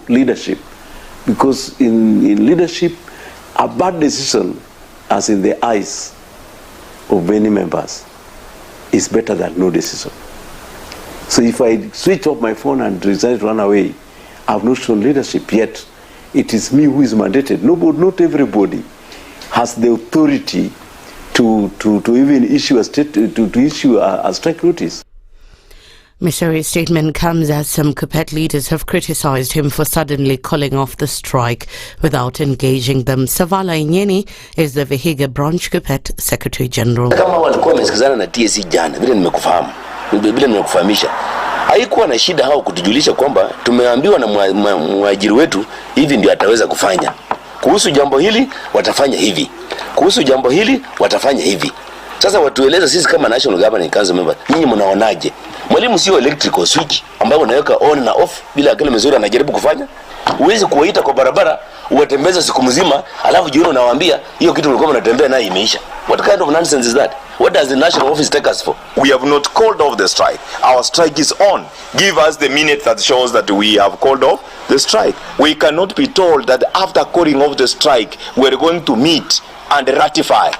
leadership, because in leadership, a bad decision, as in the eyes of many members, is better than no decision. So if I switch off my phone and decide to run away, I have not shown leadership yet. It is me who is mandated. Not everybody has the authority to even issue a strike notice. Missouri's statement comes as some Kuppet leaders have criticized him for suddenly calling off the strike without engaging them. Savala Nyeri is the Vihiga Branch Kuppet Secretary General. Kama walikuwa wamesikizana na TSC jana, vile nimekufahamisha, haikuwa na shida hao kutujulisha kwamba tumeambiwa na mwajiri wetu hivi ndio ataweza kufanya. Kuhusu jambo hili watafanya hivi. Kuhusu jambo hili watafanya hivi. Sasa watueleza sisi kama National Governing Council members, nyinyi mnaonaje? Mwalimu sio electrical switch ambayo unaweka on na off bila akili mzuri anajaribu kufanya. Uweze kuwaita kwa barabara uwatembeza siku mzima alafu jioni unawaambia hiyo kitu ulikuwa unatembea nayo imeisha. What kind of nonsense is that? What does the national office take us for? We have not called off the strike. Our strike is on. Give us the minute that shows that we have called off the strike. We cannot be told that after calling off the strike we are going to meet and ratify.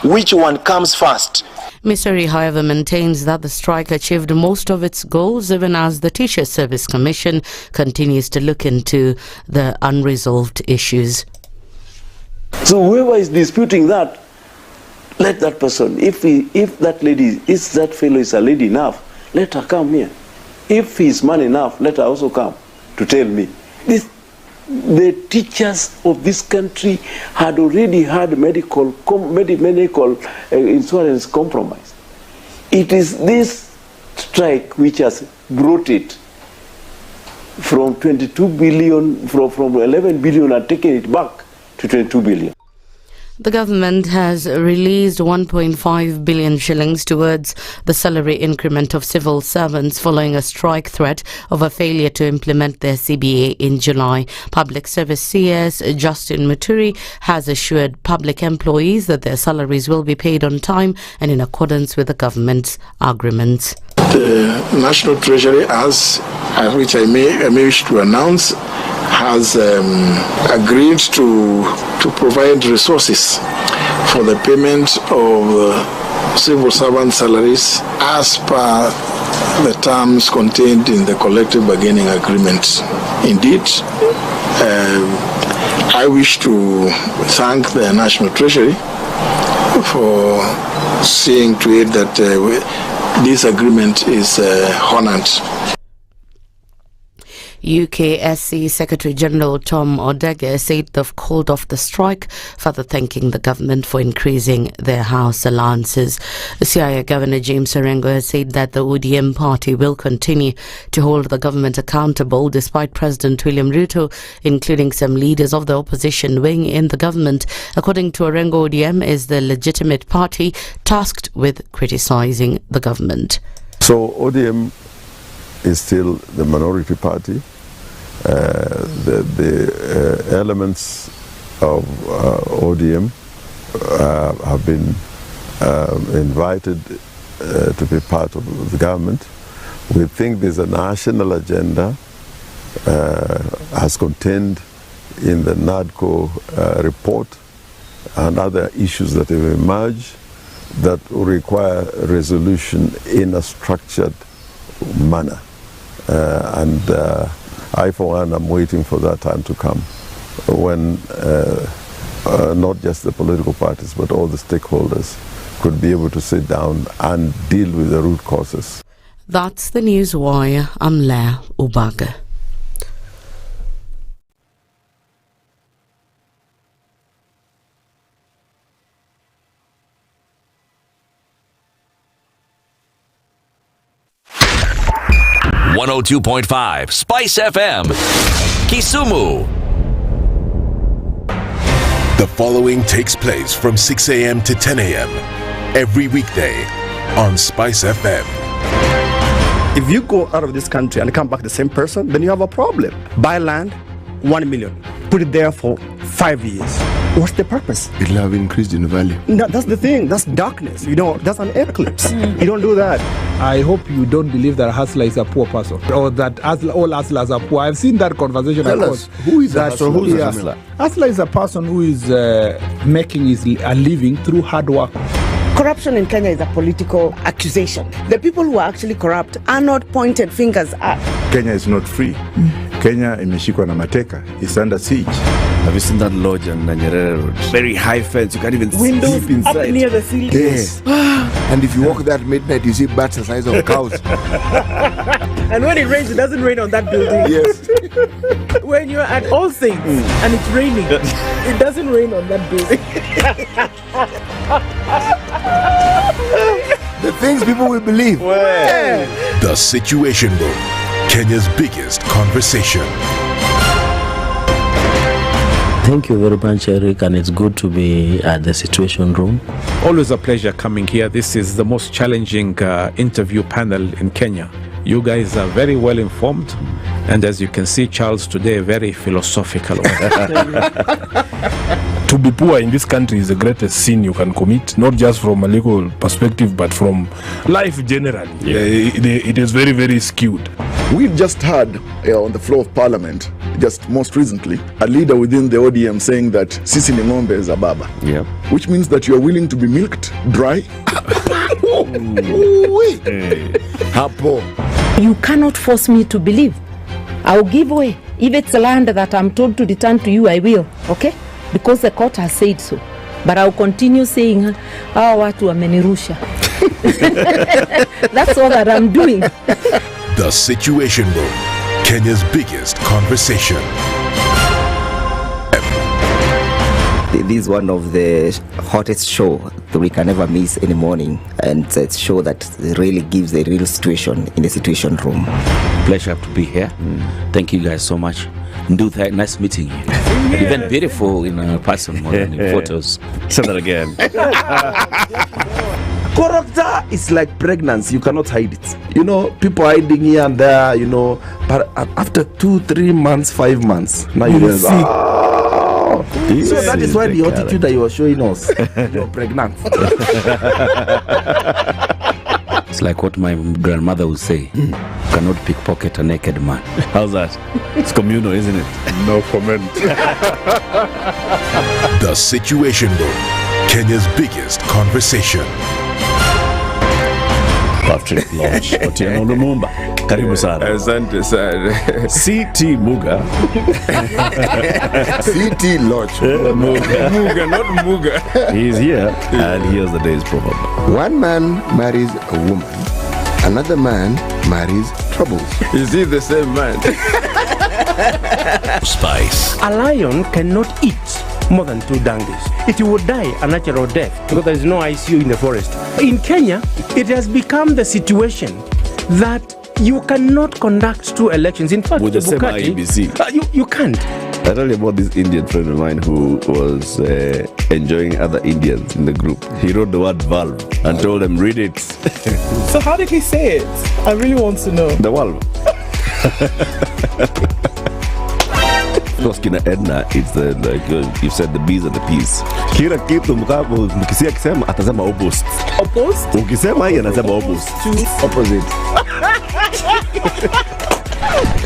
Which one comes first? Missouri, however, maintains that the strike achieved most of its goals, even as the Teachers Service Commission continues to look into the unresolved issues. So whoever is disputing that, let that person, if that fellow is a lady enough, let her come here. If he is man enough, let her also come to tell me. The teachers of this country had already had medical insurance compromise. It is this strike which has brought it from 22 billion, from 11 billion and taken it back to 22 billion. The government has released 1.5 billion shillings towards the salary increment of civil servants following a strike threat of a failure to implement their CBA in July. Public Service CS Justin Muturi has assured public employees that their salaries will be paid on time and in accordance with the government's agreements. The National Treasury, which I may wish to announce, has agreed to provide resources for the payment of civil servant salaries as per the terms contained in the collective bargaining agreement. Indeed, I wish to thank the National Treasury for seeing to it that this agreement is honored. UKSC Secretary General Tom Odege said they've called off the strike, further thanking the government for increasing their house allowances. Siaya Governor James Orengo has said that the ODM party will continue to hold the government accountable despite President William Ruto including some leaders of the opposition wing in the government. According to Orengo, ODM is the legitimate party tasked with criticising the government. So ODM is still the minority party. The elements of ODM have been invited to be part of the government. We think there's a national agenda as contained in the NADCO report and other issues that have emerged that will require resolution in a structured manner. I, for one, am waiting for that time to come when not just the political parties but all the stakeholders could be able to sit down and deal with the root causes. That's the News Wire. I'm Leah Ubaga. .5 SpiceFM, Kisumu. The following takes place from 6 a.m. to 10 a.m. every weekday on SpiceFM. If you go out of this country and come back the same person, then you have a problem. Buy land, 1 million. Put it there for 5 years. What's the purpose? It'll have increased in value. No, that's the thing. That's darkness. That's an eclipse. You don't do that. I hope you don't believe that hustler is a poor person or that all hustlers are poor. I've seen that conversation. Tell us, who is that? So who's a hustler? Hustler is a person who is making a living through hard work. Corruption in Kenya is a political accusation. The people who are actually corrupt are not pointed fingers at. Kenya is not free. Kenya imeshikwa na mateka. It's under siege. Have you seen that lodge on Nyeri Road? Very high fence. You can't even windows sleep inside. Up near the ceiling. Yes. And if you walk there at midnight, you see bats the size of cows. And when it rains, it doesn't rain on that building. Yes. When you're at All Saints and it's raining, it doesn't rain on that building. The things people will believe. The Situation Room, Kenya's biggest conversation. Thank you very much, Eric, and it's good to be at the Situation Room. Always a pleasure coming here. This is the most challenging interview panel in Kenya. You guys are very well informed, and as you can see, Charles today, very philosophical. To be poor in this country is the greatest sin you can commit, not just from a legal perspective, but from life generally. It is very, very skewed. We've just heard on the floor of Parliament, just most recently, a leader within the ODM saying that Sisi ni ng'ombe is a baba. Yeah. Which means that you are willing to be milked dry. Hapo. You cannot force me to believe. I'll give way. If it's a land that I'm told to return to you, I will. Okay? Because the court has said so. But I'll continue saying, watu wamenirusha. That's all that I'm doing. The Situation Room, Kenya's biggest conversation. This is one of the hottest show that we can ever miss in the morning, and it's a show that really gives a real situation in the Situation Room. Pleasure to be here. Thank you guys so much. Nduthai, nice meeting you. Even beautiful in person more than in photos. Say that again. Character is like pregnancy. You cannot hide it. People hiding here and there, but after 2-3 months, 5 months, now you see. So that is why the attitude that you are showing us, you're pregnant. It's like what my grandmother would say. You cannot pickpocket a naked man. How's that? It's communal, isn't it? No comment. The Situation Room, Kenya's biggest conversation. Patrick Lodge, Otieno Lumumba. Karibu sana. Asante sana. CT Muga. CT Lodge. Muga, not Muga. He's here, and here's the day's proverb. One man marries a woman, another man marries troubles. Is he the same man? Spice. A lion cannot eat more than 2 donkeys. It will die a natural death because there is no ICU in the forest. In Kenya, it has become the situation that you cannot conduct 2 elections. In fact, with the same IBC. You can't. I tell you about this Indian friend of mine who was enjoying other Indians in the group. He wrote the word valve and told them, read it. So how did he say it? I really want to know. The valve. Because kina Ednah, it's the, like you said, the bees and the peas. Kila kitu mkisia kisema atasema opposite. Opposite? Ukisema hii anasema opposite. Opposite.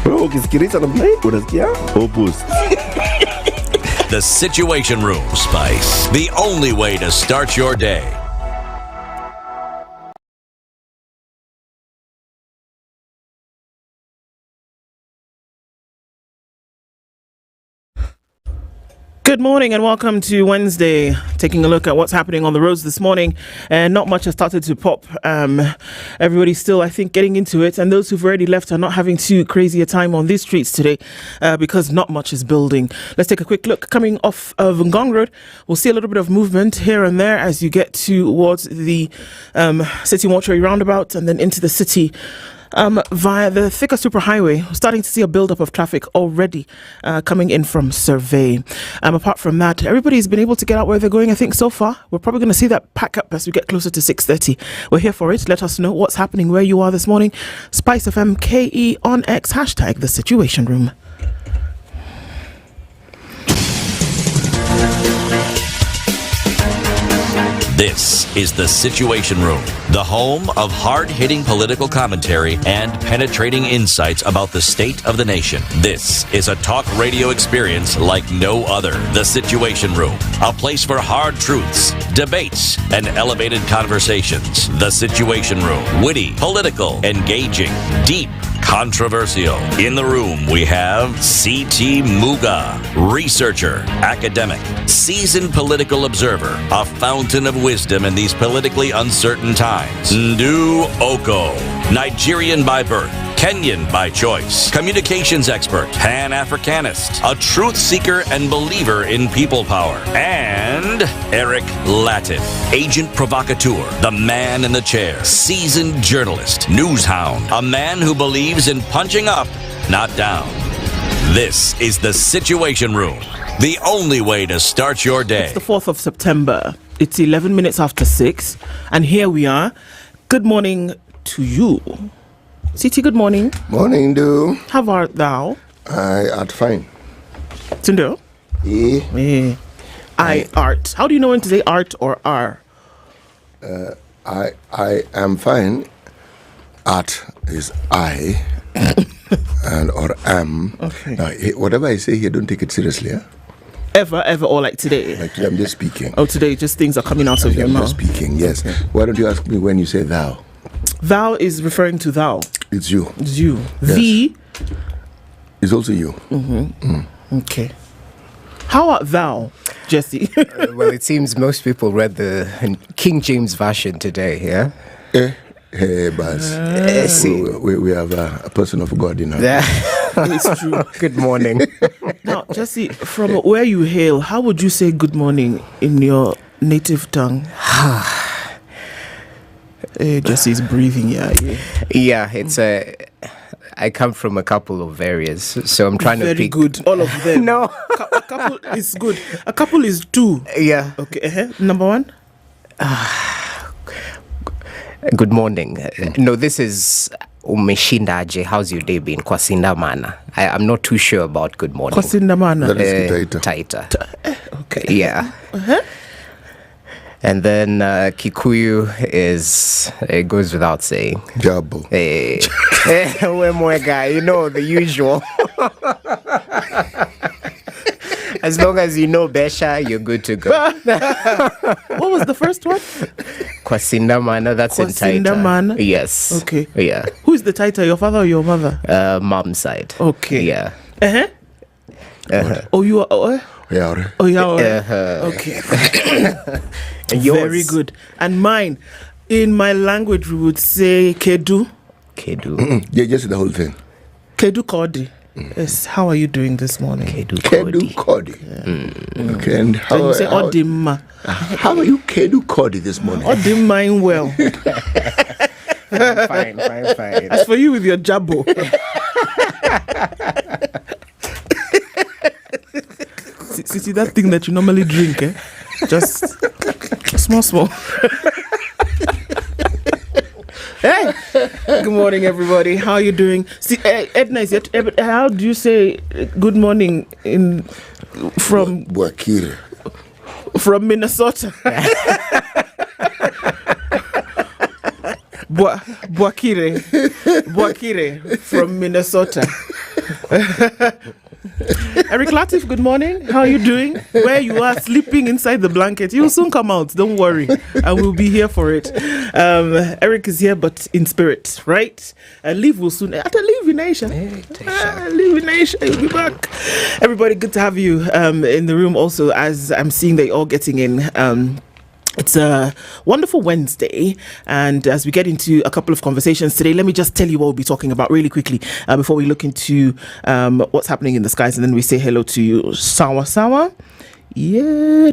Wewe ukisikiliza namna hii unasikia opposite. The Situation Room, Spice. The only way to start your day. Good morning and welcome to Wednesday. Taking a look at what's happening on the roads this morning, and not much has started to pop. Everybody's still, I think, getting into it, and those who've already left are not having too crazy a time on these streets today because not much is building. Let's take a quick look. Coming off of Ngong Road, we'll see a little bit of movement here and there as you get towards the City Mortuary roundabout and then into the city. Via the Thika Superhighway, we're starting to see a buildup of traffic already coming in from Survey. Apart from that, everybody's been able to get out where they're going, I think, so far. We're probably going to see that pack up as we get closer to 6:30. We're here for it. Let us know what's happening where you are this morning. SpiceFM KE on X, hashtag The Situation Room. This is The Situation Room, the home of hard-hitting political commentary and penetrating insights about the state of the nation. This is a talk radio experience like no other. The Situation Room, a place for hard truths, debates, and elevated conversations. The Situation Room, witty, political, engaging, deep, controversial. In the room, we have C.T. Muga, researcher, academic, seasoned political observer, a fountain of wisdom in these politically uncertain times. Ndu Okoh, Nigerian by birth, Kenyan by choice, communications expert, Pan-Africanist, a truth seeker and believer in people power, and Eric Latiff, agent provocateur, the man in the chair, seasoned journalist, news hound, a man who believes in punching up, not down. This is The Situation Room, the only way to start your day. It's the 4th of September. It's 11 minutes after 6, and here we are. Good morning to you. City, good morning. Morning, do. How art thou? I art fine. Tindo? I art. How do you know when to say art or are? I am fine. Art is I and or am. Okay. Now, whatever I say here, don't take it seriously. Ever, or like today? Like today, I'm just speaking. Oh, today, just things are coming out of your mouth. I'm just speaking, yes. Okay. Why don't you ask me when you say thou? Thou is referring to thou. It's you. It's you. Yes. Thee is also you. Okay. How art thou, Jesse? Well, it seems most people read the King James Version today, yeah? Bas. We have a person of God in our It's true. Good morning. Now, Jesse, from where you hail, how would you say good morning in your native tongue? Jesse's breathing, Yeah, it's I come from a couple of areas, so I'm trying to pick... Very good, all of them. No. A couple is good. A couple is two. Yeah. Okay, number one? Good morning. No, this is umeshindaje. How's your day been? Kwasindamana. I'm not too sure about good morning. Kwasindamana. That is tighter. Okay. Yeah. And then Kikuyu it goes without saying. Jabo. Guy, you know, the usual. As long as you know Besha, you're good to go. What was the first one? Kwasindamana, that's in Taita. Kwasindamana? Yes. Okay. Yeah. Who is the Taita, your father or your mother? Mom's side. Okay. Yeah. Oh, you are... Yeah. Oh, yeah. Okay. Very good. And mine, in my language, we would say Kedu. Yeah, just the whole thing. Kedu Kodi. Yes. How are you doing this morning? Kedu Kodi. Yeah. Okay. And how you say Odimma. How are you Kedu Kodi this morning? Odimma well. Fine. As for you with your jabbo. See that thing that you normally drink, just small. Hey, good morning, everybody. How are you doing? See, Ednah is yet. How do you say good morning from Buakire? From Minnesota. Buakire from Minnesota. Eric Latiff, good morning. How are you doing? Where you are sleeping inside the blanket. You'll soon come out. Don't worry. I will be here for it. Eric is here, but in spirit, right? Leave will soon. Leave in Asia. Leave in Asia. You'll be back. Everybody, good to have you in the room also, as I'm seeing that you're all getting in. It's a wonderful Wednesday, and as we get into a couple of conversations today, let me just tell you what we'll be talking about really quickly before we look into what's happening in the skies, and then we say hello to you. Sawa. Yeah,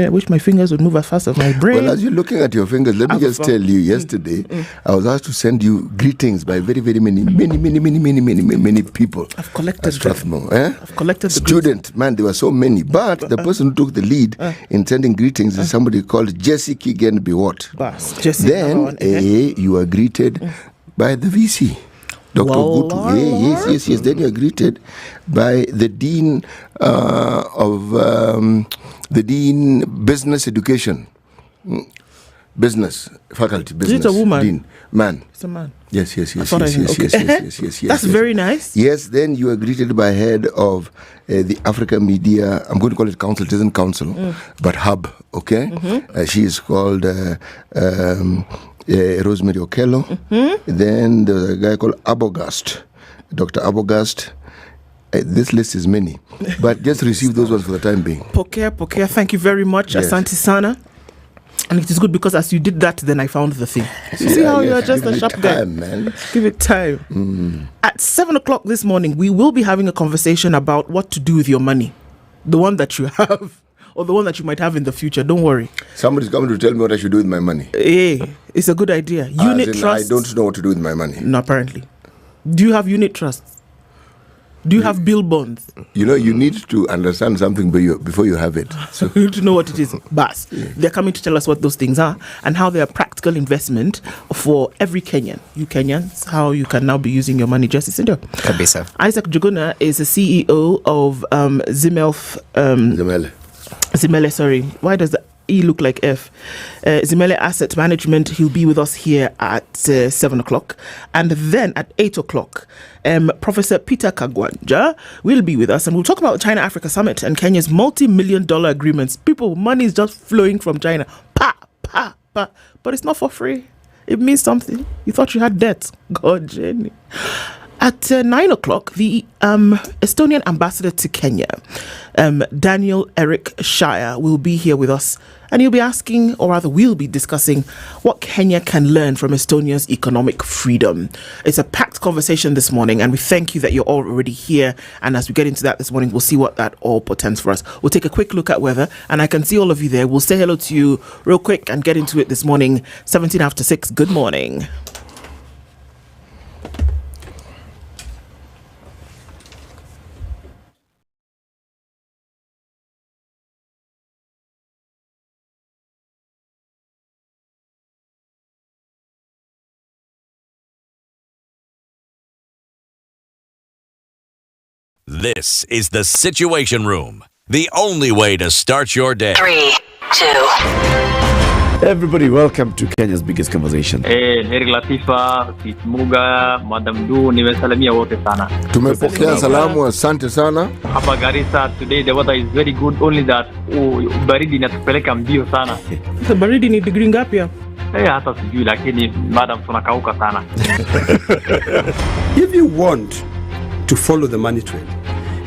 I wish my fingers would move as fast as my brain. Well, as you're looking at your fingers, let me just tell you, yesterday, I was asked to send you greetings by very, very many people. I've collected Strathmore. I've collected the student. Man, there were so many. But the person who took the lead in sending greetings is somebody called Jesse Kigen Biwot. Jesse, then you are greeted by the VC. Dr. Gutu. Yes. Then you are greeted by the Dean of the Dean Business Education. business faculty. Business. Is it a woman? Dean. Man. It's a man. Yes. That's very nice. Yes, then you are greeted by head of the Africa Media, I'm going to call it council, it isn't council, but hub, okay? She is called Rosemary Okello. Then there's a guy called Abogast, Dr. Abogast. This list is many, but just receive those ones for the time being. Pokea, thank you very much, Yes. Asante Sana. And it is good because as you did that, then I found the thing. You see how you are just a sharp guy? Man. Give it time. At 7 o'clock this morning, we will be having a conversation about what to do with your money. The one that you have or the one that you might have in the future. Don't worry. Somebody's coming to tell me what I should do with my money. Hey, it's a good idea. Unit trust. I don't know what to do with my money. No, apparently. Do you have unit trusts? Do you have bill bonds? You know, you need to understand something before you have it. So you need to know what it is. Bas. They're coming to tell us what those things are and how they're a practical investment for every Kenyan. You Kenyans, how you can now be using your money. Justice Indo. Kabisa. Isaac Juguna is the CEO of Zimele, sorry. Why does the E look like F? Zimele Asset Management. He'll be with us here at 7 o'clock. And then at 8 o'clock, Professor Peter Kagwanja will be with us. And we'll talk about the China-Africa Summit and Kenya's multi-million-dollar agreements. People, money is just flowing from China. But it's not for free. It means something. You thought you had debt. God, Jenny. At 9 o'clock, the Estonian ambassador to Kenya, Daniel Eric Shire, will be here with us. And he'll be asking, or rather we'll be discussing, what Kenya can learn from Estonia's economic freedom. It's a packed conversation this morning, and we thank you that you're already here. And as we get into that this morning, we'll see what that all portends for us. We'll take a quick look at weather, and I can see all of you there. We'll say hello to you real quick and get into it this morning. 17 after 6. Good morning. This is the Situation Room, the only way to start your day. 3, 2. Everybody, welcome to Kenya's biggest conversation. Heri Latifa, Muga, Madam Du, nimesalamia wote sana. Tumepokea salamu, asante sana. Hapa Garissa today the weather is very good, only that baridi inatupeleka mbio sana. Sasa baridi ni degree ngapi hapa? Hata sijui lakini madam tunakauka sana. If you want to follow the money trail,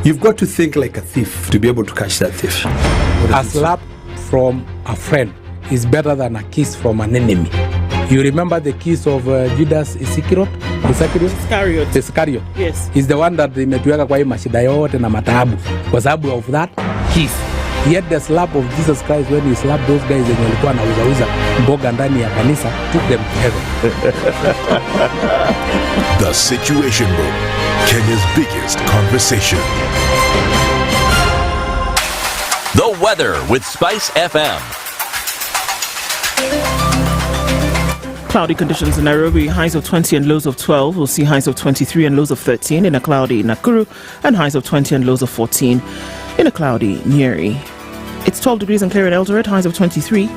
you've got to think like a thief to be able to catch that thief. A slap from a friend is better than a kiss from an enemy. You remember the kiss of Judas Iscariot? Iscariot. Yes. Is the one that imetuweka kwa hii mashida yote na mataabu kwa sababu of that kiss. Yet the slap of Jesus Christ when he slapped those guys wenye walikuwa wanauza mboga ndani ya kanisa took them to heaven. The Situation Room, Kenya's biggest conversation. The weather with SpiceFM. Cloudy conditions in Nairobi, highs of 20 and lows of 12. We'll see highs of 23 and lows of 13 in a cloudy Nakuru, and highs of 20 and lows of 14 in a cloudy Nyeri. It's 12 degrees and clear in Eldoret, highs of 23.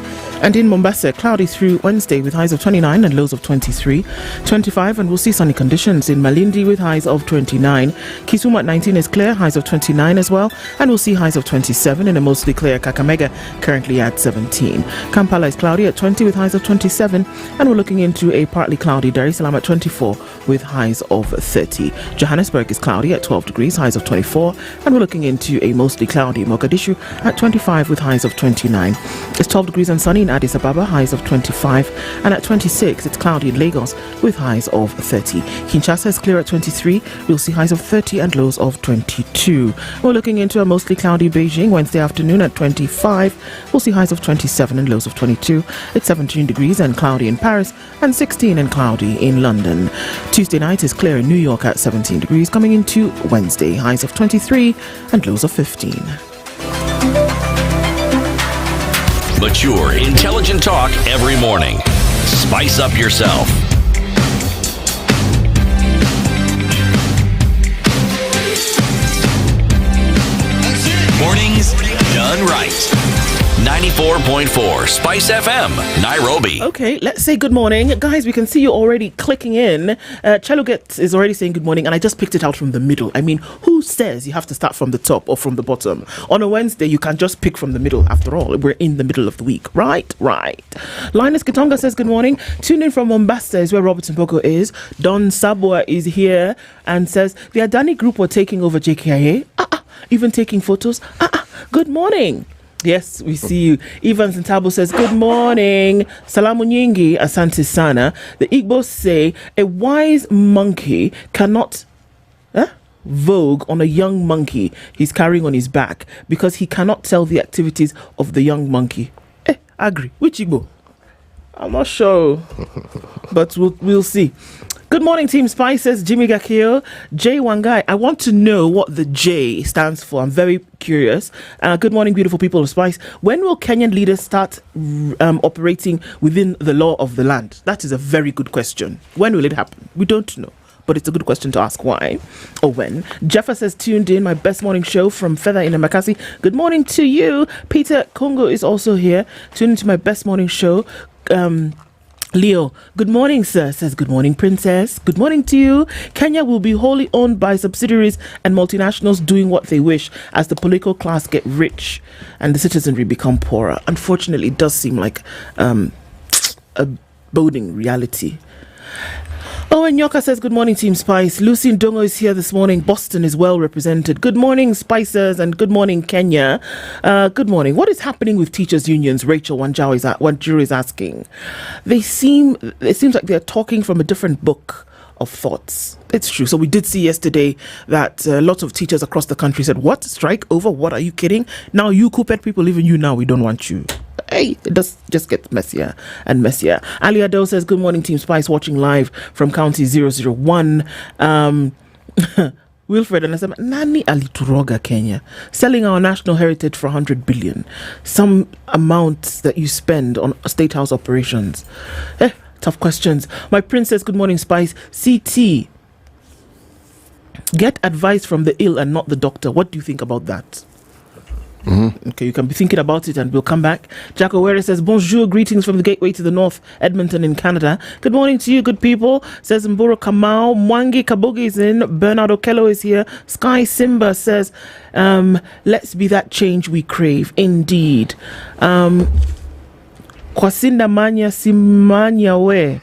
And in Mombasa, cloudy through Wednesday with highs of 29 and lows of 23. 25, and we'll see sunny conditions in Malindi with highs of 29. Kisumu at 19 is clear, highs of 29 as well. And we'll see highs of 27 in a mostly clear Kakamega, currently at 17. Kampala is cloudy at 20 with highs of 27. And we're looking into a partly cloudy Dar es Salaam at 24 with highs of 30. Johannesburg is cloudy at 12 degrees, highs of 24. And we're looking into a mostly cloudy Mogadishu at 25 with highs of 29. It's 12 degrees and sunny in Addis Ababa, highs of 25, and at 26 it's cloudy in Lagos with highs of 30. Kinshasa is clear at 23, we'll see highs of 30 and lows of 22. We're looking into a mostly cloudy Beijing Wednesday afternoon at 25, we'll see highs of 27 and lows of 22. It's 17 degrees and cloudy in Paris, and 16 and cloudy in London. Tuesday night is clear in New York at 17 degrees, coming into Wednesday, highs of 23 and lows of 15. Mature, intelligent talk every morning. Spice up yourself. Mornings done right. 94.4 Spice FM, Nairobi. Okay, let's say good morning. Guys, we can see you already clicking in. Cheluget is already saying good morning, and I just picked it out from the middle. I mean, who says you have to start from the top or from the bottom? On a Wednesday, you can just pick from the middle. After all, we're in the middle of the week. Right. Linus Kitonga says good morning. Tune in from Mombasa is where Robertson Boko is. Don Sabwa is here and says the Adani Group were taking over JKIA. Even taking photos. Good morning. Yes, we see you. Evans Ntabo says, good morning. Salamu nyingi, asante sana. The Igbos say, a wise monkey cannot vogue on a young monkey he's carrying on his back because he cannot tell the activities of the young monkey. Agree. Which Igbo? I'm not sure, but we'll see. Good morning, Team Spice, says Jimmy Gakio. J Wangai, I want to know what the J stands for. I'm very curious. Good morning, beautiful people of Spice. When will Kenyan leaders start operating within the law of the land? That is a very good question. When will it happen? We don't know, but it's a good question to ask why or when. Jeffa says, tuned in, my best morning show from Feather in Amakasi. Good morning to you. Peter Congo is also here. Tuned into my best morning show. Leo, good morning, sir, says good morning, princess. Good morning to you. Kenya will be wholly owned by subsidiaries and multinationals doing what they wish as the political class get rich and the citizenry become poorer. Unfortunately, it does seem like a boding reality. Oh, and Nyoka says, good morning, Team Spice. Lucy Ndongo is here this morning. Boston is well represented. Good morning, Spicers, and good morning, Kenya. Good morning. What is happening with teachers' unions? Rachel Wanjiru is asking. It seems like they're talking from a different book of thoughts. It's true. So we did see yesterday that lots of teachers across the country said, what? Strike over? What? Are you kidding? Now you Coopet people, even you now, we don't want you. Hey, it does just get messier and messier. Ali Ado says, good morning, Team Spice, watching live from County 001. Wilfred and I said, Nani alituroga Kenya, selling our national heritage for 100 billion. Some amount that you spend on state house operations. Tough questions. My princess, good morning, Spice. CT, get advice from the ill and not the doctor. What do you think about that? Okay, you can be thinking about it and we'll come back. Jack Owere says, bonjour, greetings from the gateway to the north, Edmonton in Canada. Good morning to you, good people, says Mburo Kamau. Mwangi Kabogi is in. Bernard Okello is here. Sky Simba says, let's be that change we crave. Indeed. Kwasinda Manya Simanya we.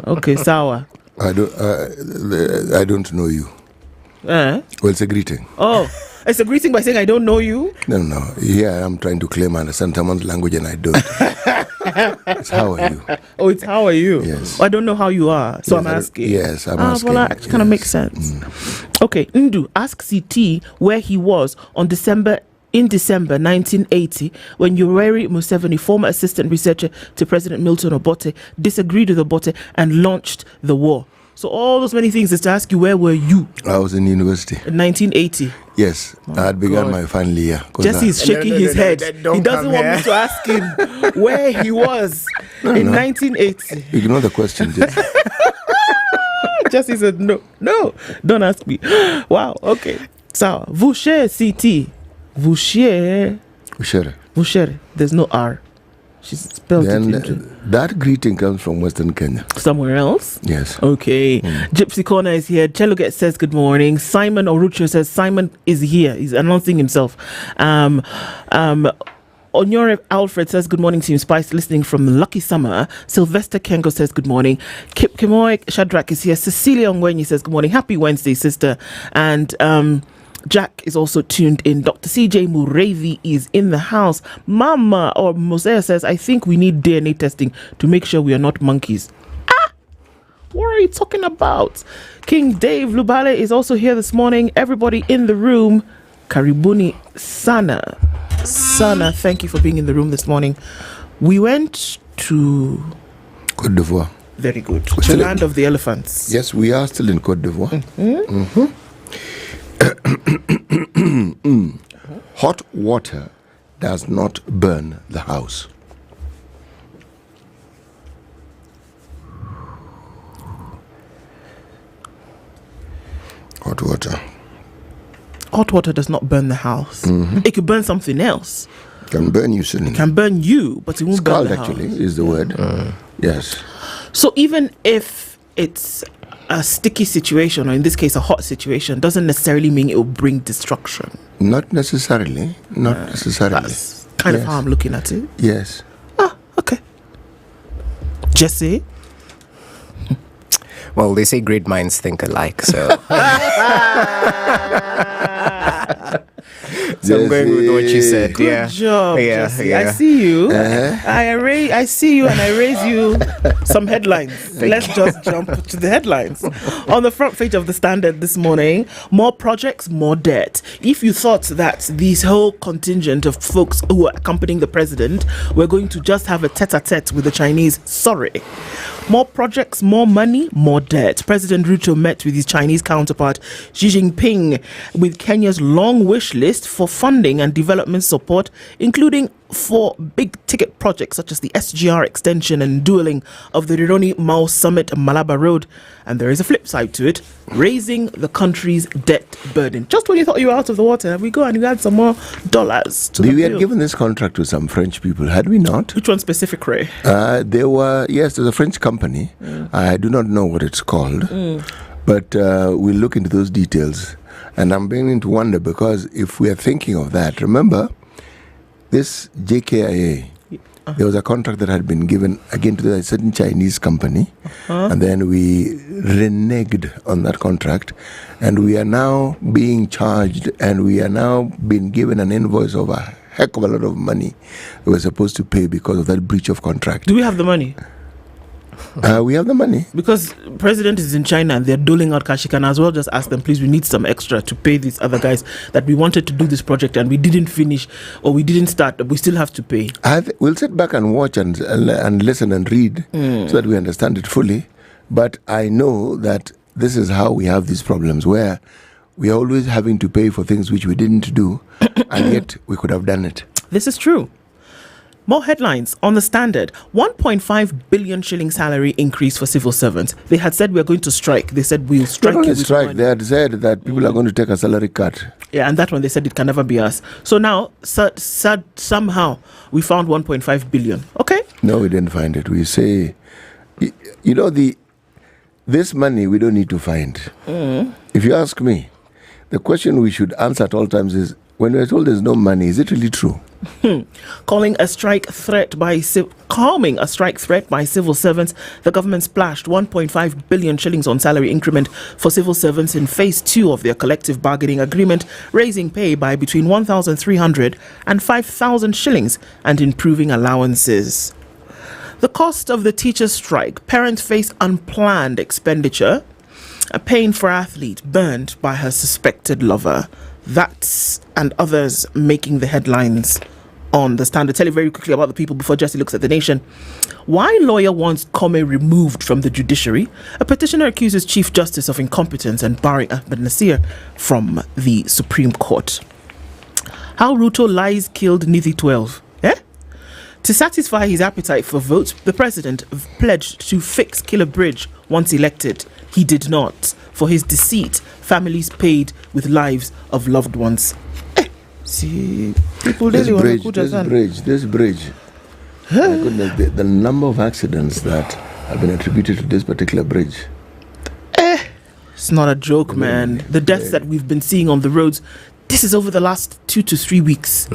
Okay, sawa. I don't know you. Well, it's a greeting. Oh. It's a greeting by saying I don't know you? No. Here I am trying to claim I understand someone's language and I don't. It's how are you? Oh, it's how are you? Yes. I don't know how you are, so yes, I'm asking. Yes, I'm asking. Well, that kind of makes sense. Okay, Ndu, ask CT where he was in December 1980 when Yoweri Museveni, former assistant researcher to President Milton Obote, disagreed with Obote and launched the war. So all those many things is to ask you, where were you? I was in university. In 1980. Yes, I had begun my final year. Jesse is shaking his head. He doesn't want me to ask him where he was in 1980. Ignore the question, Jesse. Jesse said, no, don't ask me. Wow, okay. So, Voucher CT. Voucher. There's no R. She's spelled it. That greeting comes from Western Kenya. Somewhere else? Yes. Okay. Gypsy Corner is here. Cheluget says good morning. Simon Orucho says Simon is here. He's announcing himself. Onyore Alfred says good morning, Team Spice, listening from Lucky Summer. Sylvester Kengo says good morning. Kip Kimoy Shadrach is here. Cecilia Ongwenyi says good morning. Happy Wednesday, sister. And Jack is also tuned in. Dr. CJ Murevi is in the house. Mama or Mosea says, I think we need DNA testing to make sure we are not monkeys. What are you talking about? King Dave Lubale is also here this morning. Everybody in the room. Karibuni Sana. Sana, thank you for being in the room this morning. We went to Côte d'Ivoire. Very good. The land of the elephants. Yes, we are still in Côte d'Ivoire. Hot water does not burn the house. Hot water does not burn the house. It could burn something else. Can burn you, certainly. Can burn you, but it won't burn the house. Actually, is the word. Yes. So even if it's a sticky situation, or in this case, a hot situation, doesn't necessarily mean it will bring destruction. Not necessarily. Not necessarily. That's kind of how I'm looking at it. Yes. Okay. Jesse? Well, they say great minds think alike, so... So I'm going with what you said. Good job, Jesse. I see you. I see you and I raise you some headlines. Let's just jump to the headlines. On the front page of the Standard this morning, more projects, more debt. If you thought that this whole contingent of folks who were accompanying the president were going to just have a tete-a-tete with the Chinese, sorry. More projects, more money, more debt. President Ruto met with his Chinese counterpart Xi Jinping with Kenya's long wish list for funding and development support, including for big ticket projects such as the SGR extension and dueling of the Rironi Mao Summit Malaba Road. And there is a flip side to it, raising the country's debt burden. Just when you thought you were out of the water, we go and we add some more dollars to We had given this contract to some French people, had we not? Which one specific, Ray? There's a French company. I do not know what it's called, but we'll look into those details. And I'm beginning to wonder, because if we are thinking of that, remember, this JKIA, there was a contract that had been given again to a certain Chinese company, and then we reneged on that contract, and we are now being charged, and we are now being given an invoice of a heck of a lot of money we were supposed to pay because of that breach of contract. Do we have the money? We have the money. Because president is in China and they're doling out cash. You can as well just ask them, please, we need some extra to pay these other guys that we wanted to do this project and we didn't finish or we didn't start, but we still have to pay. We'll sit back and watch and listen and read so that we understand it fully. But I know that this is how we have these problems, where we are always having to pay for things which we didn't do and yet we could have done it. This is true. More headlines on the Standard. 1.5 billion shilling salary increase for civil servants. They had said we are going to strike. They said we'll strike. Not only strike, they had said that people are going to take a salary cut. Yeah, and that one they said it can never be us. So now, somehow, we found 1.5 billion. Okay? No, we didn't find it. We say, this money we don't need to find. If you ask me, the question we should answer at all times is, when we're told there's no money, is it really true? Calming a strike threat by civil servants, the government splashed 1.5 billion shillings on salary increment for civil servants in phase 2 of their collective bargaining agreement, raising pay by between 1,300 and 5,000 shillings and improving allowances. The cost of the teachers' strike, parents face unplanned expenditure, a pain for athlete burned by her suspected lover. That and others making the headlines on the Standard. Tell you very quickly about the people before Jesse looks at the Nation. Why lawyer wants Okoh removed from the judiciary? A petitioner accuses Chief Justice of incompetence and barring Ahmed Nasir from the Supreme Court. How Ruto lies killed Nithi 12. To satisfy his appetite for votes, the president pledged to fix Killer Bridge once elected. He did not. For his deceit, families paid with lives of loved ones. See, people this bridge. My goodness, the number of accidents that have been attributed to this particular bridge. It's not a joke, man. The deaths that we've been seeing on the roads, this is over the last 2 to 3 weeks.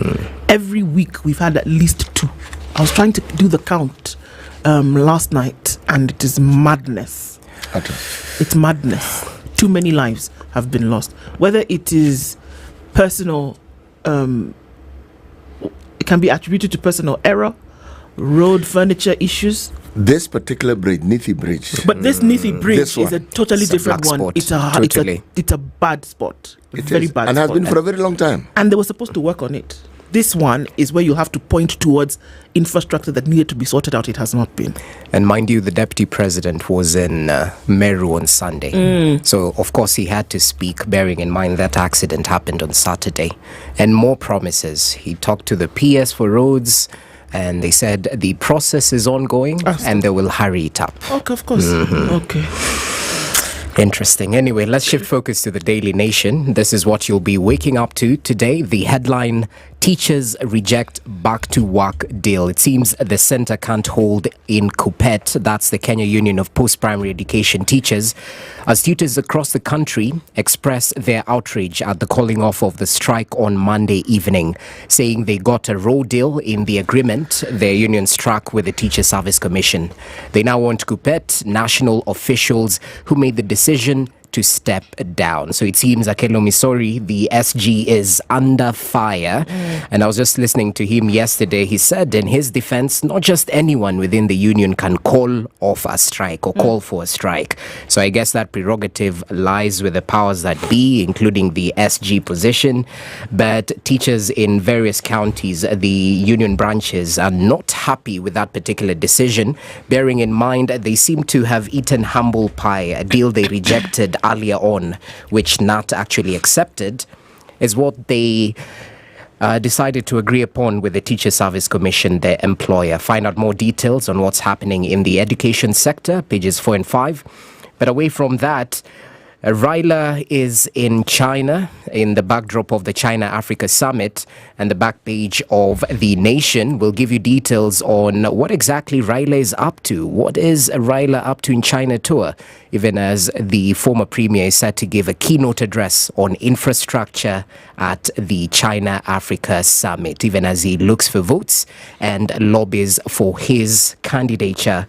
Every week we've had at least 2. I was trying to do the count last night, and it is madness. It's madness. Too many lives have been lost. Whether it is personal, it can be attributed to personal error, road furniture issues. This particular bridge, Nithi Bridge. But this Nithi Bridge is a totally different one. It's a bad spot. It very is, bad and spot. has been for a very long time. And they were supposed to work on it. This one is where you have to point towards infrastructure that needed to be sorted out. It has not been. And mind you, the deputy president was in Meru on Sunday. So, of course, he had to speak, bearing in mind that accident happened on Saturday. And more promises. He talked to the PS for roads, and they said the process is ongoing and they will hurry it up. Okay, of course. Okay. Interesting. Anyway, let's shift focus to the Daily Nation. This is what you'll be waking up to today. The headline, Teachers reject back-to-work deal. It seems the centre can't hold in KUPPET, that's the Kenya Union of Post-Primary Education Teachers, as tutors across the country express their outrage at the calling off of the strike on Monday evening, saying they got a raw deal in the agreement their union struck with the Teacher Service Commission. They now want KUPPET national officials who made the decision to step down. So it seems Akelo Misori, the SG, is under fire. And I was just listening to him yesterday. He said in his defense, not just anyone within the union can call off a strike or call for a strike. So I guess that prerogative lies with the powers that be, including the SG position. But teachers in various counties, the union branches, are not happy with that particular decision, bearing in mind they seem to have eaten humble pie, a deal they rejected earlier on, which NAT actually accepted, is what they decided to agree upon with the Teacher Service Commission, their employer. Find out more details on what's happening in the education sector, pages 4 and 5. But away from that, Raila is in China in the backdrop of the China-Africa Summit, and the back page of The Nation will give you details on what exactly Raila is up to. What is Raila up to in China tour, even as the former premier is set to give a keynote address on infrastructure at the China-Africa Summit, even as he looks for votes and lobbies for his candidature,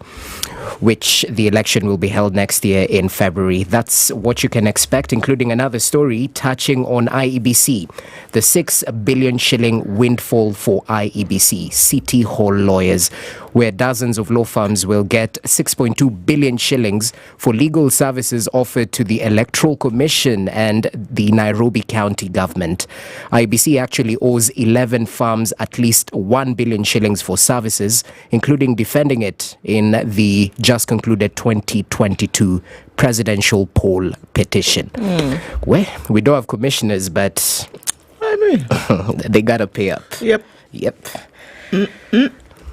which the election will be held next year in February. That's what you can expect, including another story touching on IEBC, the 6 billion shilling windfall for IEBC, City Hall lawyers, where dozens of law firms will get 6.2 billion shillings for legal services offered to the Electoral Commission and the Nairobi County government. IEBC actually owes 11 firms at least 1 billion shillings for services, including defending it in the just concluded 2022 presidential poll petition. Well, we don't have commissioners, but I mean, they gotta pay up. Yep.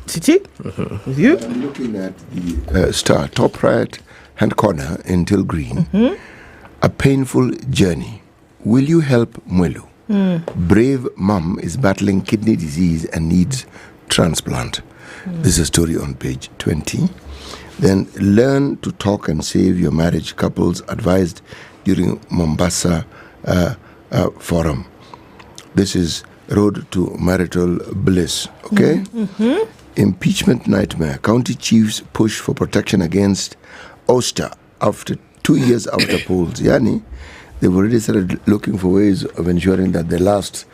Titi, with you? I'm looking at the star, top right hand corner in Till Green. A painful journey. Will you help Mwelu? Brave mum is battling kidney disease and needs transplant. This is a story on page 20. Then learn to talk and save your marriage, couples advised during Mombasa forum. This is road to marital bliss. Okay. Impeachment nightmare. County chiefs push for protection against ouster after 2 years after polls. Yani, they've already started looking for ways of ensuring that they last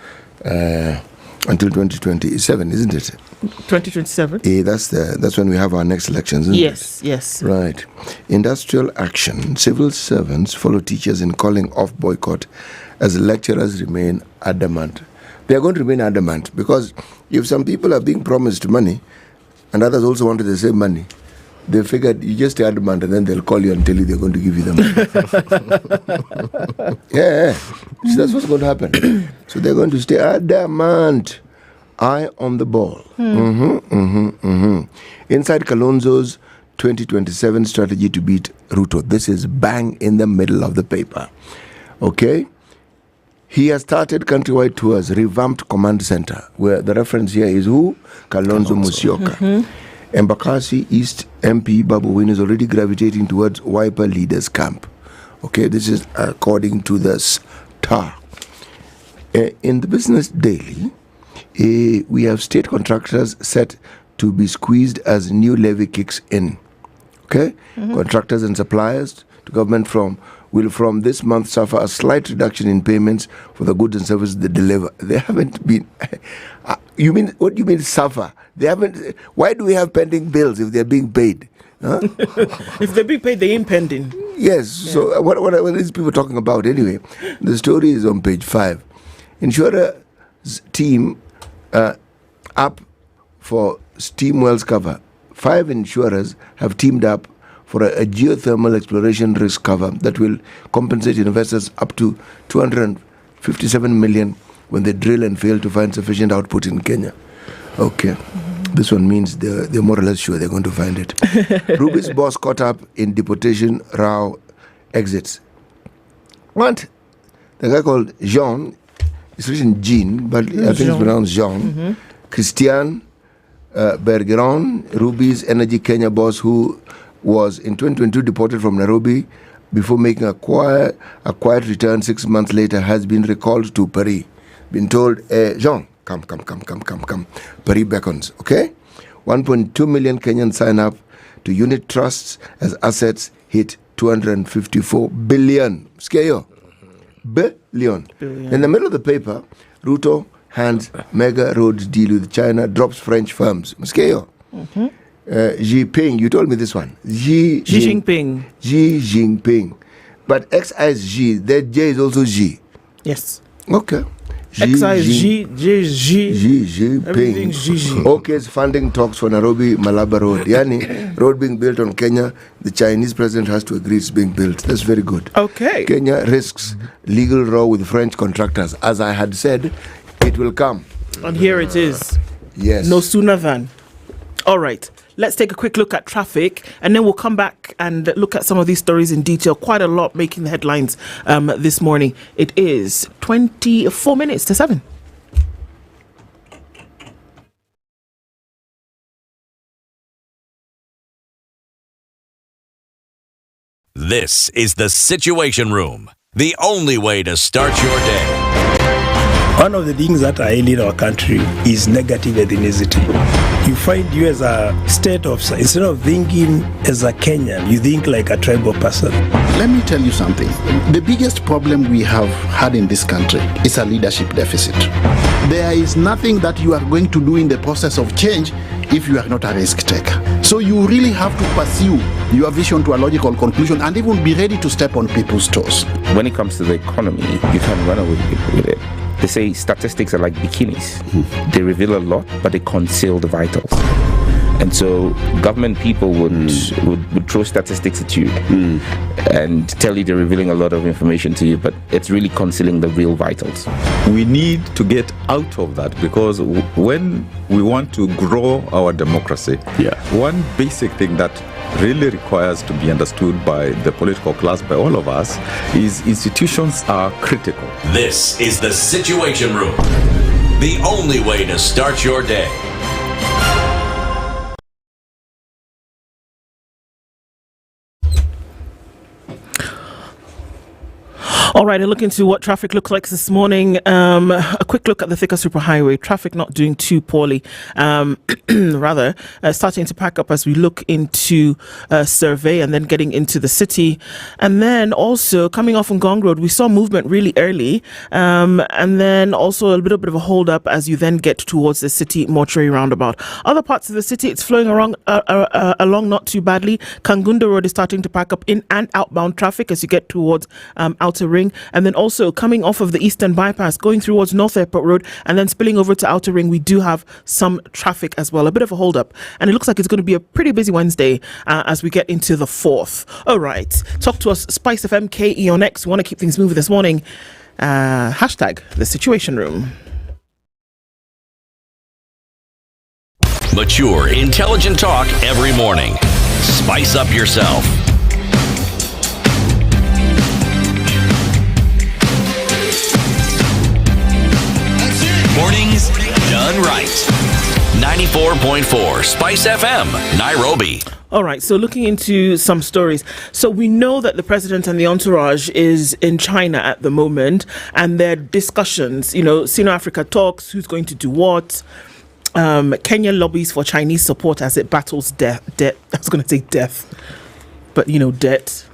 until 2027, isn't it? 2027. That's when we have our next elections, isn't it? Yes. Right. Industrial action. Civil servants follow teachers in calling off boycott as lecturers remain adamant. They are going to remain adamant because if some people are being promised money and others also wanted the same money, they figured you just stay adamant and then they'll call you and tell you they're going to give you the money. Yeah. So that's what's going to happen. So they're going to stay adamant. Eye on the ball. Inside Kalonzo's 2027 strategy to beat Ruto. This is bang in the middle of the paper. Okay? He has started countrywide tours, revamped command center, where the reference here is who? Kalonzo Musyoka. Embakasi East MP Babu Wine is already gravitating towards Wiper leaders camp. Okay, this is according to the Star. In the Business Daily, we have state contractors set to be squeezed as new levy kicks in. Okay, contractors and suppliers to government will from this month suffer a slight reduction in payments for the goods and services they deliver. They haven't been. You mean what do you mean suffer? They haven't. Why do we have pending bills if they're being paid? Huh? If they're being paid, they're impending. Yes. Yeah. So what are these people talking about anyway? The story is on page 5. Insurer's team up for steam wells cover. 5 insurers have teamed up for a geothermal exploration risk cover that will compensate investors up to 257 million when they drill and fail to find sufficient output in Kenya. Okay. This one means they're more or less sure they're going to find it. Ruby's boss caught up in deportation row exits. What? The guy called Jean it's written Jean, but I think it's pronounced Jean. Christian Bergeron, Ruby's Energy Kenya boss, who was in 2022 deported from Nairobi before making a quiet return 6 months later, has been recalled to Paris. Been told, Jean, come. Paris beckons, okay? 1.2 million Kenyans sign up to unit trusts as assets hit 254 billion. Scale. Billion. In the middle of the paper, Ruto hands mega roads deal with China, drops French firms. Scale. Xi Jinping, you told me this one. Xi Jinping. But X is Xi, that J is also Xi. Yes. Okay. X is Xi Jinping. OK's funding talks for Nairobi Malaba Road. Yani, road being built on Kenya, the Chinese president has to agree it's being built. That's very good. Okay. Kenya risks legal row with French contractors. As I had said, it will come. And here it is. Yes. No sooner than. All right. Let's take a quick look at traffic, and then we'll come back and look at some of these stories in detail. Quite a lot making the headlines this morning. It is 24 minutes to 7. This is the Situation Room, the only way to start your day. One of the things that are ailing our country is negative ethnicity. You find you as a state of, instead of thinking as a Kenyan, you think like a tribal person. Let me tell you something. The biggest problem we have had in this country is a leadership deficit. There is nothing that you are going to do in the process of change if you are not a risk taker. So you really have to pursue your vision to a logical conclusion and even be ready to step on people's toes. When it comes to the economy, you can't run away with it. They say statistics are like bikinis. They reveal a lot, but they conceal the vitals. And so government people would throw statistics at you and tell you they're revealing a lot of information to you, but it's really concealing the real vitals. We need to get out of that, because when we want to grow our democracy, one basic thing that really requires to be understood by the political class, by all of us, is institutions are critical. This is the Situation Room, the only way to start your day. All right, a look into what traffic looks like this morning. A quick look at the Thika Superhighway. Traffic not doing too poorly. Rather, starting to pack up as we look into Survey and then getting into the city. And then also coming off on Gong Road, we saw movement really early. And then also a little bit of a hold up as you then get towards the city mortuary roundabout. Other parts of the city, it's flowing along not too badly. Kangunda Road is starting to pack up in and outbound traffic as you get towards Outer Ring. And then also coming off of the Eastern Bypass, going towards North Airport Road and then spilling over to Outer Ring, we do have some traffic as well. A bit of a hold up. And it looks like it's going to be a pretty busy Wednesday as we get into the 4th. All right. Talk to us, SpiceFM KE on X. We want to keep things moving this morning. Hashtag the Situation Room. Mature, intelligent talk every morning. Spice up yourself. Mornings done right. 94.4 Spice FM, Nairobi. All right, so looking into some stories. So we know that the president and the entourage is in China at the moment, and their discussions, Sino-Africa talks, who's going to do what. Kenya lobbies for Chinese support as it battles debt. I was going to say death, but debt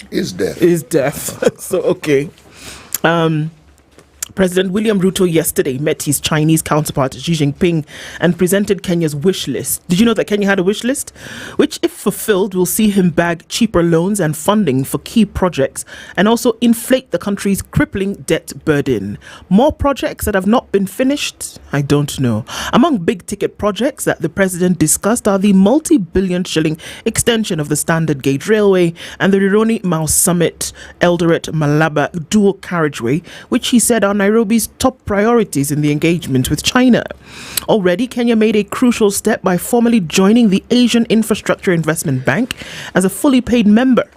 is death. So, okay. President William Ruto yesterday met his Chinese counterpart Xi Jinping and presented Kenya's wish list. Did you know that Kenya had a wish list? Which, if fulfilled, will see him bag cheaper loans and funding for key projects and also inflate the country's crippling debt burden. More projects that have not been finished? I don't know. Among big-ticket projects that the president discussed are the multi-billion shilling extension of the Standard Gauge Railway and the Rironi-Mau Summit Eldoret Malaba dual carriageway, which he said are Nairobi's top priorities in the engagement with China. Already, Kenya made a crucial step by formally joining the Asian Infrastructure Investment Bank as a fully paid member.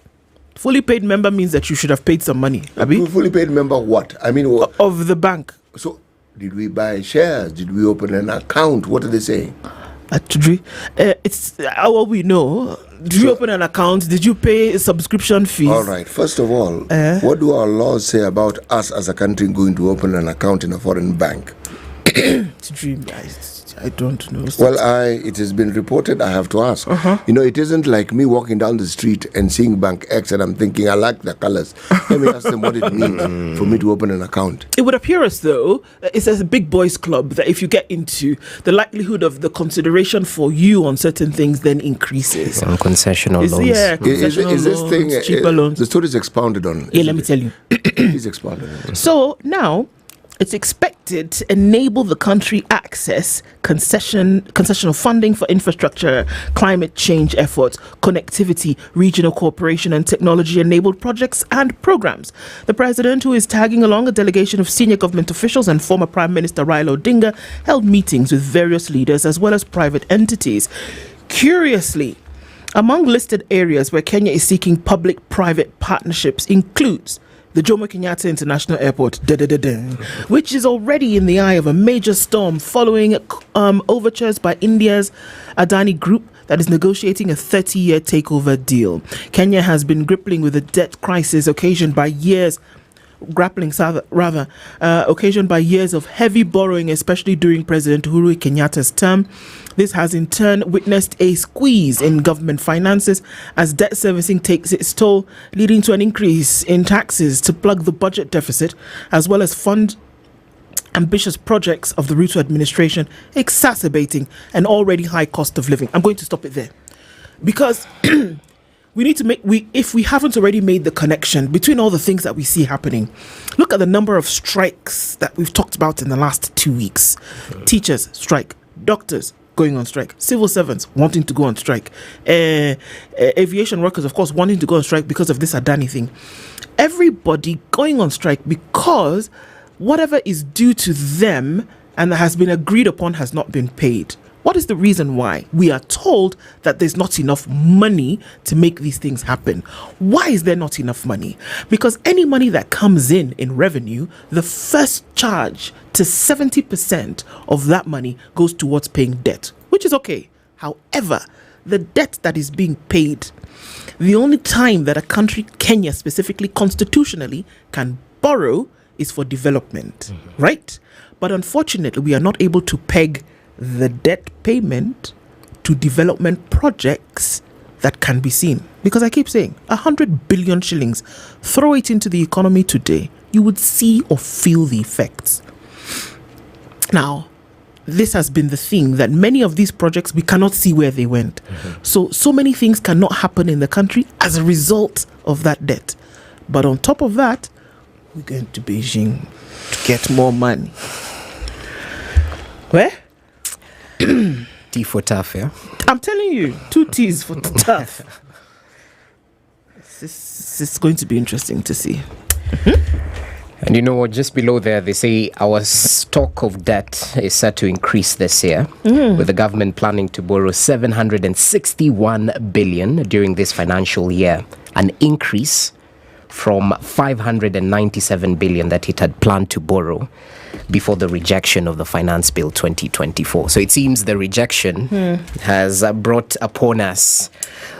Fully paid member means that you should have paid some money. Abi? Fully paid member what? I mean, what? Of the bank. So, did we buy shares? Did we open an account? What are they saying? It's what we know. Did you open an account? Did you pay subscription fees? All right. First of all, what do our laws say about us as a country going to open an account in a foreign bank? I don't know. Well, it has been reported. I have to ask. It isn't like me walking down the street and seeing Bank X and I'm thinking, I like the colors. Let me ask them what it means for me to open an account. It would appear as though it's a big boys club that if you get into, the likelihood of the consideration for you on certain things then increases. On concessional loans. Yeah, concessional is this loans, thing cheaper loans. The story is expounded on? Yeah, let me tell you. Please expound on it. So now, it's expected to enable the country access concessional funding for infrastructure, climate change efforts, connectivity, regional cooperation and technology-enabled projects and programs. The president, who is tagging along a delegation of senior government officials and former Prime Minister Raila Odinga, held meetings with various leaders as well as private entities. Curiously, among listed areas where Kenya is seeking public-private partnerships includes the Jomo Kenyatta International Airport, which is already in the eye of a major storm following overtures by India's Adani Group that is negotiating a 30-year takeover deal. Kenya has been grappling with a debt crisis occasioned by years of heavy borrowing, especially during President Uhuru Kenyatta's term. This has in turn witnessed a squeeze in government finances as debt servicing takes its toll, leading to an increase in taxes to plug the budget deficit, as well as fund ambitious projects of the Ruto administration, exacerbating an already high cost of living. I'm going to stop it there because we need to if we haven't already made the connection between all the things that we see happening. Look at the number of strikes that we've talked about in the last 2 weeks. Teachers strike, doctors going on strike, civil servants wanting to go on strike, aviation workers, of course, wanting to go on strike because of this Adani thing. Everybody going on strike because whatever is due to them and that has been agreed upon has not been paid. What is the reason why? We are told that there's not enough money to make these things happen. Why is there not enough money? Because any money that comes in revenue, the first charge to 70% of that money goes towards paying debt, which is okay. However, the debt that is being paid, the only time that a country, Kenya specifically, constitutionally, can borrow is for development, right? But unfortunately, we are not able to peg the debt payment to development projects that can be seen. Because I keep saying, 100 billion shillings, throw it into the economy today, you would see or feel the effects. Now, this has been the thing that many of these projects, we cannot see where they went. So many things cannot happen in the country as a result of that debt. But on top of that, we're going to Beijing to get more money. Where? T for tough, yeah? I'm telling you, 2 T's for tough. This is going to be interesting to see. And you know what, just below there, they say our stock of debt is set to increase this year, with the government planning to borrow 761 billion during this financial year, an increase from 597 billion that it had planned to borrow before the rejection of the Finance Bill 2024. So it seems the rejection has brought upon us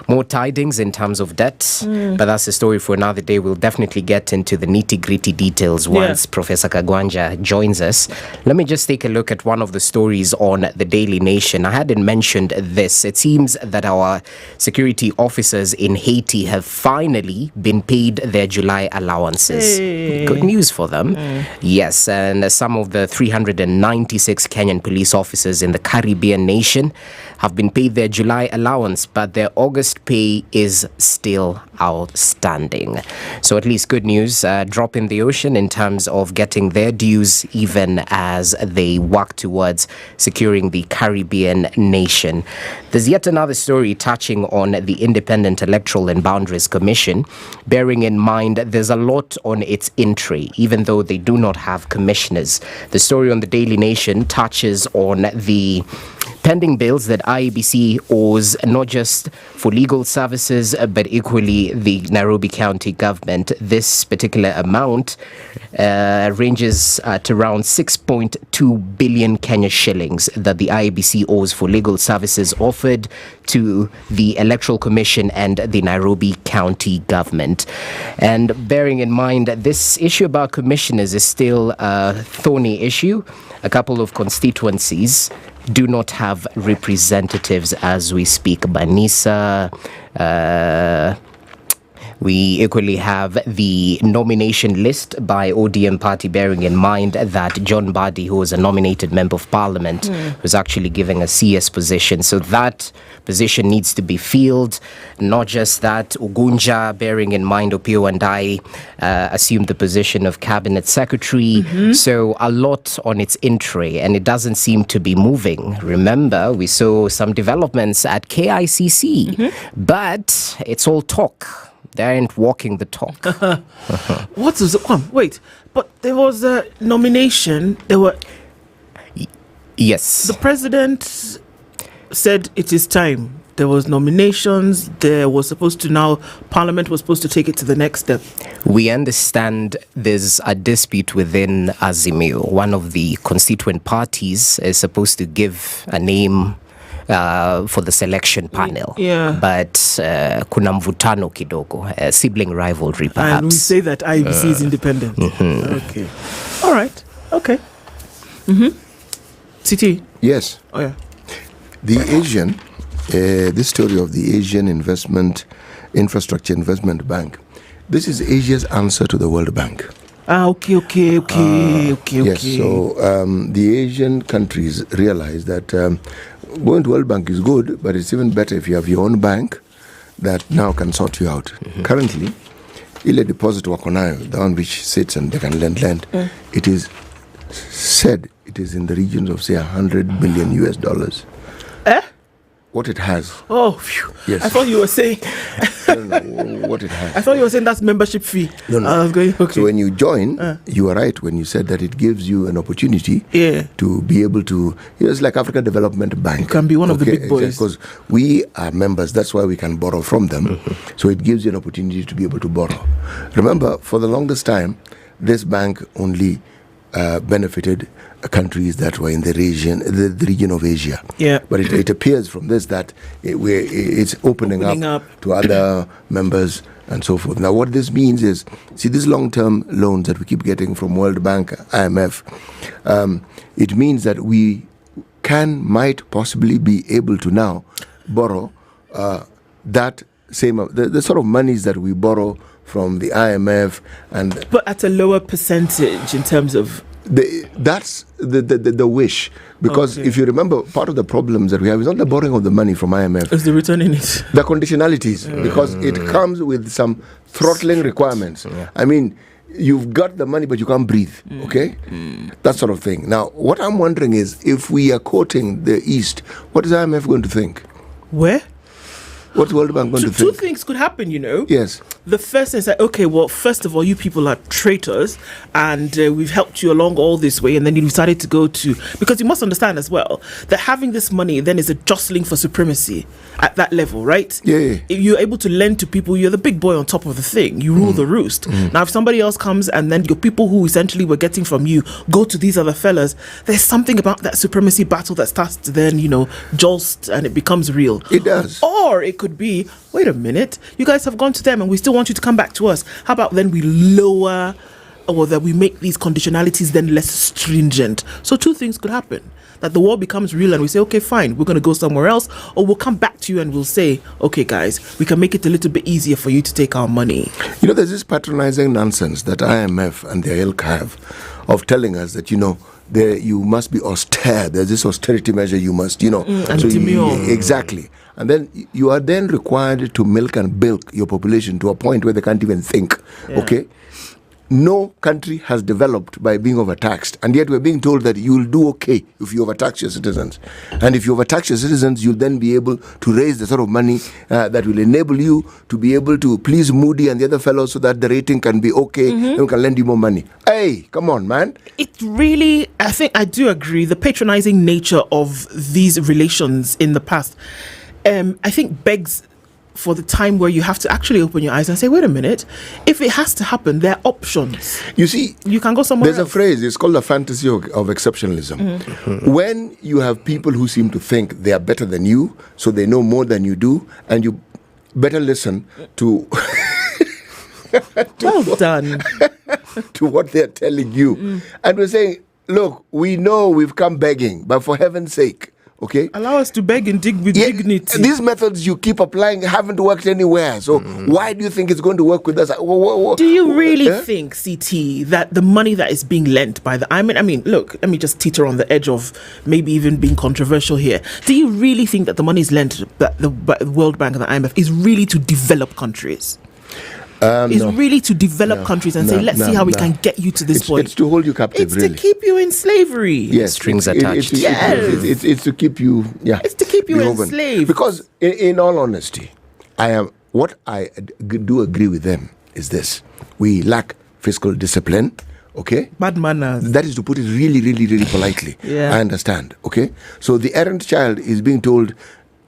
more tidings in terms of debt, but that's a story for another day. We'll definitely get into the nitty-gritty details once Professor Kagwanja joins us. Let me just take a look at one of the stories on the Daily Nation. I hadn't mentioned this. It seems that our security officers in Haiti have finally been paid their July allowances. Good news for them. Yes, and some of the 396 Kenyan police officers in the Caribbean nation have been paid their July allowance, but their August pay is still outstanding. So at least good news, drop in the ocean in terms of getting their dues, even as they work towards securing the Caribbean nation. There's yet another story touching on the Independent Electoral and Boundaries Commission, bearing in mind there's a lot on its in-tray, even though they do not have commissioners. The story on the Daily Nation touches on the pending bills that IEBC owes not just for legal services but equally the Nairobi County government. This particular amount ranges at around 6.2 billion Kenya shillings that the IEBC owes for legal services offered to the Electoral Commission and the Nairobi County government. And bearing in mind that this issue about commissioners is still a thorny issue, a couple of constituencies do not have representatives as we speak. Banisa, we equally have the nomination list by ODM party, bearing in mind that John Badi, who was a nominated member of parliament, was actually given a CS position. So that position needs to be filled. Not just that, Ugunja, bearing in mind Opio and I assumed the position of cabinet secretary. So a lot on its in-tray, and it doesn't seem to be moving. Remember, we saw some developments at KICC, but it's all talk. They aren't walking the talk. What is it? Wait, but there was a nomination. There were. Yes. The president said it is time. There was nominations. There was supposed to now. Parliament was supposed to take it to the next step. We understand there's a dispute within Azimio. One of the constituent parties is supposed to give a name for the selection panel. Yeah. But kuna mvutano kidogo, sibling rivalry perhaps. And we say that IEBC is independent. Okay. All right. Okay. CT. Yes. Oh, yeah. The Asian, this story of the Asian Infrastructure Investment Bank, this is Asia's answer to the World Bank. Okay. Yes, so the Asian countries realize that going to World Bank is good, but it's even better if you have your own bank that now can sort you out. Currently, ile deposit wako nayo, the one which sits and they can lend, it is said it is in the regions of say $100 billion US. What it has. Oh, phew. Yes. I thought you were saying. No, what it has. I thought you were saying that's membership fee. No. I was going, okay. So when you join, you are right when you said that it gives you an opportunity to be able to, it's like Africa Development Bank. You can be one of the big boys. Because we are members, that's why we can borrow from them. So it gives you an opportunity to be able to borrow. Remember, for the longest time, this bank only benefited countries that were in the region of Asia. Yeah. But it appears from this that it's opening up to other members and so forth. Now, what this means is, see, these long-term loans that we keep getting from World Bank, IMF, it means that we might possibly be able to now borrow that same, the sort of monies that we borrow from the IMF, but at a lower percentage in terms of. That's the wish, because if you remember, part of the problems that we have is not the borrowing of the money from IMF. It's the returning it. The conditionalities, because it comes with some throttling requirements. I mean, you've got the money, but you can't breathe, okay? That sort of thing. Now, what I'm wondering is, if we are quoting the East, what is IMF going to think? Where? What's World Bank going to think? Two things could happen, you know. Yes. The first is that, okay, well, first of all, you people are traitors, and we've helped you along all this way, and then you decided to go to, because you must understand as well that having this money then is a jostling for supremacy at that level, right? Yeah. If you're able to lend to people, you're the big boy on top of the thing. You rule the roost. Now, if somebody else comes and then your people who essentially were getting from you go to these other fellas, there's something about that supremacy battle that starts to then, jolt, and it becomes real. It does. Or it could be, wait a minute, you guys have gone to them and we still want you to come back to us. How about then we lower, or that we make these conditionalities then less stringent? So two things could happen. That the war becomes real and we say, okay, fine, we're going to go somewhere else, or we'll come back to you and we'll say, okay, guys, we can make it a little bit easier for you to take our money. There's this patronizing nonsense that IMF and their ilk have of telling us that, you must be austere. There's this austerity measure you must, exactly. And then you are then required to milk and bilk your population to a point where they can't even think, okay? no country has developed by being overtaxed, and yet we're being told that you'll do okay if you overtax your citizens. And if you overtax your citizens, you'll then be able to raise the sort of money that will enable you to be able to please Moody and the other fellows so that the rating can be okay and we can lend you more money. Hey, come on, man. It really, I think I do agree, the patronizing nature of these relations in the past, I think begs for the time where you have to actually open your eyes and say, wait a minute, if it has to happen, there are options. You see, you can go somewhere else. A phrase, it's called the fantasy of exceptionalism. When you have people who seem to think they are better than you, so they know more than you do, and you better listen to... well done. to what they're telling you. And we're saying, look, we know we've come begging, but for heaven's sake, okay, allow us to beg and dig with dignity. These methods you keep applying haven't worked anywhere. So why do you think it's going to work with us? Do you really think, CT, that the money that is being lent by the... I mean, look, let me just teeter on the edge of maybe even being controversial here. Do you really think that the money is lent by the World Bank and the IMF is really to develop countries? Really to develop countries and say, let's see how we can get you to this point. It's to hold you captive, It's to keep you in slavery. Yes, strings attached. It's to keep you, It's to keep you enslaved. Because in all honesty, what I do agree with them is this. We lack fiscal discipline, okay? Bad manners. That is to put it really, really, really politely. I understand, okay? So the errant child is being told,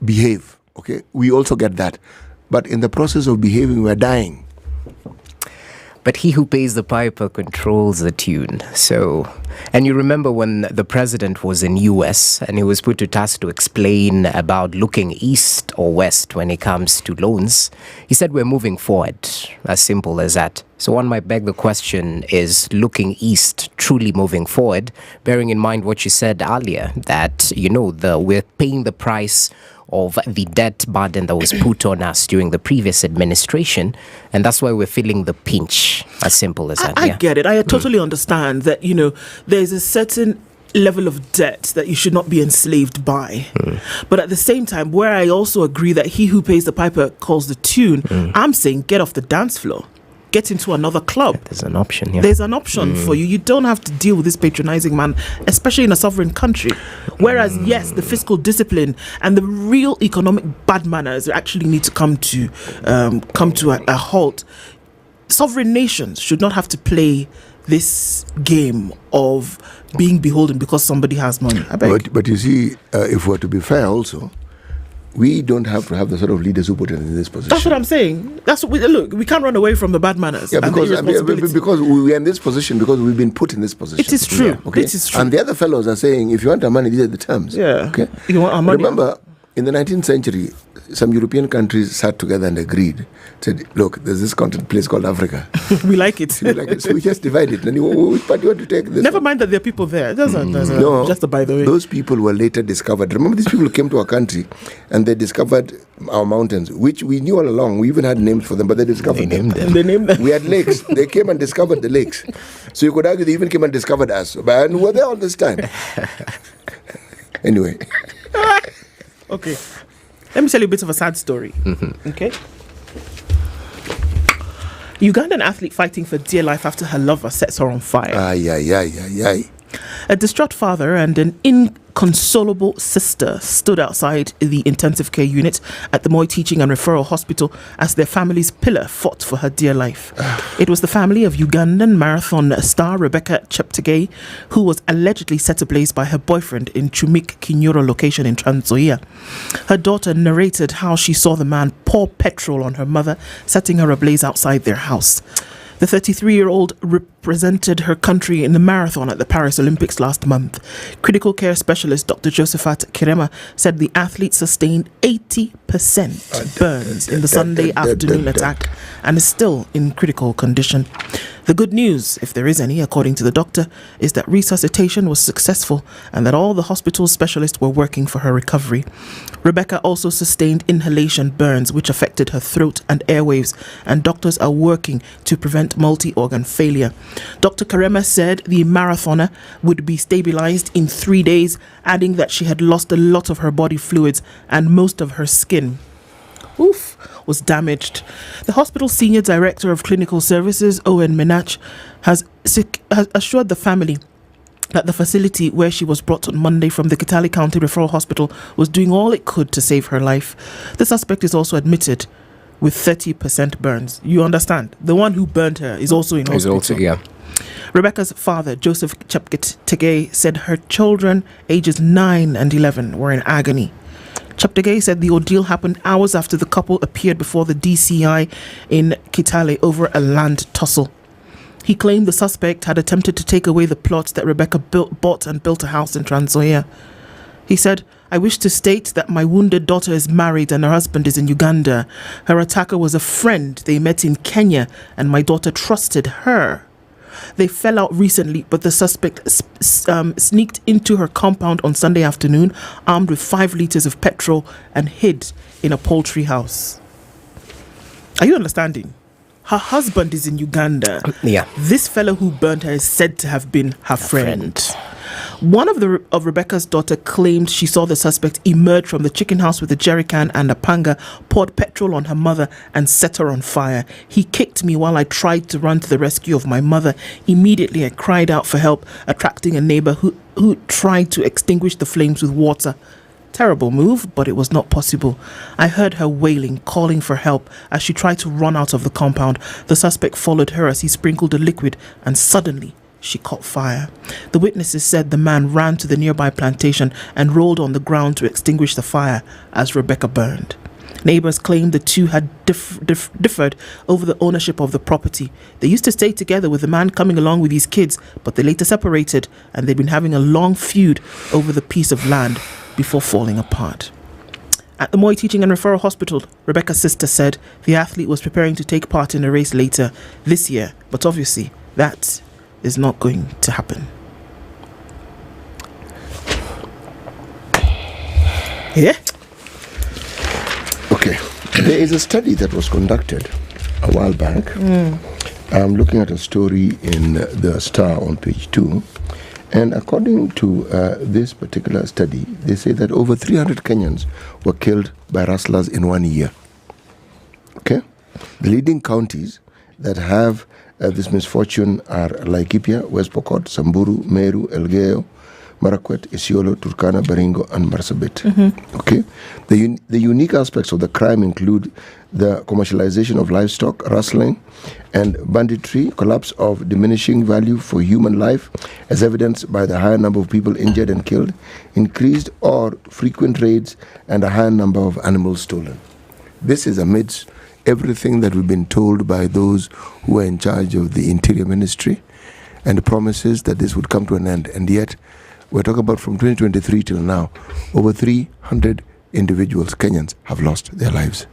behave, okay? We also get that. But in the process of behaving, we're dying. But he who pays the piper controls the tune. So, and you remember when the president was in US and he was put to task to explain about looking east or west when it comes to loans, he said we're moving forward, as simple as that. So one might beg the question, is looking east truly moving forward, bearing in mind what you said earlier, that, we're paying the price of the debt burden that was put on us during the previous administration, and that's why we're feeling the pinch, as simple as that. I get it. I totally understand that, there's a certain level of debt that you should not be enslaved by. But at the same time, where I also agree that he who pays the piper calls the tune, I'm saying get off the dance floor. Get into another club. There's an option here. There's an option for you. You don't have to deal with this patronizing man, especially in a sovereign country. Whereas, yes, the fiscal discipline and the real economic bad manners actually need to come to a halt. Sovereign nations should not have to play this game of being beholden because somebody has money. I beg. But you see, if we're to be fair also, we don't have to have the sort of leaders who put us in this position. That's what I'm saying. We can't run away from the bad manners. Yeah, because we are in this position because we've been put in this position. It is true. Okay? It is true. And the other fellows are saying, if you want our money, these are the terms. Yeah. Okay. You want our money? Remember, in the 19th century, some European countries sat together and agreed. Said, look, there's this place called Africa. We like it. So we just divide it. And which part do you want to take this? Never mind that there are people there. Just by the way. Those people were later discovered. Remember, these people came to our country and they discovered our mountains, which we knew all along. We even had names for them, but they discovered them. They named them. We had lakes. They came and discovered the lakes. So you could argue they even came and discovered us. But we were there all this time. Anyway. Okay. Let me tell you a bit of a sad story. Okay. Ugandan athlete fighting for dear life after her lover sets her on fire. A distraught father and an inconsolable sister stood outside the intensive care unit at the Moi Teaching and Referral Hospital as their family's pillar fought for her dear life. It was the family of Ugandan marathon star Rebecca Cheptegei, who was allegedly set ablaze by her boyfriend in Chumik Kinyoro location in Trans Nzoia. Her daughter narrated how she saw the man pour petrol on her mother, setting her ablaze outside their house. The 33-year-old represented her country in the marathon at the Paris Olympics last month. Critical care specialist Dr. Josephat Kirema said the athlete sustained 80% burns in the Sunday afternoon attack and is still in critical condition. The good news, if there is any, according to the doctor, is that resuscitation was successful and that all the hospital specialists were working for her recovery. Rebecca also sustained inhalation burns which affected her throat and airwaves, and doctors are working to prevent multi-organ failure. Dr. Karema said the marathoner would be stabilized in 3 days, adding that she had lost a lot of her body fluids and most of her skin. was damaged. The hospital's senior director of clinical services, Owen Menach, has assured the family that the facility where she was brought on Monday from the Kitale County Referral Hospital was doing all it could to save her life. The suspect is also admitted with 30% burns. You understand? The one who burned her is also in hospital. Rebecca's father, Joseph Cheptegei, said her children, ages 9 and 11, were in agony. Cheptegei said the ordeal happened hours after the couple appeared before the DCI in Kitale over a land tussle. He claimed the suspect had attempted to take away the plot that Rebecca bought and built a house in Trans Nzoia. He said, "I wish to state that my wounded daughter is married and her husband is in Uganda. Her attacker was a friend they met in Kenya and my daughter trusted her. They fell out recently, but the suspect sneaked into her compound on Sunday afternoon, armed with 5 liters of petrol, and hid in a poultry house." Are you understanding? Her husband is in Uganda. This fellow who burned her is said to have been her friend. One of Rebecca's daughter claimed she saw the suspect emerge from the chicken house with a jerrycan and a panga, poured petrol on her mother and set her on fire. "He kicked me while I tried to run to the rescue of my mother. Immediately I cried out for help, attracting a neighbor who tried to extinguish the flames with water. Terrible move, but it was not possible. I heard her wailing, calling for help as she tried to run out of the compound. The suspect followed her as he sprinkled a liquid, and suddenly she caught fire. The witnesses said the man ran to the nearby plantation and rolled on the ground to extinguish the fire as Rebecca burned. Neighbors claimed the two had differed over the ownership of the property. They used to stay together with the man coming along with his kids, but they later separated and they'd been having a long feud over the piece of land before falling apart. At the Moi Teaching and Referral Hospital, Rebecca's sister said the athlete was preparing to take part in a race later this year, but obviously that is not going to happen. Yeah? Okay. There is a study that was conducted a while back. I'm looking at a story in the Star on page 2. And according to this particular study, they say that over 300 Kenyans were killed by rustlers in 1 year. Okay? The leading counties that have this misfortune are Laikipia, West Pokot, Samburu, Meru, Elgeyo, Marakwet, Isiolo, Turkana, Baringo, and Marsabit. Okay? The unique aspects of the crime include the commercialization of livestock, rustling, and banditry, collapse of diminishing value for human life, as evidenced by the higher number of people injured and killed, increased or frequent raids, and a higher number of animals stolen. This is amidst everything that we've been told by those who are in charge of the Interior Ministry and the promises that this would come to an end. And yet, we're talking about from 2023 till now, over 300 individuals, Kenyans, have lost their lives.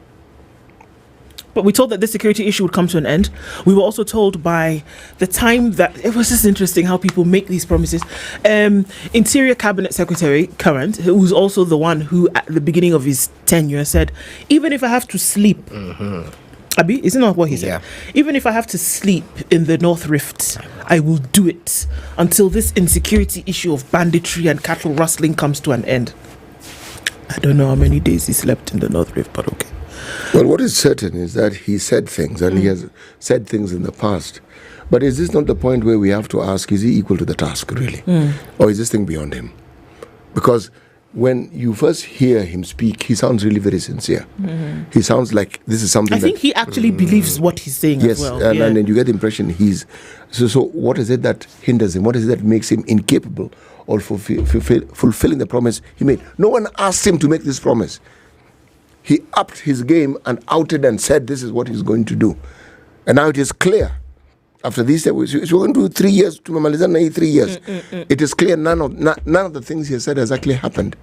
But we told that this security issue would come to an end. We were also told by the time that it was just interesting how people make these promises. Interior Cabinet Secretary Current, who's also the one who at the beginning of his tenure said, even if I have to sleep, Abi, isn't that what he said? Yeah. Even if I have to sleep in the North Rift, I will do it until this insecurity issue of banditry and cattle rustling comes to an end. I don't know how many days he slept in the North Rift, but okay. Well, what is certain is that he said things, and he has said things in the past. But is this not the point where we have to ask, is he equal to the task, really? Or is this thing beyond him? Because when you first hear him speak, he sounds really very sincere. He sounds like this is something I think he actually believes what he's saying as well. Yes, and then you get the impression he's... So what is it that hinders him? What is it that makes him incapable of fulfilling the promise he made? No one asked him to make this promise. He upped his game and outed and said this is what he's going to do. And now it is clear. After these, we're going to do 3 years, to Mamalizana 3 years. It is clear none of the things he has said has actually happened.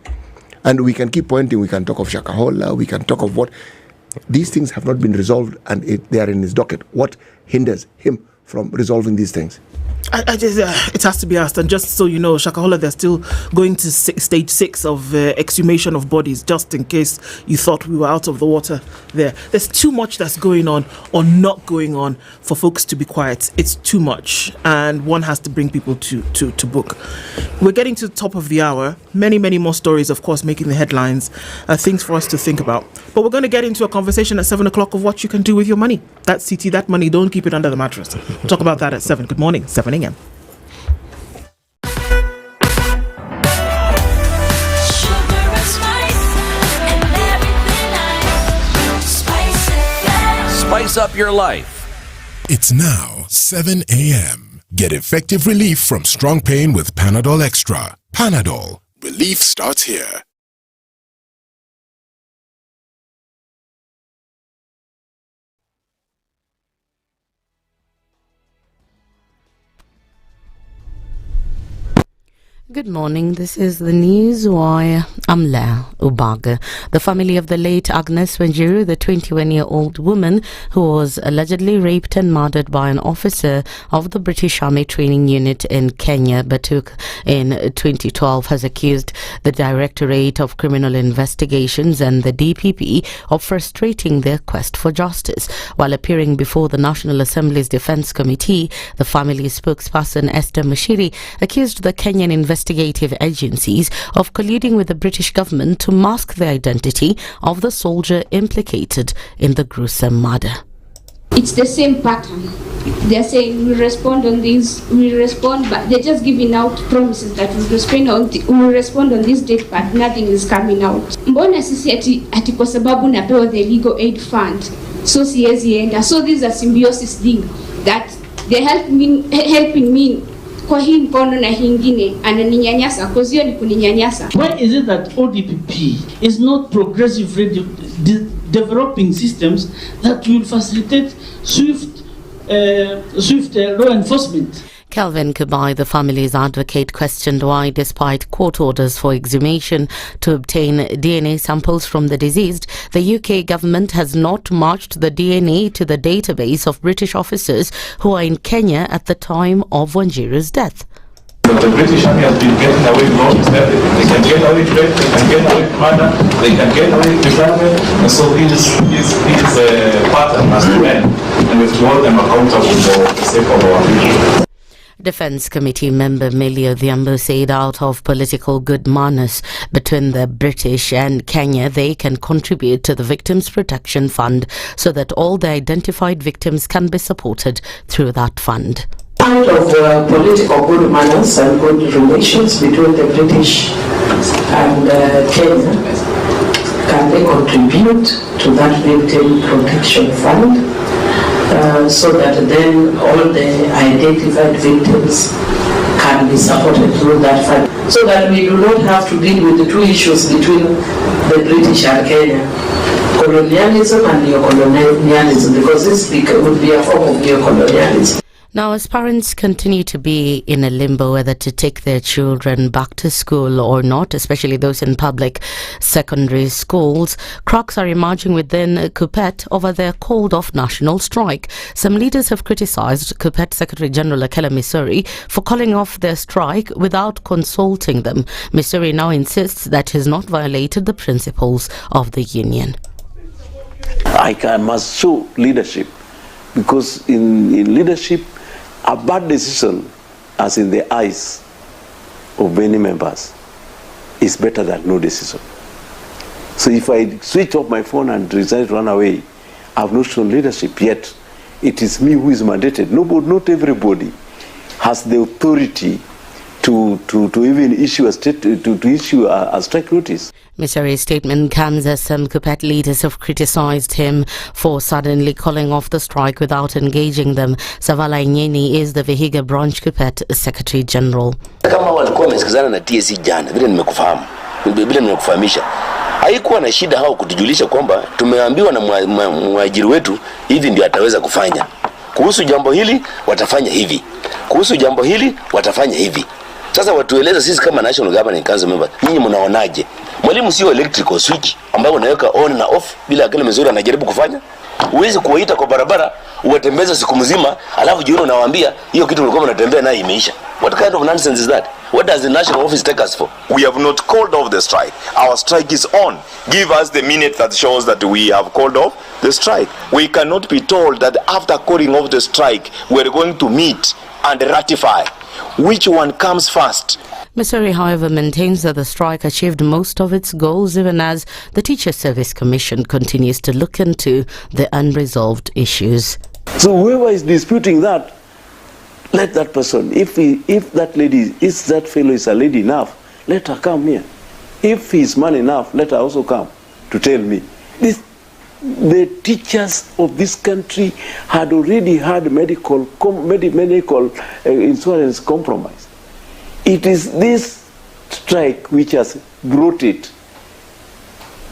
And we can keep pointing, we can talk of Shakahola, we can talk of what. These things have not been resolved and they are in his docket. What hinders him from resolving these things? It has to be asked. And just so you know, Shakahola, they're still going to stage 6 of exhumation of bodies, just in case you thought we were out of the water there. There's too much that's going on or not going on for folks to be quiet. It's too much, and one has to bring people to book. We're getting to the top of the hour. Many more stories, of course, making the headlines. Things for us to think about. But we're going to get into a conversation at 7 o'clock of what you can do with your money. That CT, that money, don't keep it under the mattress. We'll talk about that at 7. Good morning, 7 a.m. Spice up your life. It's now 7 a.m. Get effective relief from strong pain with Panadol Extra. Panadol. Relief starts here. Good morning. This is the news wire. I'm La Ubaga. The family of the late Agnes Wanjiru, the 21-year-old woman who was allegedly raped and murdered by an officer of the British Army Training Unit in Kenya, Batuk, in 2012, has accused the Directorate of Criminal Investigations and the DPP of frustrating their quest for justice. While appearing before the National Assembly's Defence Committee, the family spokesperson Esther Mushiri accused the Kenyan investigative agencies of colluding with the British government to mask the identity of the soldier implicated in the gruesome murder. It's the same pattern. They're saying we respond on this, we respond, but they're just giving out promises that we'll respond on this date, but nothing is coming out. Mbona sisi ati kwa sababu napewa the legal aid fund, so siwezi enda. So this is a symbiosis thing that they helping me kwa hii mkono na hingine ananinyanyasa cause hiyo ni kuninyanyasa. Why is it that ODPP is not progressively developing systems that will facilitate swift law enforcement? Kelvin Kubai, the family's advocate, questioned why, despite court orders for exhumation to obtain DNA samples from the deceased, the UK government has not matched the DNA to the database of British officers who are in Kenya at the time of Wanjiru's death. The British Army has been getting away with almost everything. They can get away with rape, they can get away with murder, they can get away with disarmament, and so this pattern must end, and we have to hold them accountable for the sake of our people. Defence Committee member Millie Odhiambo said out of political good manners between the British and Kenya, they can contribute to the Victims Protection Fund so that all the identified victims can be supported through that fund. Out of political good manners and good relations between the British and Kenya, can they contribute to that Victim Protection Fund? So that then all the identified victims can be supported through that fund. So that we do not have to deal with the two issues between the British and Kenya, colonialism and neocolonialism, because this would be a form of neocolonialism. Now, as parents continue to be in a limbo whether to take their children back to school or not, especially those in public secondary schools, cracks are emerging within KUPPET over their called-off national strike. Some leaders have criticised KUPPET Secretary General Akela Missouri for calling off their strike without consulting them. Missouri now insists that he has not violated the principles of the union. I must show leadership, because in leadership, a bad decision, as in the eyes of many members, is better than no decision. So if I switch off my phone and decide to run away, I have not shown leadership yet. It is me who is mandated. Not everybody has the authority to even issue a strike notice. Missouri's statement comes as some KUPPET leaders have criticised him for suddenly calling off the strike without engaging them. Savala Nyeri is the Vihiga Branch KUPPET Secretary General. Kama walikuwa wamesikizana na TSC jana, vile nimekufahamisha, haikuwa na shida hao kutujulisha kwamba tumeambiwa na mwajiri wetu hivi ndio ataweza kufanya. Kuhusu jambo hili watafanya hivi. Kuhusu jambo hili watafanya hivi. Sasa watueleza sisi kama National Governing Council members, nyinyi mnaonaje? Mwalimu sio electrical switch ambayo unaweka on na off bila Akela Missouri anajaribu kufanya. Huwezi kuwaita kwa barabara uwatembeze siku mzima alafu jioni unawaambia hiyo kitu ulikuwa unatembea nayo imeisha. What kind of nonsense is that? What does the national office take us for? We have not called off the strike. Our strike is on. Give us the minute that shows that we have called off the strike. We cannot be told that after calling off the strike, we are going to meet and ratify. Which one comes first? Missouri, however, maintains that the strike achieved most of its goals, even as the Teacher Service Commission continues to look into the unresolved issues. So whoever is disputing that, let that person, if that fellow is a lady enough, let her come here. If he is man enough, let her also come to tell me. The teachers of this country had already had medical insurance compromised. It is this strike which has brought it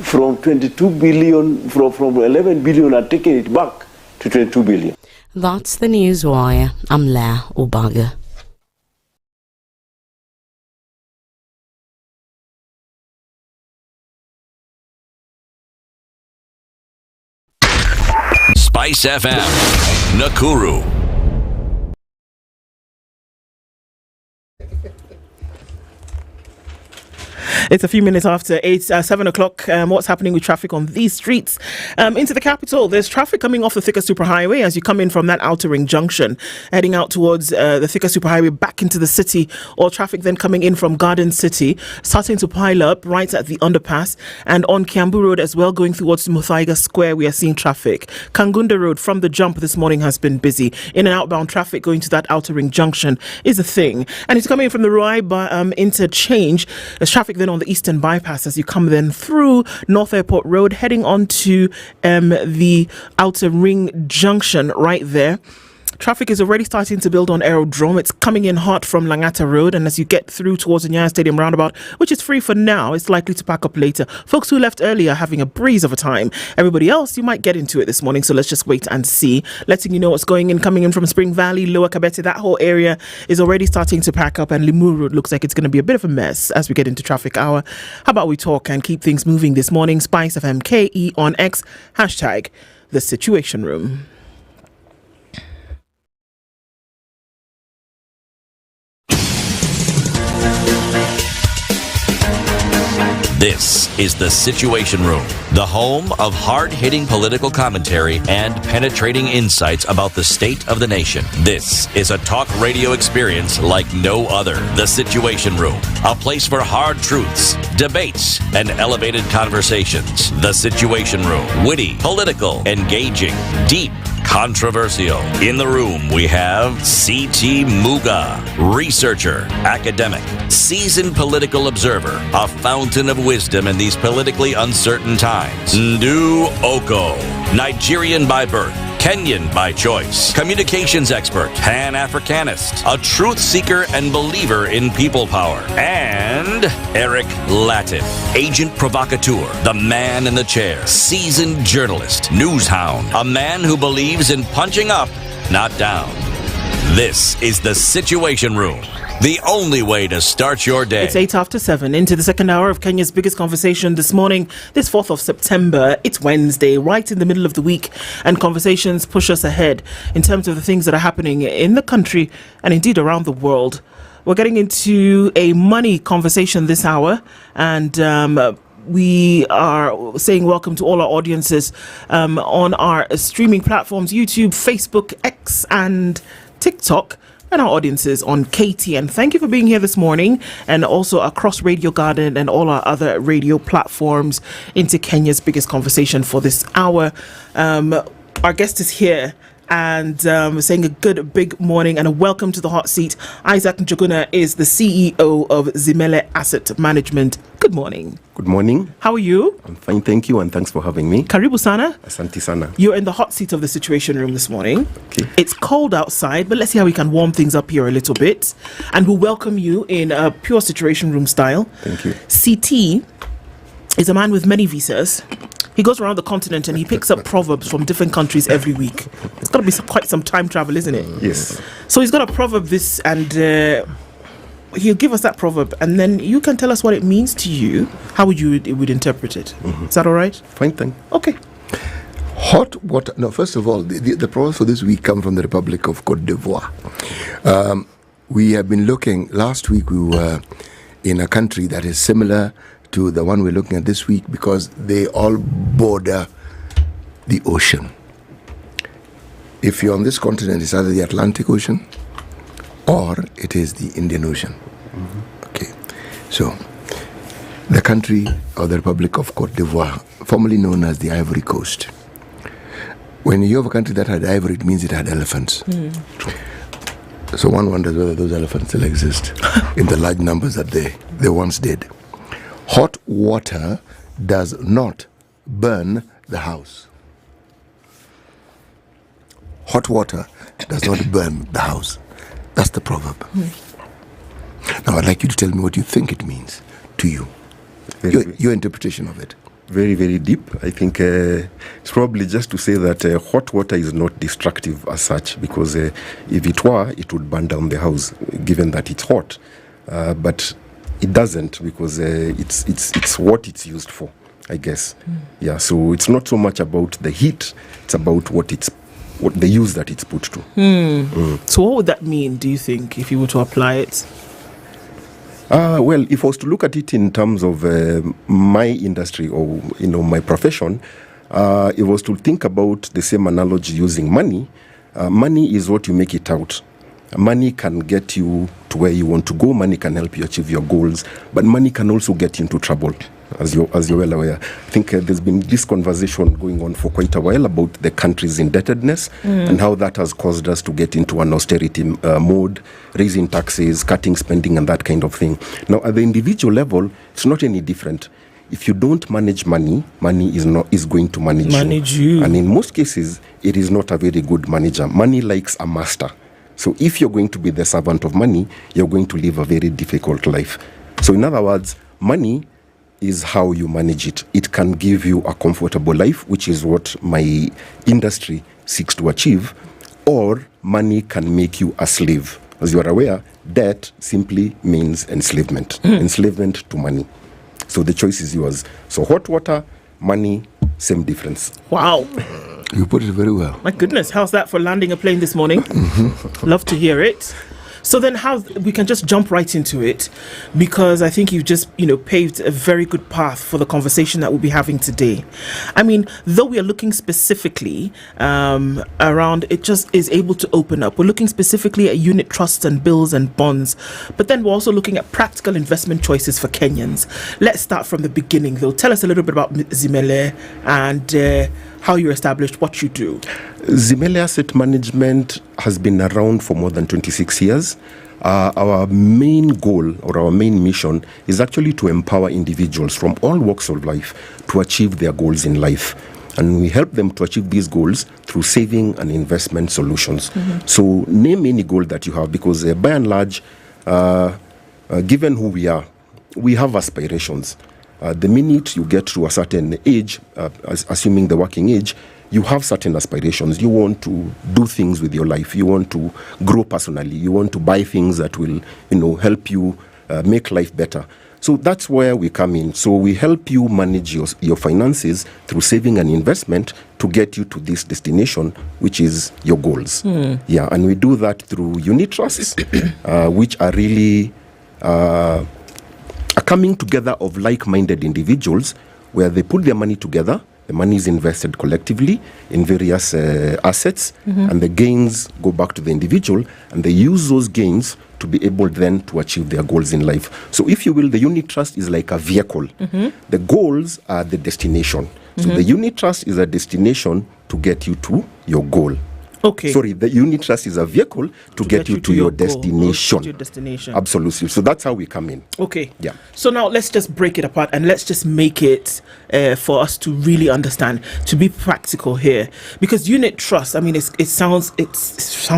from 22 billion, from 11 billion and taken it back to 22 billion. That's the news wire. I'm Lydiah Ubaga. SpiceFM, Nakuru. It's a few minutes after 7 o'clock. What's happening with traffic on these streets? Into the capital, there's traffic coming off the Thika Superhighway as you come in from that outer ring junction, heading out towards the Thika Superhighway back into the city, or traffic then coming in from Garden City, starting to pile up right at the underpass, and on Kiambu Road as well, going towards Muthaiga Square, we are seeing traffic. Kangunda Road from the jump this morning has been busy. In and outbound traffic going to that outer ring junction is a thing. And it's coming in from the Ruai interchange. There's traffic then on the eastern bypass as you come then through North Airport Road, heading on to the outer ring junction right there. Traffic is already starting to build on Aerodrome. It's coming in hot from Langata Road, and as you get through towards the Nyeri Stadium roundabout, which is free for now, it's likely to pack up later. Folks who left earlier having a breeze of a time. Everybody else, you might get into it this morning, so let's just wait and see. Letting you know what's coming in from Spring Valley, Lower Kabete. That whole area is already starting to pack up, and Limuru Road looks like it's going to be a bit of a mess as we get into traffic hour. How about we talk and keep things moving this morning? SpiceFM KE on X, hashtag The Situation Room. This is The Situation Room, the home of hard-hitting political commentary and penetrating insights about the state of the nation. This is a talk radio experience like no other. The Situation Room, a place for hard truths, debates, and elevated conversations. The Situation Room, witty, political, engaging, deep, controversial. In the room, we have C.T. Muga, researcher, academic, seasoned political observer, a fountain of wisdom in these politically uncertain times. Ndu Okoh, Nigerian by birth, Kenyan by choice, communications expert, Pan-Africanist, a truth seeker and believer in people power, and Eric Latiff, agent provocateur, the man in the chair, seasoned journalist, news hound, a man who believes in punching up, not down. This is The Situation Room, the only way to start your day. It's 8 after 7 into the second hour of Kenya's biggest conversation this morning, this 4th of September. It's Wednesday, right in the middle of the week, and conversations push us ahead in terms of the things that are happening in the country and indeed around the world. We're getting into a money conversation this hour, and we are saying welcome to all our audiences on our streaming platforms, YouTube, Facebook, X, and TikTok, and our audiences on KTN. Thank you for being here this morning, and also across Radio Garden and all our other radio platforms into Kenya's biggest conversation for this hour. Our guest is here, and saying a good big morning and a welcome to the hot seat. Isaac Njuguna is the CEO of Zimele Asset Management. Good morning. Good morning. How are you? I'm fine, thank you, and thanks for having me. Karibu sana. Asante sana. You're in the hot seat of the Situation Room this morning. Okay. It's cold outside, but let's see how we can warm things up here a little bit. And we'll welcome you in a pure Situation Room style. Thank you. CT is a man with many visas. He goes around the continent and he picks up proverbs from different countries every week. It's got to be quite some time travel, isn't it? Yes. So he's got a proverb this, and he'll give us that proverb, and then you can tell us what it means to you, how would you would interpret it. Is that all right? Fine thing. Okay. Hot water. No, first of all, the problems for this week come from the Republic of Cote d'Ivoire. We have been looking, last week we were in a country that is similar to the one we're looking at this week because they all border the ocean. If you're on this continent, it's either the Atlantic Ocean or it is the Indian Ocean. Okay, so the country of the Republic of Cote d'Ivoire, formerly known as the Ivory Coast. When you have a country that had ivory, it means it had elephants. So one wonders whether those elephants still exist in the large numbers that they once did. Hot water does not burn the house. Hot water does not burn the house. That's the proverb. Now I'd like you to tell me what you think it means to you. Your interpretation of it. Very, very deep. I think it's probably just to say that hot water is not destructive as such, because if it were, it would burn down the house, given that it's hot. But it doesn't, because it's what it's used for, I guess. Yeah. So it's not so much about the heat; it's about what the use that it's put to. So what would that mean, do you think, if you were to apply it? Well, if I was to look at it in terms of my industry or my profession, if I was to think about the same analogy using money, money is what you make it out. Money can get you to where you want to go. Money can help you achieve your goals, but money can also get you into trouble, as you're well aware. I think there's been this conversation going on for quite a while about the country's indebtedness and how that has caused us to get into an austerity mode, raising taxes, cutting spending, and that kind of thing. Now, at the individual level, it's not any different. If you don't manage money, money is going to manage you. And in most cases, it is not a very good manager. Money likes a master. So if you're going to be the servant of money, you're going to live a very difficult life. So in other words, money is how you manage it. It can give you a comfortable life, which is what my industry seeks to achieve, or money can make you a slave. As you are aware, debt simply means enslavement. Enslavement to money. So the choice is yours. So hot water, money, same difference. Wow. You put it very well. My goodness, how's that for landing a plane this morning? Love to hear it. So then how we can just jump right into it, because I think you've just, paved a very good path for the conversation that we'll be having today. I mean, though we are looking specifically around, it just is able to open up. We're looking specifically at unit trusts and bills and bonds, but then we're also looking at practical investment choices for Kenyans. Let's start from the beginning, though. Tell us a little bit about Zimele and how you're established, what you do. Zimele Asset Management has been around for more than 26 years. Our main goal or our main mission is actually to empower individuals from all walks of life to achieve their goals in life. And we help them to achieve these goals through saving and investment solutions. So name any goal that you have, because by and large, given who we are, we have aspirations. The minute you get to a certain age, assuming the working age, you have certain aspirations. You want to do things with your life. You want to grow personally. You want to buy things that will, help you make life better. So that's where we come in. So we help you manage your finances through saving and investment to get you to this destination, which is your goals. Yeah, and we do that through unit trusts, which are really a coming together of like-minded individuals where they put their money together. The money is invested collectively in various assets, and the gains go back to the individual, and they use those gains to be able then to achieve their goals in life. So if you will, the unit trust is like a vehicle. The goals are the destination. So the unit trust is a destination to get you to your goal. Okay. Sorry, the unit trust is a vehicle to get you to your destination. Absolutely. So that's how we come in. Okay. Yeah. So now let's just break it apart and let's just make it for us to really understand, to be practical here, because unit trust, I mean, it sounds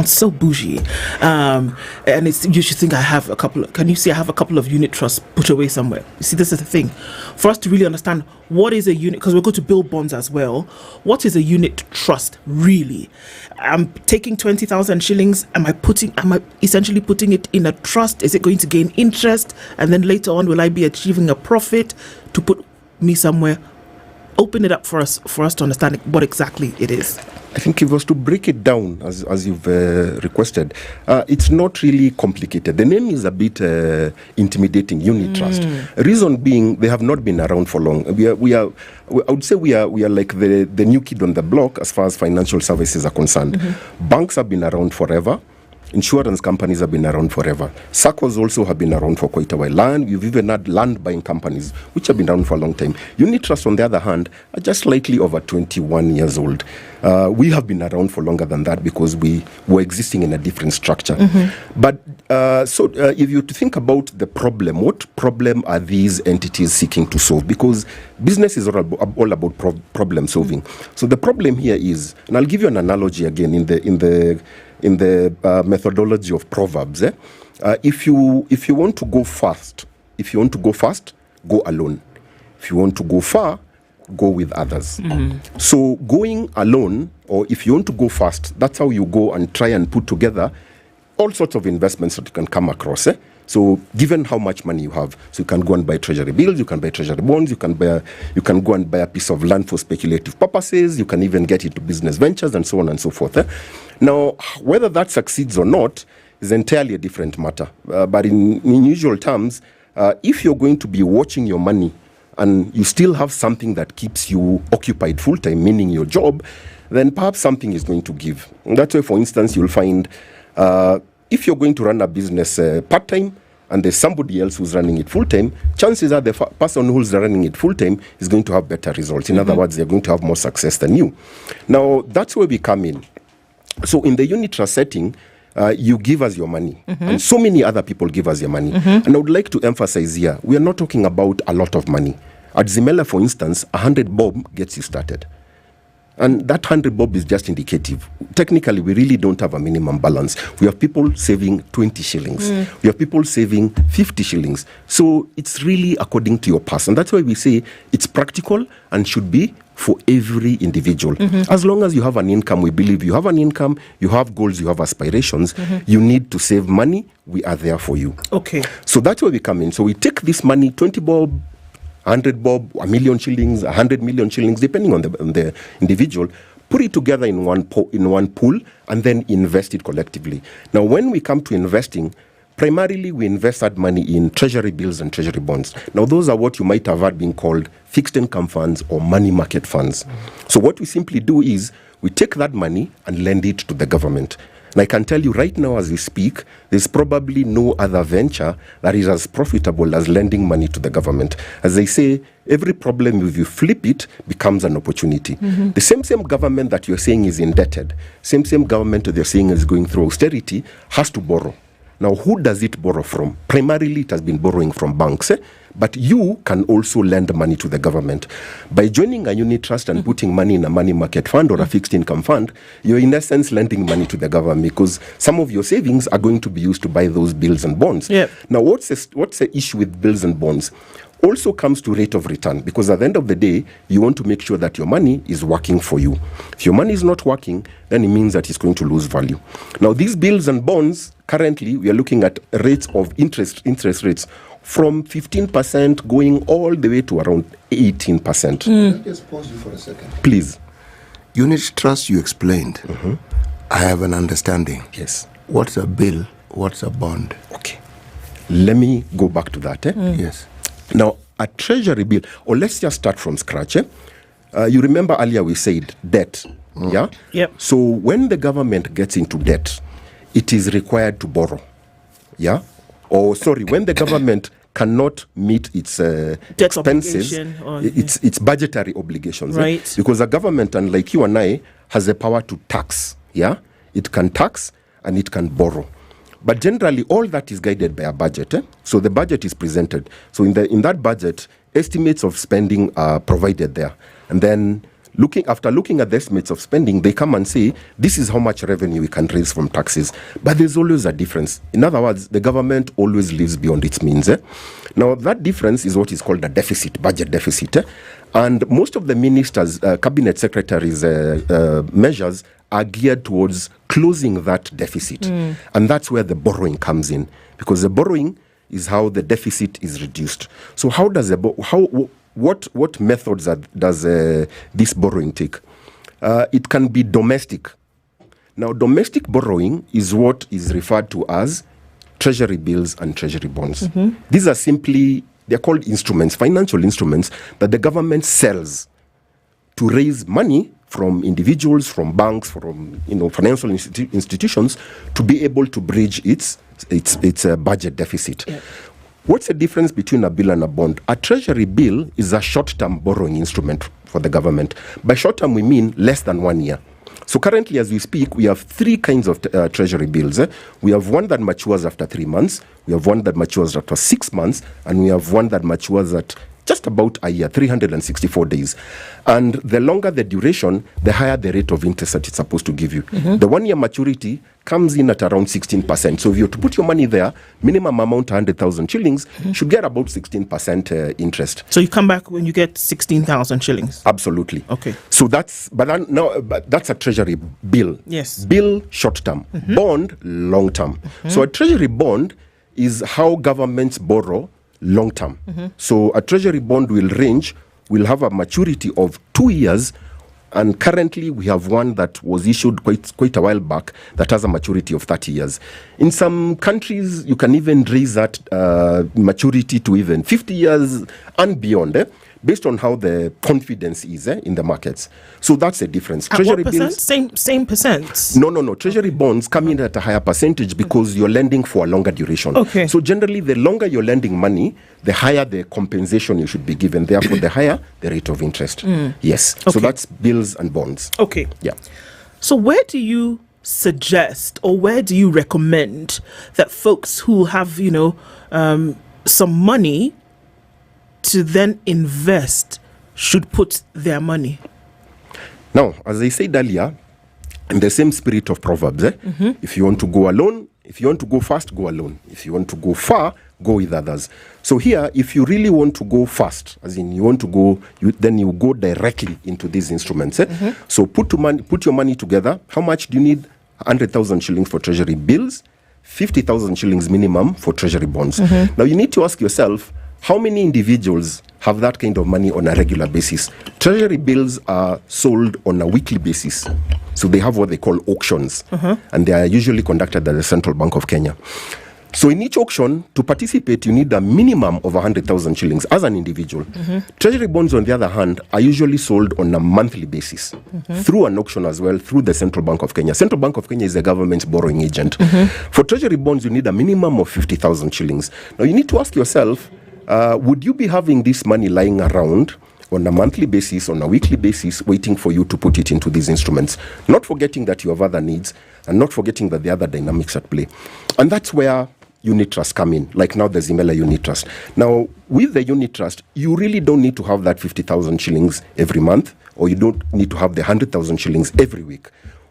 so bougie, and you should think I have a couple. Can you see I have a couple of unit trusts put away somewhere? You see, this is the thing. For us to really understand what is a unit, because we're going to build bonds as well. What is a unit trust really? I'm taking 20,000 shillings. Am I essentially putting it in a trust? Is it going to gain interest? And then later on, will I be achieving a profit to put me somewhere? open it up for us to understand what exactly it is. I think if it was to break it down, as you've requested, it's not really complicated. The name is a bit intimidating, unit trust. Reason being, they have not been around for long. I would say we are like the new kid on the block as far as financial services are concerned. Banks have been around forever. Insurance companies have been around forever. SACCOs also have been around for quite a while. We've even had land buying companies, which have been around for a long time. Unit trusts, on the other hand, are just slightly over 21 years old. We have been around for longer than that because we were existing in a different structure. But if you think about the problem, what problem are these entities seeking to solve? Because business is all about problem solving. So the problem here is, and I'll give you an analogy again in the methodology of Proverbs. If you want to go fast, go alone. If you want to go far, go with others. So going alone, or if you want to go fast, that's how you go and try and put together all sorts of investments that you can come across. So given how much money you have, so you can go and buy treasury bills, you can buy treasury bonds, you can go and buy a piece of land for speculative purposes, you can even get into business ventures and so on and so forth. Now, whether that succeeds or not is entirely a different matter. But in usual terms, if you're going to be watching your money and you still have something that keeps you occupied full-time, meaning your job, then perhaps something is going to give. And that's why, for instance, you'll find if you're going to run a business part-time and there's somebody else who's running it full-time, chances are the person who's running it full-time is going to have better results. In other words, they're going to have more success than you. Now, that's where we come in. So in the unit trust setting, you give us your money, and so many other people give us your money. And I would like to emphasize here, we are not talking about a lot of money. At Zimela, for instance, 100 bob gets you started. And that 100 bob is just indicative. Technically, we really don't have a minimum balance. We have people saving 20 shillings. We have people saving 50 shillings. So it's really according to your purse. And that's why we say it's practical and should be for every individual. As long as you have an income, we believe you have an income, you have goals, you have aspirations, you need to save money, we are there for you. Okay. So that's where we come in. So we take this money, 20 bob, 100 bob, 1 million shillings, 100 million shillings, depending on the individual, put it together in one pool, and then invest it collectively. Now, when we come to investing, primarily we invest that money in treasury bills and treasury bonds. Now, those are what you might have heard being called fixed income funds or money market funds. So what we simply do is we take that money and lend it to the government. And I can tell you right now as we speak, there's probably no other venture that is as profitable as lending money to the government. As they say, every problem, if you flip it, becomes an opportunity. The same government that you're saying is indebted, same government that you're saying is going through austerity, has to borrow. Now, who does it borrow from? Primarily, it has been borrowing from banks. But you can also lend money to the government. By joining a unit trust and putting money in a money market fund or a fixed income fund, you're in essence lending money to the government because some of your savings are going to be used to buy those bills and bonds. Now, what's the issue with bills and bonds? Also comes to rate of return, because at the end of the day, you want to make sure that your money is working for you. If your money is not working, then it means that it's going to lose value. Now, these bills and bonds, currently, we are looking at rates of interest rates from 15% going all the way to around 18%. Can I just pause you for a second? Please. Unit trust you explained. I have an understanding. Yes. What's a bill? What's a bond? Okay. Let me go back to that. Yes. Now, a treasury bill, or let's just start from scratch. You remember earlier we said debt. Yeah? Yep. So when the government gets into debt, it is required to borrow. Yeah? Or, sorry, when the government cannot meet its expenses, its budgetary obligations. Right. Because a government, unlike you and I, has the power to tax. Yeah? It can tax and it can borrow. But generally, all that is guided by a budget. So the budget is presented. So in that budget, estimates of spending are provided there. And then after looking at the estimates of spending, they come and say, this is how much revenue we can raise from taxes. But there's always a difference. In other words, the government always lives beyond its means. Now, that difference is what is called a deficit, budget deficit. And most of the ministers, cabinet secretaries' measures are geared towards closing that deficit. And that's where the borrowing comes in. Because the borrowing is how the deficit is reduced. So how does what methods does this borrowing take? It can be domestic. Now, domestic borrowing is what is referred to as treasury bills and treasury bonds. These are simply, they're called instruments, financial instruments that the government sells to raise money from individuals, from banks, from financial institutions to be able to bridge its budget deficit. Yeah. What's the difference between a bill and a bond? A treasury bill is a short-term borrowing instrument for the government. By short-term, we mean less than 1 year. So currently, as we speak, we have three kinds of treasury bills. We have one that matures after 3 months, we have one that matures after 6 months, and we have one that matures at just about a year, 364 days. And the longer the duration, the higher the rate of interest that it's supposed to give you. The 1 year maturity comes in at around 16%. So if you're to put your money there, minimum amount 100,000 shillings, should get about 16% interest. So you come back when you get 16,000 shillings? Absolutely. Okay. So that's a treasury bill. Yes. Bill, short term. Bond, long term. So a treasury bond is how governments borrow long term. So a treasury bond will have a maturity of 2 years, and currently we have one that was issued quite a while back that has a maturity of 30 years. In some countries, you can even raise that maturity to even 50 years and beyond, based on how the confidence is in the markets. So that's the difference. At Treasury what percent? bills, Same percent? No. Treasury bonds come in at a higher percentage because you're lending for a longer duration. Okay. So generally, the longer you're lending money, the higher the compensation you should be given. Therefore, the higher the rate of interest. Yes. Okay. So that's bills and bonds. Okay. Yeah. So where do you suggest or where do you recommend that folks who have, some money to then invest should put their money? Now, as I said earlier, in the same spirit of Proverbs, if you want to go alone, if you want to go fast, go alone. If you want to go far, go with others. So here, if you really want to go fast, as in you want to go, then you go directly into these instruments. So put your money together. How much do you need? 100,000 shillings for treasury bills, 50,000 shillings minimum for treasury bonds. Now you need to ask yourself, how many individuals have that kind of money on a regular basis? Treasury bills are sold on a weekly basis. So they have what they call auctions. And they are usually conducted by the Central Bank of Kenya. So in each auction, to participate, you need a minimum of 100,000 shillings as an individual. Treasury bonds, on the other hand, are usually sold on a monthly basis through an auction as well, through the Central Bank of Kenya. Central Bank of Kenya is the government's borrowing agent. For treasury bonds, you need a minimum of 50,000 shillings. Now, you need to ask yourself, would you be having this money lying around on a monthly basis, on a weekly basis, waiting for you to put it into these instruments? Not forgetting that you have other needs and not forgetting that there are other dynamics at play. And that's where unit trusts come in, like now the Zimela unit trust. Now, with the unit trust, you really don't need to have that 50,000 shillings every month, or you don't need to have the 100,000 shillings every week.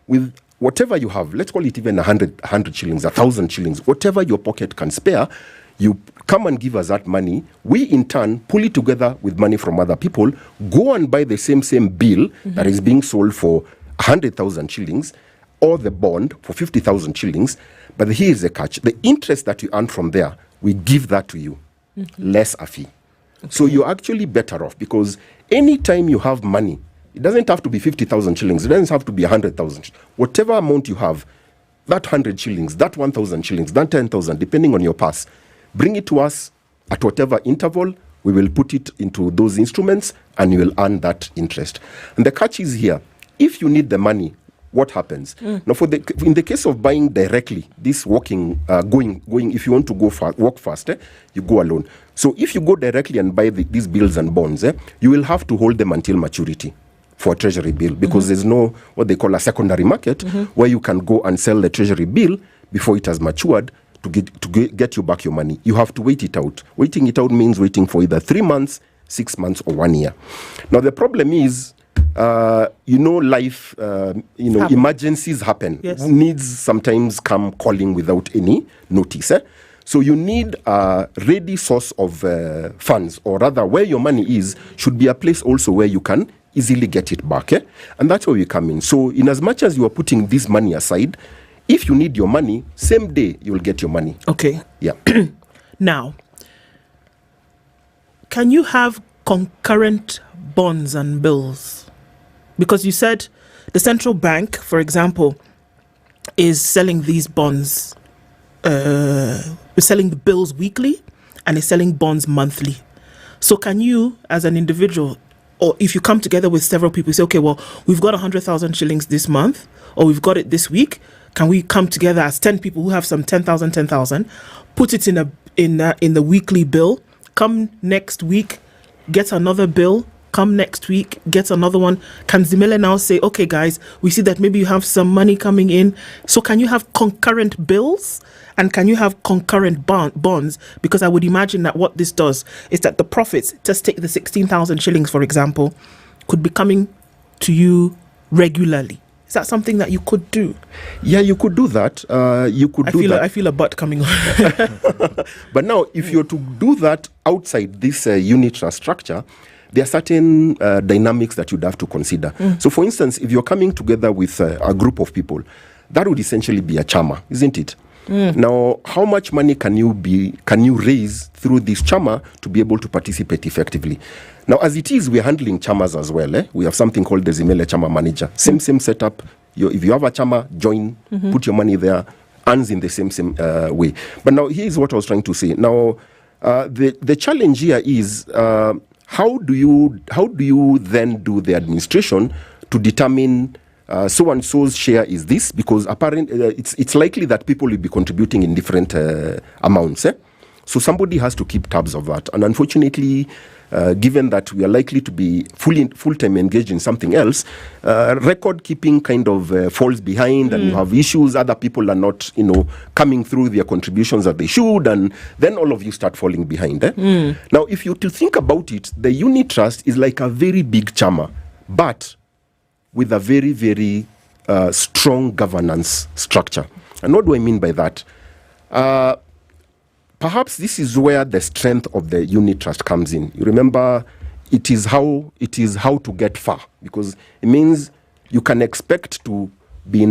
With whatever you have, let's call it even 100 shillings, 1,000 shillings, whatever your pocket can spare, you come and give us that money. We, in turn, pull it together with money from other people, go and buy the same bill that is being sold for 100,000 shillings, or the bond for 50,000 shillings. But here is the catch. The interest that you earn from there, we give that to you, less a fee. So you're actually better off, because anytime you have money, it doesn't have to be 50,000 shillings. It doesn't have to be 100,000. Whatever amount you have, that 100 shillings, that 1,000 shillings, that 10,000, depending on your pass, bring it to us at whatever interval. We will put it into those instruments and you will earn that interest. And the catch is here. If you need the money, what happens? Now, in the case of buying directly, this going, if you want to go walk fast, you go alone. So if you go directly and buy these bills and bonds, you will have to hold them until maturity for a treasury bill, because there's no what they call a secondary market where you can go and sell the treasury bill before it has matured to get you back your money. You have to wait it out. Waiting it out means waiting for either 3 months, 6 months, or 1 year. Now, the problem is, life, emergencies happen. Yes. Needs sometimes come calling without any notice. So you need a ready source of funds, or rather where your money is should be a place also where you can easily get it back. And that's where we come in. So in as much as you are putting this money aside, if you need your money, same day you will get your money. Okay. Yeah. Now, can you have concurrent bonds and bills? Because you said the central bank, for example, is selling these bonds, is selling the bills weekly and is selling bonds monthly. So can you, as an individual, or if you come together with several people, say, okay, well, we've got 100,000 shillings this month, or we've got it this week. Can we come together as 10 people who have some 10,000, put it in the weekly bill, come next week, get another bill, come next week, get another one? Can Zimele now say, okay, guys, we see that maybe you have some money coming in. So can you have concurrent bills? And can you have concurrent bonds? Because I would imagine that what this does is that the profits, just take the 16,000 shillings, for example, could be coming to you regularly. Is that something that you could do? Yeah, you could do that. I feel a butt coming on. But now, if you're to do that outside this unit trust structure, there are certain dynamics that you'd have to consider. So, for instance, if you're coming together with a group of people, that would essentially be a chama, isn't it? Now, how much money can you raise through this chama to be able to participate effectively? Now, as it is, we're handling chamas as well. We have something called the Zimele Chama Manager. Same setup. If you have a chama, join, put your money there, earns in the same way. But now, here's what I was trying to say. Now, the challenge here is how do you then do the administration to determine so and so's share is this, because apparently it's likely that people will be contributing in different amounts. So somebody has to keep tabs of that. And unfortunately, given that we are likely to be full-time engaged in something else, record keeping kind of falls behind, and you have issues. Other people are not, coming through their contributions that they should, and then all of you start falling behind. Now, if you to think about it, the unit trust is like a very big chama, but with a very, very strong governance structure. And what do I mean by that? Perhaps this is where the strength of the unit trust comes in. You remember, it is how to get far, because it means you can expect to be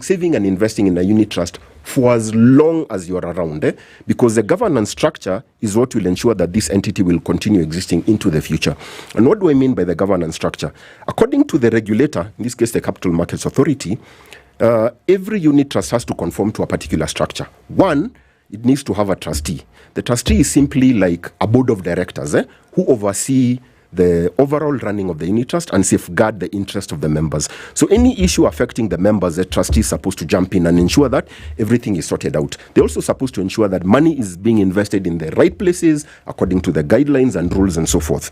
saving and investing in a unit trust for as long as you're around, because the governance structure is what will ensure that this entity will continue existing into the future. And what do I mean by the governance structure? According to the regulator, in this case the Capital Markets Authority, every unit trust has to conform to a particular structure. One, it needs to have a trustee. The trustee is simply like a board of directors who oversee the overall running of the unit trust and safeguard the interest of the members. So any issue affecting the members, the trustee is supposed to jump in and ensure that everything is sorted out. They're also supposed to ensure that money is being invested in the right places according to the guidelines and rules and so forth.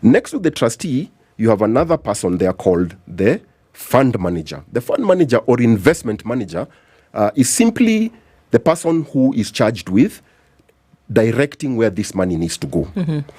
Next to the trustee, you have another person there called the fund manager. The fund manager or investment manager is simply the person who is charged with directing where this money needs to go.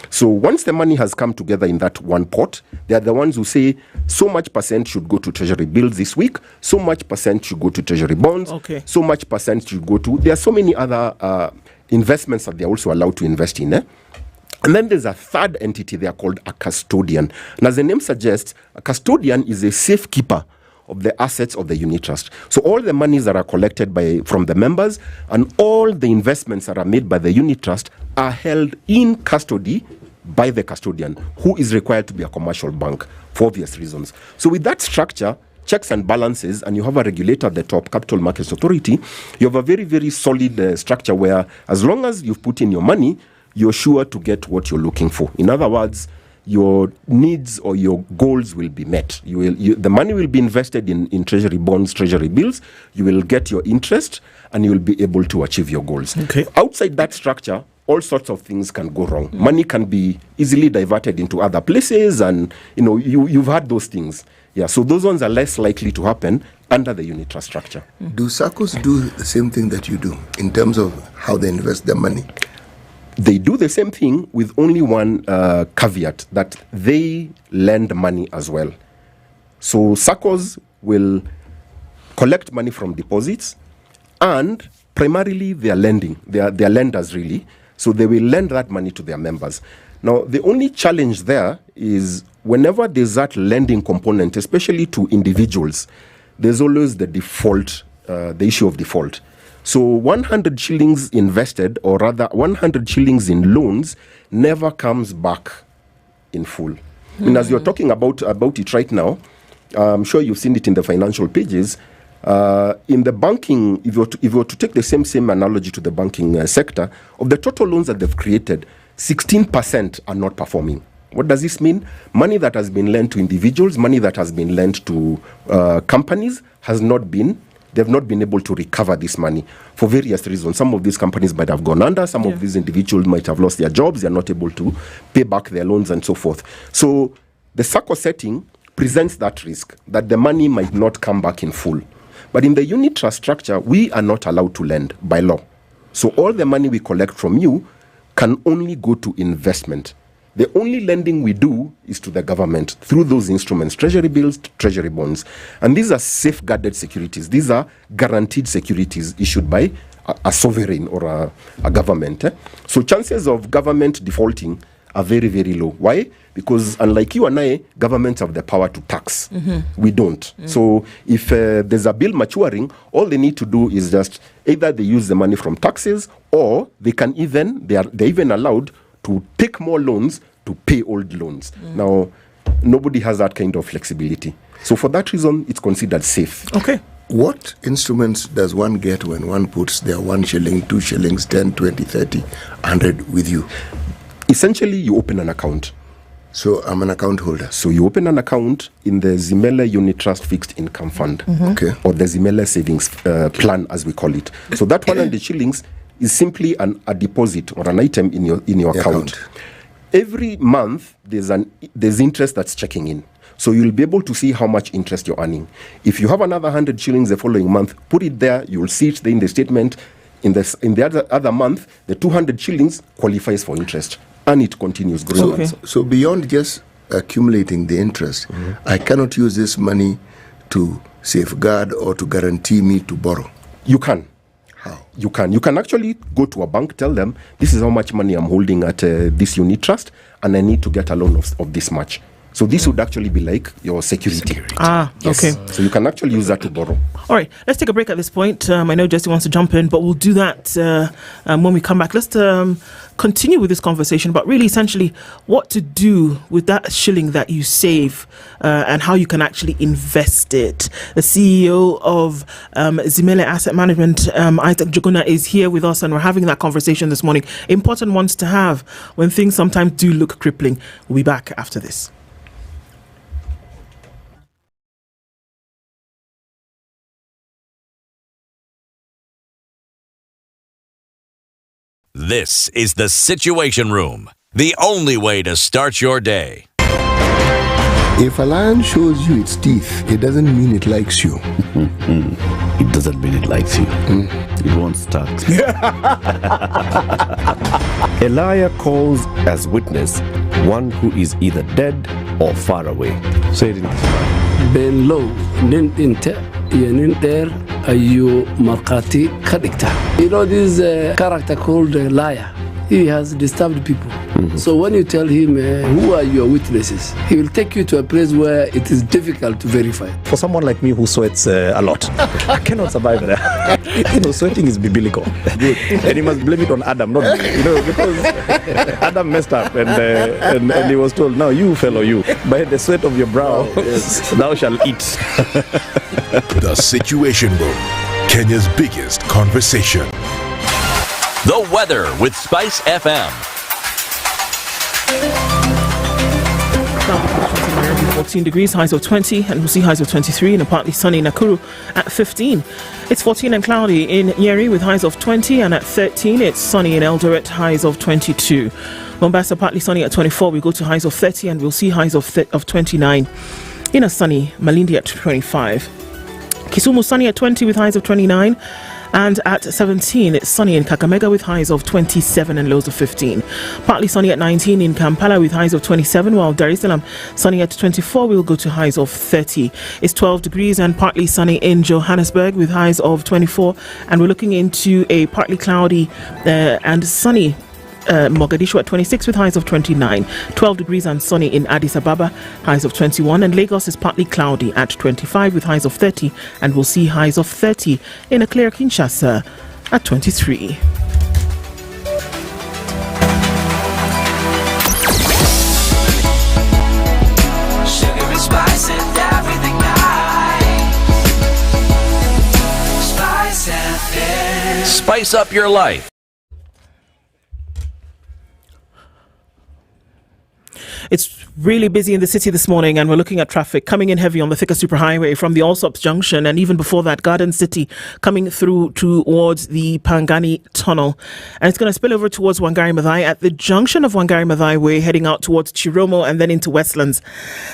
So once the money has come together in that one pot, they are the ones who say so much percent should go to treasury bills this week, so much percent should go to treasury bonds, so much percent should go to... There are so many other investments that they are also allowed to invest in. And then there's a third entity they are called a custodian. And as the name suggests, a custodian is a safekeeper of the assets of the unit trust. So all the monies that are collected from the members and all the investments that are made by the unit trust are held in custody by the custodian, who is required to be a commercial bank for obvious reasons. So with that structure, checks and balances, and you have a regulator at the top, Capital Markets Authority, you have a very, very solid structure where as long as you've put in your money, you're sure to get what you're looking for. In other words, your needs or your goals will be met. The money will be invested in treasury bonds, treasury bills. You will get your interest and you will be able to achieve your goals. Outside that structure, all sorts of things can go wrong. Money can be easily diverted into other places, and you've had those things. Yeah, so those ones are less likely to happen under the unit trust structure. Do SACCOs do the same thing that you do in terms of how they invest their money? They do the same thing with only one caveat, that they lend money as well. So SACCOs will collect money from deposits, and primarily they are lending. They are lenders, really. So they will lend that money to their members. Now, the only challenge there is whenever there's that lending component, especially to individuals, there's always the default, the issue of default. So 100 shillings invested, or rather 100 shillings in loans, never comes back in full. And as you're talking about it right now, I'm sure you've seen it in the financial pages. In the banking, if you were to take the same analogy to the banking sector, of the total loans that they've created, 16% are not performing. What does this mean? Money that has been lent to individuals, money that has been lent to companies, they've not been able to recover this money for various reasons. Some of these companies might have gone under, some of these individuals might have lost their jobs, they're not able to pay back their loans and so forth. So the SACCO setting presents that risk, that the money might not come back in full. But in the unit trust structure, we are not allowed to lend by law. So all the money we collect from you can only go to investment. The only lending we do is to the government through those instruments, treasury bills, treasury bonds. And these are safeguarded securities. These are guaranteed securities issued by a sovereign or a government. So chances of government defaulting are very, very low. Why? Because unlike you and I, governments have the power to tax. We don't. So if there's a bill maturing, all they need to do is just either they use the money from taxes, or they're even allowed to take more loans to pay old loans. Now, nobody has that kind of flexibility. So for that reason, it's considered safe. Okay. What instruments does one get when one puts their 1 shilling, 2 shillings, 10, 20, 30, 100 with you? Essentially, you open an account. So I'm an account holder. So you open an account in the Zimele Unit Trust Fixed Income Fund, Okay. or the Zimele Savings Plan, as we call it. So that 100 shillings is simply a deposit or an item in your account. Every month, there's interest that's checking in. So you'll be able to see how much interest you're earning. If you have another 100 shillings the following month, put it there. You'll see it there in the statement. In the other month, the 200 shillings qualifies for interest, and it continues growing. So beyond just accumulating the interest, I cannot use this money to safeguard or to guarantee me to borrow. You can. How? You can actually go to a bank, tell them, this is how much money I'm holding at this unit trust, and I need to get a loan of this much. So this would actually be like your security. Okay. So you can actually use that to borrow. All right, let's take a break at this point. I know Jesse wants to jump in, but we'll do that when we come back. Let's continue with this conversation about really essentially what to do with that shilling that you save and how you can actually invest it. The CEO of Zimele Asset Management, Isaac Juguna, is here with us, and we're having that conversation this morning. Important ones to have when things sometimes do look crippling. We'll be back after this. This is the Situation Room, the only way to start your day. If a lion shows you its teeth, it doesn't mean it likes you. It doesn't mean it likes you. It won't start. A liar calls as witness one who is either dead or far away. Say it in Ben low, nin inte, yenin there, ayu markati kadikta. You know this character called liar. He has disturbed people. So when you tell him who are your witnesses, he will take you to a place where it is difficult to verify. For someone like me who sweats a lot, I cannot survive there. Sweating is biblical. Good. And he must blame it on Adam, not me. Because Adam messed up and he was told, now you fellow you, by the sweat of your brow, thou shalt eat. The Situation Room, Kenya's biggest conversation. The weather with SpiceFM. 14 degrees, highs of 20, and we'll see highs of 23 in a partly sunny Nakuru at 15. It's 14 and cloudy in Nyeri with highs of 20, and at 13 it's sunny in Eldoret, highs of 22. Mombasa partly sunny at 24, we go to highs of 30, and we'll see highs of 29 in a sunny Malindi at 25. Kisumu sunny at 20 with highs of 29. And at 17, it's sunny in Kakamega with highs of 27 and lows of 15. Partly sunny at 19 in Kampala with highs of 27, while Dar es Salaam sunny at 24, we'll go to highs of 30. It's 12 degrees and partly sunny in Johannesburg with highs of 24, and we're looking into a partly cloudy and sunny Mogadishu at 26 with highs of 29, 12 degrees and sunny in Addis Ababa, highs of 21, and Lagos is partly cloudy at 25 with highs of 30, and we'll see highs of 30 in a clear Kinshasa at 23. spice up your life. It's really busy in the city this morning, and we're looking at traffic coming in heavy on the Thika Superhighway from the Allsops Junction, and even before that, Garden City coming through towards the Pangani Tunnel. And it's going to spill over towards Wangari Maathai at the junction of Wangari Maathai Way, heading out towards Chiromo and then into Westlands.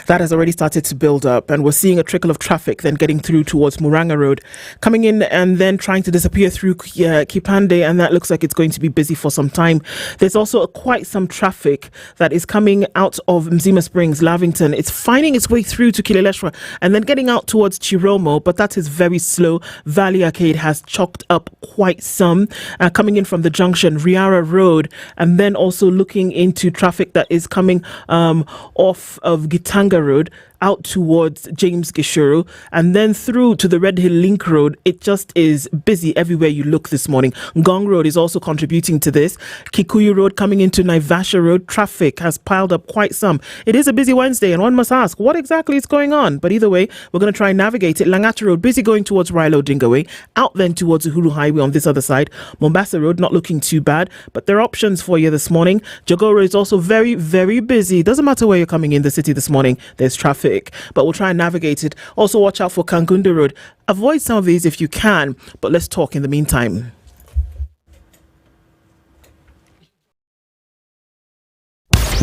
That has already started to build up, and we're seeing a trickle of traffic then getting through towards Muranga Road, coming in and then trying to disappear through Kipande, and that looks like it's going to be busy for some time. There's also quite some traffic that is coming out of Mzima Springs, Lavington. It's finding its way through to Kileleshwa and then getting out towards Chiromo, but that is very slow. Valley Arcade has chalked up quite some. Coming in from the junction, Riara Road, and then also looking into traffic that is coming off of Gitanga Road out towards James Gishuru, and then through to the Red Hill Link Road. It just is busy everywhere you look this morning. Ngong Road is also contributing to this. Kikuyu Road coming into Naivasha Road, traffic has piled up quite some. It is a busy Wednesday, and one must ask, what exactly is going on? But either way, we're going to try and navigate it. Langata Road, busy going towards Rilo Dingaway, out then towards Uhuru Highway on this other side. Mombasa Road, not looking too bad, but there are options for you this morning. Jogoro is also very, very busy. Doesn't matter where you're coming in the city this morning, there's traffic. But we'll try and navigate it. Also watch out for Kangunda Road. Avoid some of these if you can, but let's talk in the meantime.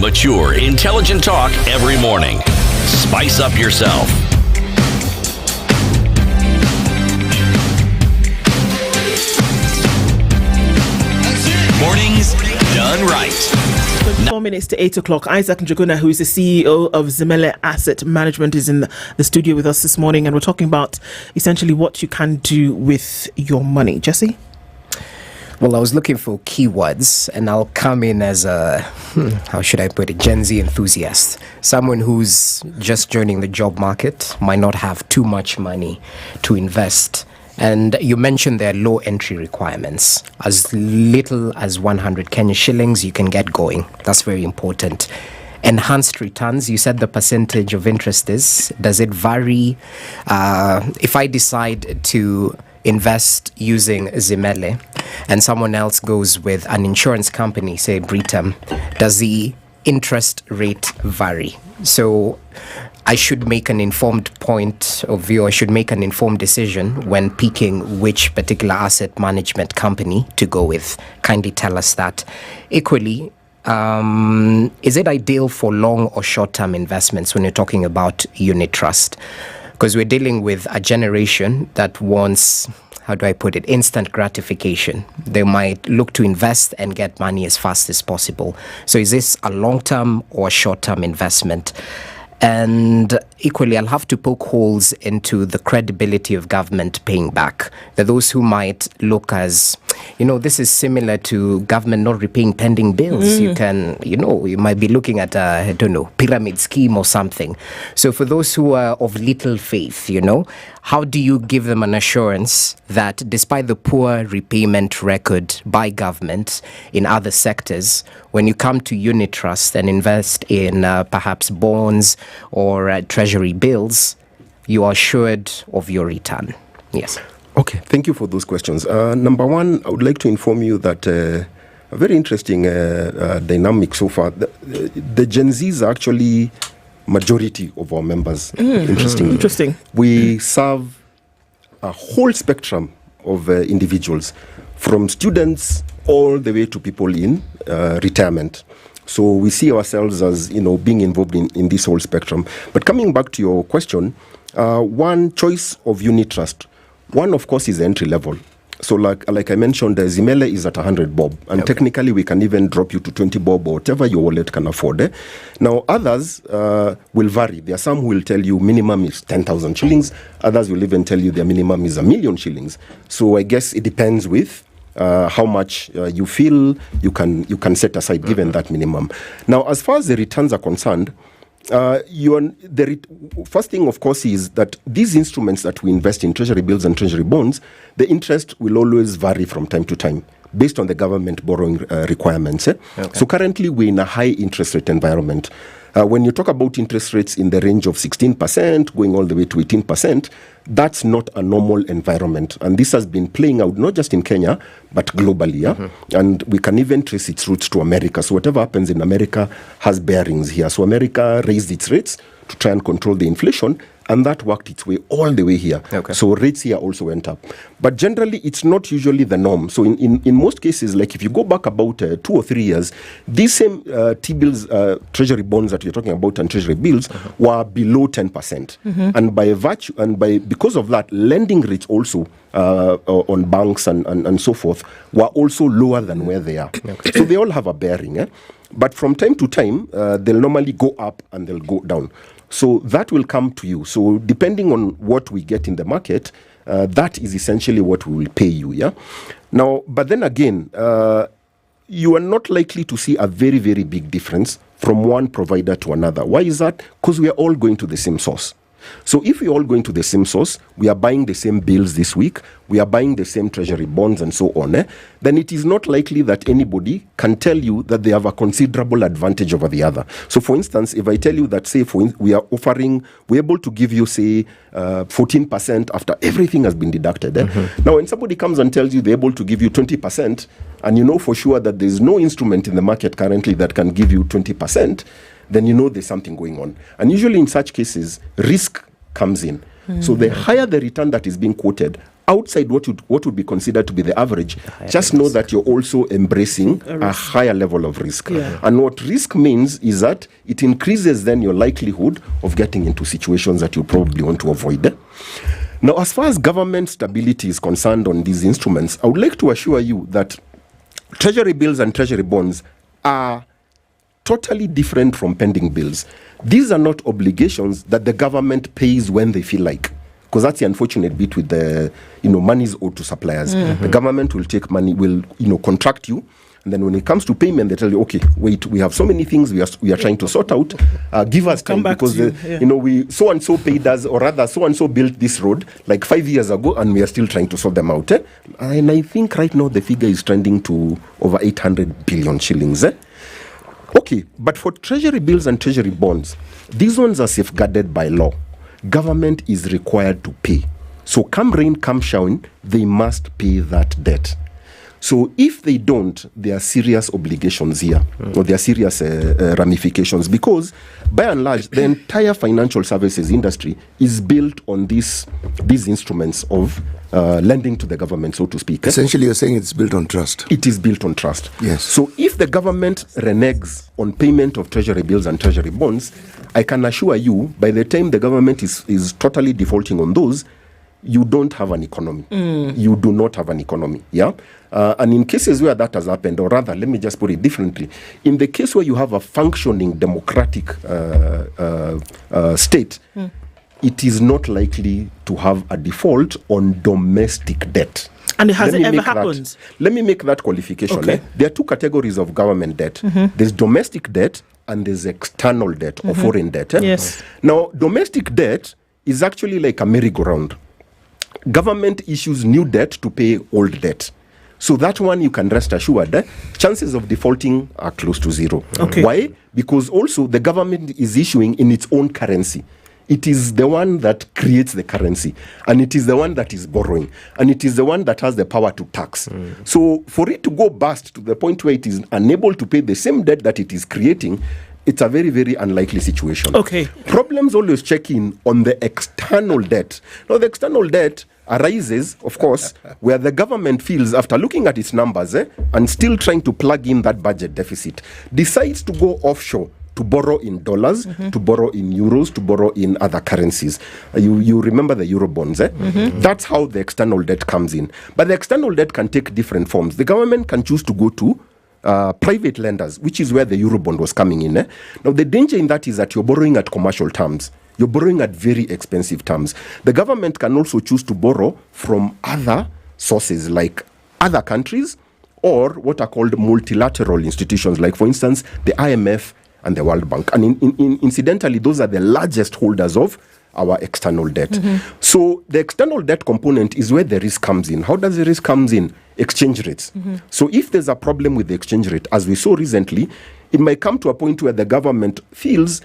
Mature, intelligent talk every morning. Spice up yourself. Mornings done right. 4 minutes to 8 o'clock. Isaac Njuguna, who is the CEO of Zimele Asset Management, is in the studio with us this morning, and we're talking about essentially what you can do with your money. Jesse? Well, I was looking for keywords, and I'll come in as a, how should I put it, Gen Z enthusiast. Someone who's just joining the job market, might not have too much money to invest. And you mentioned there are low entry requirements. As little as 100 Kenya shillings, you can get going. That's very important. Enhanced returns, you said the percentage of interest is. Does it vary? If I decide to invest using Zimele and someone else goes with an insurance company, say Britam, does the interest rate vary? So I should make an informed point of view. I should make an informed decision when picking which particular asset management company to go with. Kindly tell us that. Equally, is it ideal for long or short-term investments when you're talking about unit trust? Because we're dealing with a generation that wants, how do I put it, instant gratification. They might look to invest and get money as fast as possible. So is this a long-term or short-term investment? And equally, I'll have to poke holes into the credibility of government paying back. There are those who might look as, this is similar to government not repaying pending bills. You can, you might be looking at a, pyramid scheme or something. So for those who are of little faith, how do you give them an assurance that despite the poor repayment record by government in other sectors, when you come to unit trust and invest in perhaps bonds or treasury bills, you are assured of your return? Yes. Okay, thank you for those questions. Number one, I would like to inform you that a very interesting dynamic so far. The Gen Zs are actually majority of our members. Interesting. We serve a whole spectrum of individuals, from students all the way to people in retirement. So we see ourselves as being involved in this whole spectrum. But coming back to your question, one choice of unit trust. One, of course, is entry level. So like I mentioned, Zimele is at 100 bob. And technically, we can even drop you to 20 bob or whatever your wallet can afford. Now, others will vary. There are some who will tell you minimum is 10,000 shillings. Others will even tell you their minimum is 1 million shillings. So I guess it depends with how much you feel you can set aside given that minimum. Now, as far as the returns are concerned, first thing, of course, is that these instruments that we invest in, treasury bills and treasury bonds, the interest will always vary from time to time based on the government borrowing requirements. Okay. So currently, we're in a high interest rate environment. When you talk about interest rates in the range of 16%, going all the way to 18%, that's not a normal environment. And this has been playing out not just in Kenya, but globally. Yeah? And we can even trace its roots to America. So whatever happens in America has bearings here. So America raised its rates to try and control the inflation, and that worked its way all the way here. So rates here also went up. But generally, it's not usually the norm. So in most cases, like if you go back about 2 or 3 years, these same T-bills, treasury bonds that you're talking about and treasury bills were below 10%. And by virtue, and because of that, lending rates also on banks and so forth were also lower than where they are. So they all have a bearing. But from time to time, they'll normally go up and they'll go down. So that will come to you. So depending on what we get in the market, that is essentially what we will pay you. Yeah. Now, but then again, you are not likely to see a very, very big difference from one provider to another. Why is that? Because we are all going to the same source. So if we're all going to the same source, we are buying the same bills this week, we are buying the same treasury bonds and so on, then it is not likely that anybody can tell you that they have a considerable advantage over the other. So for instance, if I tell you that, say, we're able to give you, say, 14% after everything has been deducted. Now, when somebody comes and tells you they're able to give you 20%, and you know for sure that there's no instrument in the market currently that can give you 20%, then you know there's something going on. And usually in such cases, risk comes in. So the higher the return that is being quoted, outside what would be considered to be the average, just know that you're also embracing a higher level of risk. And what risk means is that it increases then your likelihood of getting into situations that you probably want to avoid. Now, as far as government stability is concerned on these instruments, I would like to assure you that treasury bills and treasury bonds are totally different from pending bills. These are not obligations that the government pays when they feel like, because that's the unfortunate bit with the money is owed to suppliers. The government will take money, will contract you, and then when it comes to payment, they tell you, okay, wait, we have so many things we are trying to sort out. Give us time because we so and so paid us, or rather so and so built this road like 5 years ago, and we are still trying to sort them out. And I think right now the figure is trending to over 800 billion shillings. Okay, but for treasury bills and treasury bonds, these ones are safeguarded by law. Government is required to pay. So come rain, come shine, they must pay that debt. So if they don't, there are serious obligations here, or there are serious ramifications, because by and large, the entire financial services industry is built on these instruments of lending to the government, so to speak. Essentially, you're saying it's built on trust. It is built on trust. Yes. So if the government reneges on payment of treasury bills and treasury bonds, I can assure you, by the time the government is totally defaulting on those, you don't have an economy. You do not have an economy. Yeah. And in cases where that has happened, or rather, let me just put it differently, in the case where you have a functioning democratic state, it is not likely to have a default on domestic debt. And has it ever happened? Let me make that qualification. Okay. There are two categories of government debt. There's domestic debt and there's external debt or foreign debt. Yes. Now, domestic debt is actually like a merry-go-round. Government issues new debt to pay old debt. So that one you can rest assured, chances of defaulting are close to zero. Okay. Why? Because also the government is issuing in its own currency. It is the one that creates the currency, and it is the one that is borrowing, and it is the one that has the power to tax. So for it to go bust to the point where it is unable to pay the same debt that it is creating, it's a very, very unlikely situation. Okay. Problems always check in on the external debt. Now, the external debt arises, of course, where the government feels, after looking at its numbers and still trying to plug in that budget deficit, decides to go offshore to borrow in dollars, to borrow in euros, to borrow in other currencies. You remember the euro bonds, That's how the external debt comes in. But the external debt can take different forms. The government can choose to go to private lenders, which is where the Eurobond was coming in. Now, the danger in that is that you're borrowing at commercial terms. You're borrowing at very expensive terms. The government can also choose to borrow from other sources, like other countries, or what are called multilateral institutions, like, for instance, the IMF and the World Bank. And incidentally, those are the largest holders of our external debt. So the external debt component is where the risk comes in. How does the risk comes in? Exchange rates. So if there's a problem with the exchange rate, as we saw recently, it might come to a point where the government feels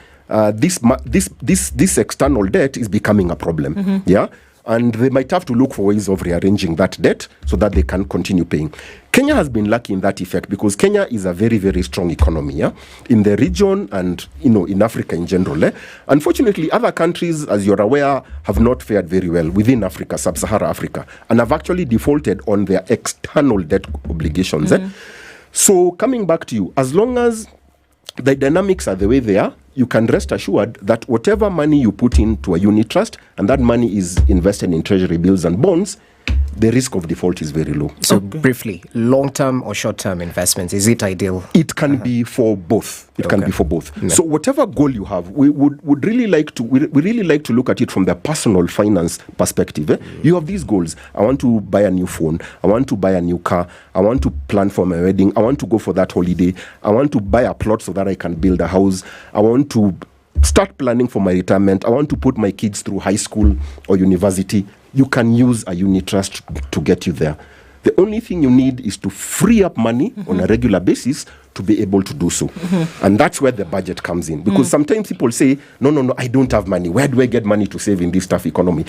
this external debt is becoming a problem. Yeah. And they might have to look for ways of rearranging that debt so that they can continue paying. Kenya has been lucky in that effect because Kenya is a very, very strong economy in the region and in Africa in general. Unfortunately, other countries, as you're aware, have not fared very well within Africa, sub-Saharan Africa, and have actually defaulted on their external debt obligations. So coming back to you, as long as the dynamics are the way they are, you can rest assured that whatever money you put into a unit trust and that money is invested in treasury bills and bonds, the risk of default is very low. So briefly, long-term or short-term investments, is it ideal? It can be for both. It can be for both. Yeah. So whatever goal you have, we really like to look at it from the personal finance perspective. You have these goals. I want to buy a new phone. I want to buy a new car. I want to plan for my wedding. I want to go for that holiday. I want to buy a plot so that I can build a house. I want to start planning for my retirement. I want to put my kids through high school or university. You can use a unit trust to get you there. The only thing you need is to free up money on a regular basis to be able to do so. And that's where the budget comes in. Because sometimes people say, no, I don't have money. Where do I get money to save in this tough economy?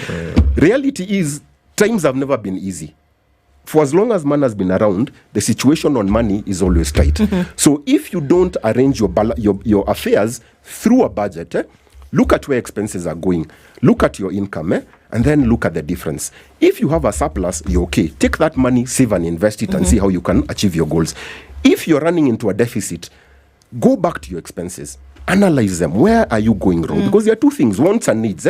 Reality is, times have never been easy. For as long as man has been around, the situation on money is always tight. So if you don't arrange your affairs through a budget, look at where expenses are going, look at your income, and then look at the difference. If you have a surplus, you're okay. Take that money, save and invest it, and see how you can achieve your goals. If you're running into a deficit, go back to your expenses. Analyze them. Where are you going wrong? Because there are two things, wants and needs.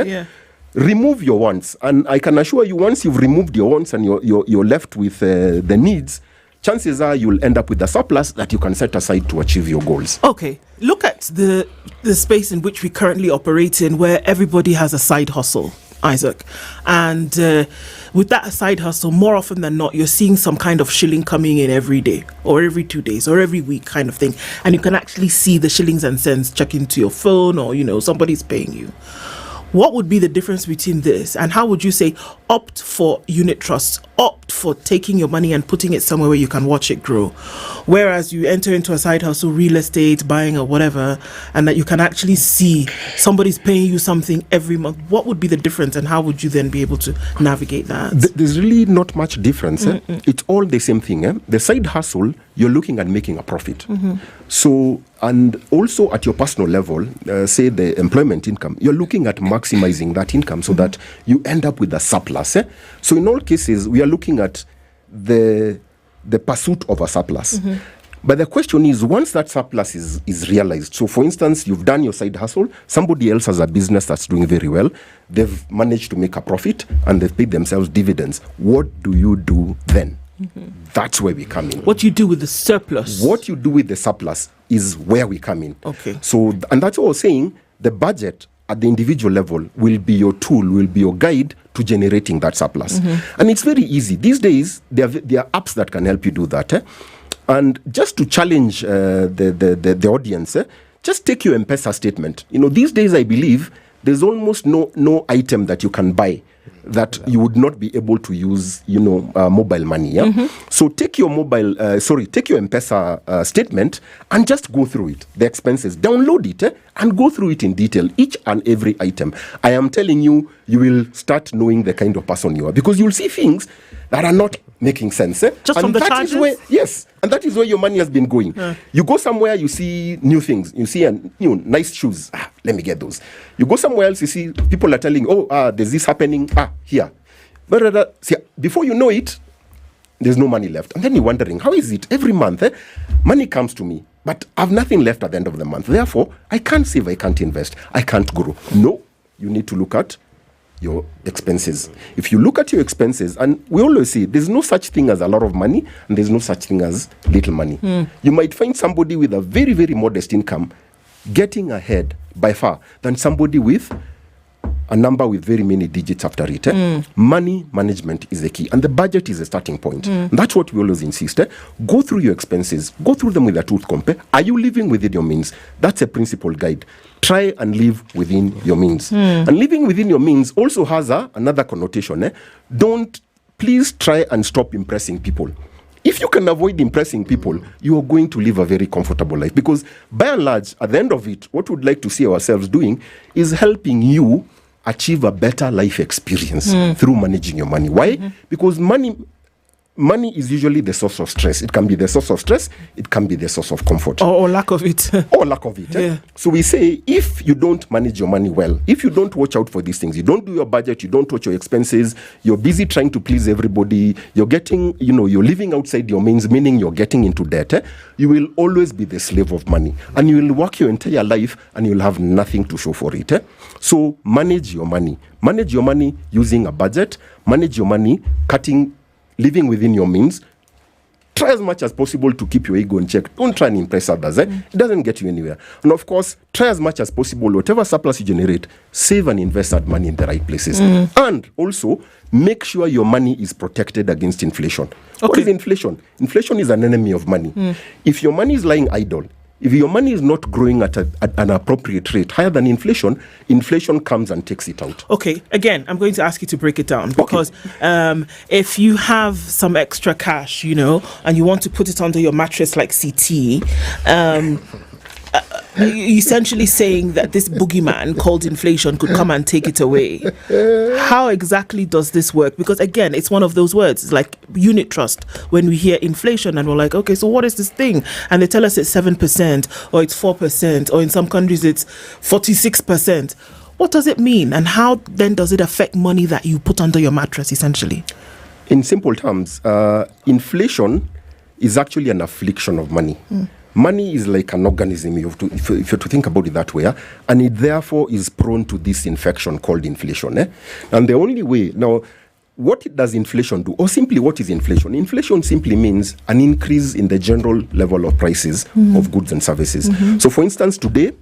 Remove your wants. And I can assure you, once you've removed your wants and you're left with the needs, chances are you'll end up with a surplus that you can set aside to achieve your goals. Okay. Look at the space in which we currently operate in, where everybody has a side hustle, Isaac. And with that side hustle, more often than not, you're seeing some kind of shilling coming in every day or every 2 days or every week kind of thing. And you can actually see the shillings and cents check into your phone, or, somebody's paying you. What would be the difference between this, and how would you say opt for unit trusts, opt for taking your money and putting it somewhere where you can watch it grow, whereas you enter into a side hustle, real estate, buying or whatever, and that you can actually see somebody's paying you something every month? What would be the difference, and how would you then be able to navigate that? There's really not much difference. It's all the same thing. The side hustle, you're looking at making a profit. So, and also at your personal level, say the employment income, you're looking at maximizing that income so that you end up with a surplus. So in all cases, we are looking at the pursuit of a surplus. But the question is, once that surplus is realized, so for instance, you've done your side hustle, somebody else has a business that's doing very well, they've managed to make a profit and they've paid themselves dividends. What do you do then? That's where we come in. What do you do with the surplus? What you do with the surplus is where we come in. Okay. So, and that's what I was saying, the budget at the individual level will be your tool, will be your guide to generating that surplus. And it's very easy. These days, there are apps that can help you do that. And just to challenge the audience, just take your M-Pesa statement. These days, I believe, there's almost no item that you can buy that you would not be able to use, mobile money. So take your take your M-Pesa statement and just go through it, the expenses, download it and go through it in detail, each and every item. I am telling you, you will start knowing the kind of person you are, because you'll see things that are not making sense. Just and from the that charges? And that is where your money has been going. You go somewhere, you see new things. You see nice shoes. Let me get those. You go somewhere else, you see people are telling you, there's this happening. Here. But see, before you know it, there's no money left. And then you're wondering, how is it? Every month, money comes to me, but I have nothing left at the end of the month. Therefore, I can't save, I can't invest, I can't grow. No, you need to look at your expenses. If you look at your expenses, and we always say there's no such thing as a lot of money and there's no such thing as little money. You might find somebody with a very, very modest income getting ahead by far than somebody with a number with very many digits after it. Money management is the key, and the budget is a starting point. And that's what we always insist. Go through your expenses, go through them with a tooth comb. Are you living within your means? That's a principal guide. Try and live within your means. And living within your means also has another connotation. Don't please try and stop impressing people. If If you can avoid impressing people, you are going to live a very comfortable life. Because by and large, at the end of it, what we'd like to see ourselves doing is helping you achieve a better life experience through managing your money. Why? Because money is usually the source of stress. It can be the source of stress. It can be the source of comfort. Or lack of it. Or lack of it. Yeah. So we say, if you don't manage your money well, if you don't watch out for these things, you don't do your budget, you don't watch your expenses, you're busy trying to please everybody, you're getting, you're living outside your means, meaning you're getting into debt, you will always be the slave of money. And you will work your entire life and you'll have nothing to show for it. So manage your money. Manage your money using a budget. Manage your money living within your means. Try as much as possible to keep your ego in check. Don't try and impress others. It doesn't get you anywhere. And of course, try as much as possible, whatever surplus you generate, save and invest that money in the right places. And also, make sure your money is protected against inflation. Okay. What is inflation? Inflation is an enemy of money. If your money is lying idle, if your money is not growing at an appropriate rate, higher than inflation, inflation comes and takes it out. Okay, again, I'm going to ask you to break it down because if you have some extra cash, and you want to put it under your mattress like CT, you're essentially saying that this boogeyman called inflation could come and take it away. How exactly does this work? Because again, it's one of those words, it's like unit trust. When we hear inflation and we're like, okay, so what is this thing? And they tell us it's 7% or it's 4% or in some countries it's 46%. What does it mean? And how then does it affect money that you put under your mattress essentially? In simple terms, inflation is actually an affliction of money. Money is like an organism, if you're to think about it that way, and it therefore is prone to this infection called inflation. And the only way, now, what does inflation do? Or simply, what is inflation? Inflation simply means an increase in the general level of prices of goods and services. So for instance, today,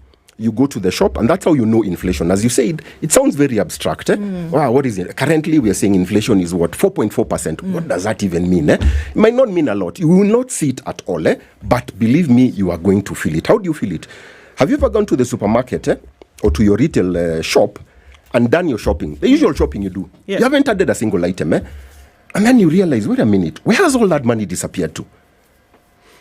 you go to the shop, and that's how you know inflation. As you said, it sounds very abstract. Wow, what is it? Currently, we are saying inflation is what? 4.4%. What does that even mean? It might not mean a lot. You will not see it at all. But believe me, you are going to feel it. How do you feel it? Have you ever gone to the supermarket or to your retail shop and done your shopping? The usual shopping you do. You haven't added a single item. And then you realize, wait a minute, where has all that money disappeared to?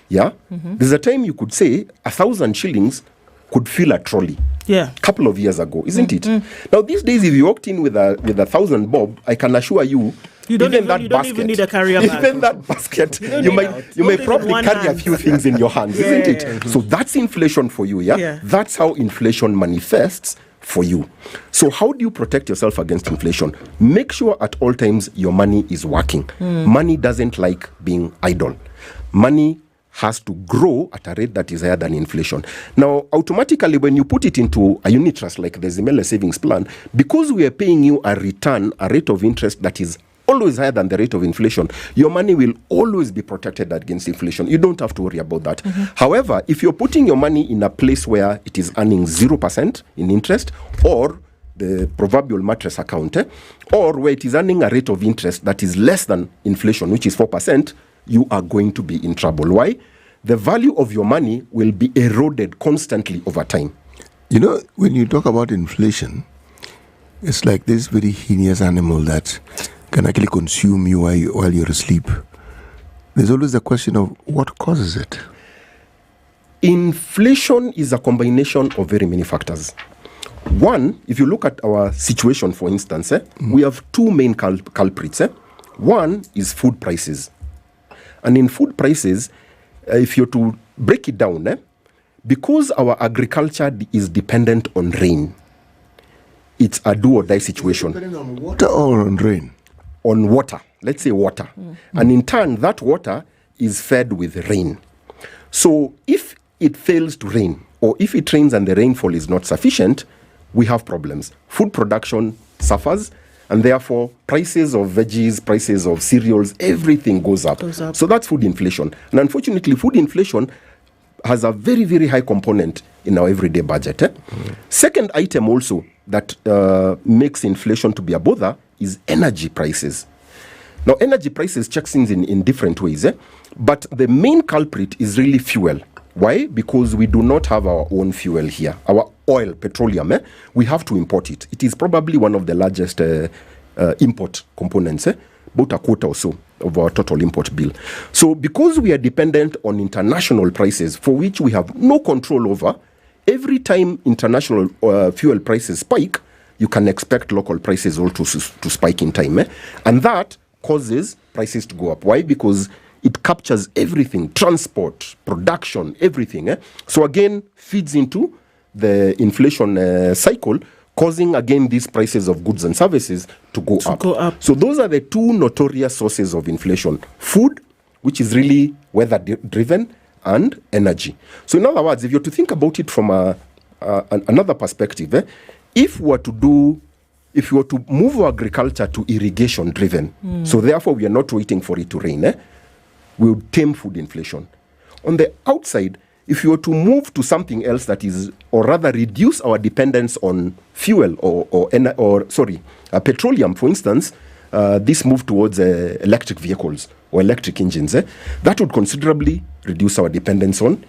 Yeah? There's a time you could say 1,000 shillings could fill a trolley. A couple of years ago, isn't it? Now these days, if you walked in with a 1,000 bob, I can assure you, you don't even need a carrier bag. Even that basket, you may probably carry a few things in your hands, isn't it? So that's inflation for you. That's how inflation manifests for you. So how do you protect yourself against inflation? Make sure at all times your money is working. Money doesn't like being idle. Money has to grow at a rate that is higher than inflation. Now, automatically, when you put it into a unit trust like the Zimele savings plan, because we are paying you a rate of interest that is always higher than the rate of inflation, your money will always be protected against inflation. You don't have to worry about that. However, if you're putting your money in a place where it is earning 0% in interest, or the proverbial mattress account, or where it is earning a rate of interest that is less than inflation, which is 4%, you are going to be in trouble. Why? The value of your money will be eroded constantly over time. When you talk about inflation, it's like this very heinous animal that can actually consume you while you're asleep. There's always the question of what causes it. Inflation is a combination of very many factors. One, if you look at our situation, for instance, we have two main culprits. One is food prices. And in food prices, if you're to break it down, because our agriculture is dependent on rain, it's a do or die situation. Depending on water or on rain? On water. Let's say water. And in turn, that water is fed with rain. So if it fails to rain, or if it rains and the rainfall is not sufficient, we have problems. Food production suffers, and therefore prices of veggies, prices of cereals, everything goes up. So that's food inflation. And unfortunately, food inflation has a very, very high component in our everyday budget. Second item also that makes inflation to be a bother is energy prices. Now, energy prices checks in different ways, but the main culprit is really fuel. Why? Because we do not have our own fuel here. Our oil, petroleum, we have to import it. It is probably one of the largest import components. about a quarter or so of our total import bill. So because we are dependent on international prices for which we have no control over, every time international fuel prices spike, you can expect local prices also to spike in time. And that causes prices to go up. Why? Because it captures everything, transport, production, everything. So again, feeds into the inflation cycle, causing again these prices of goods and services to go up. So those are the two notorious sources of inflation: food, which is really weather driven, and energy. So in other words, if you're to think about it from another perspective, if we were to move our agriculture to irrigation driven, so therefore we are not waiting for it to rain, we would tame food inflation. On the outside, if you were to move to something else that is, or rather reduce our dependence on fuel or petroleum, for instance, this move towards electric vehicles or electric engines, that would considerably reduce our dependence on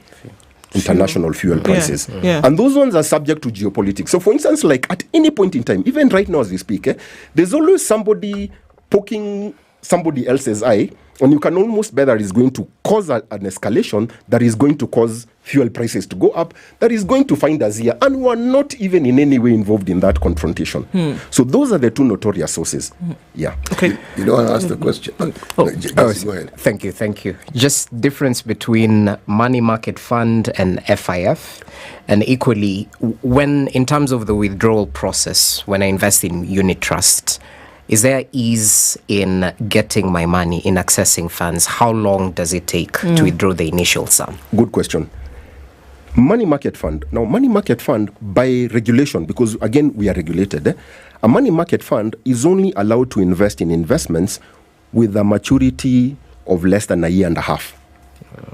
international fuel prices. And those ones are subject to geopolitics. So for instance, like at any point in time, even right now as we speak, there's always somebody poking somebody else's eye, and you can almost bet that is going to cause an escalation that is going to cause fuel prices to go up, that is going to find us here, and we are not even in any way involved in that confrontation. So those are the two notorious sources. Yeah. Okay. You don't want to ask the question. Go ahead. Thank you. Just difference between money market fund and FIF, and equally, when in terms of the withdrawal process, when I invest in unit trust, is there ease in getting my money, in accessing funds? How long does it take to withdraw the initial sum? Good question. Money market fund. Now, money market fund, by regulation, because again, we are regulated, a money market fund is only allowed to invest in investments with a maturity of less than a year and a half.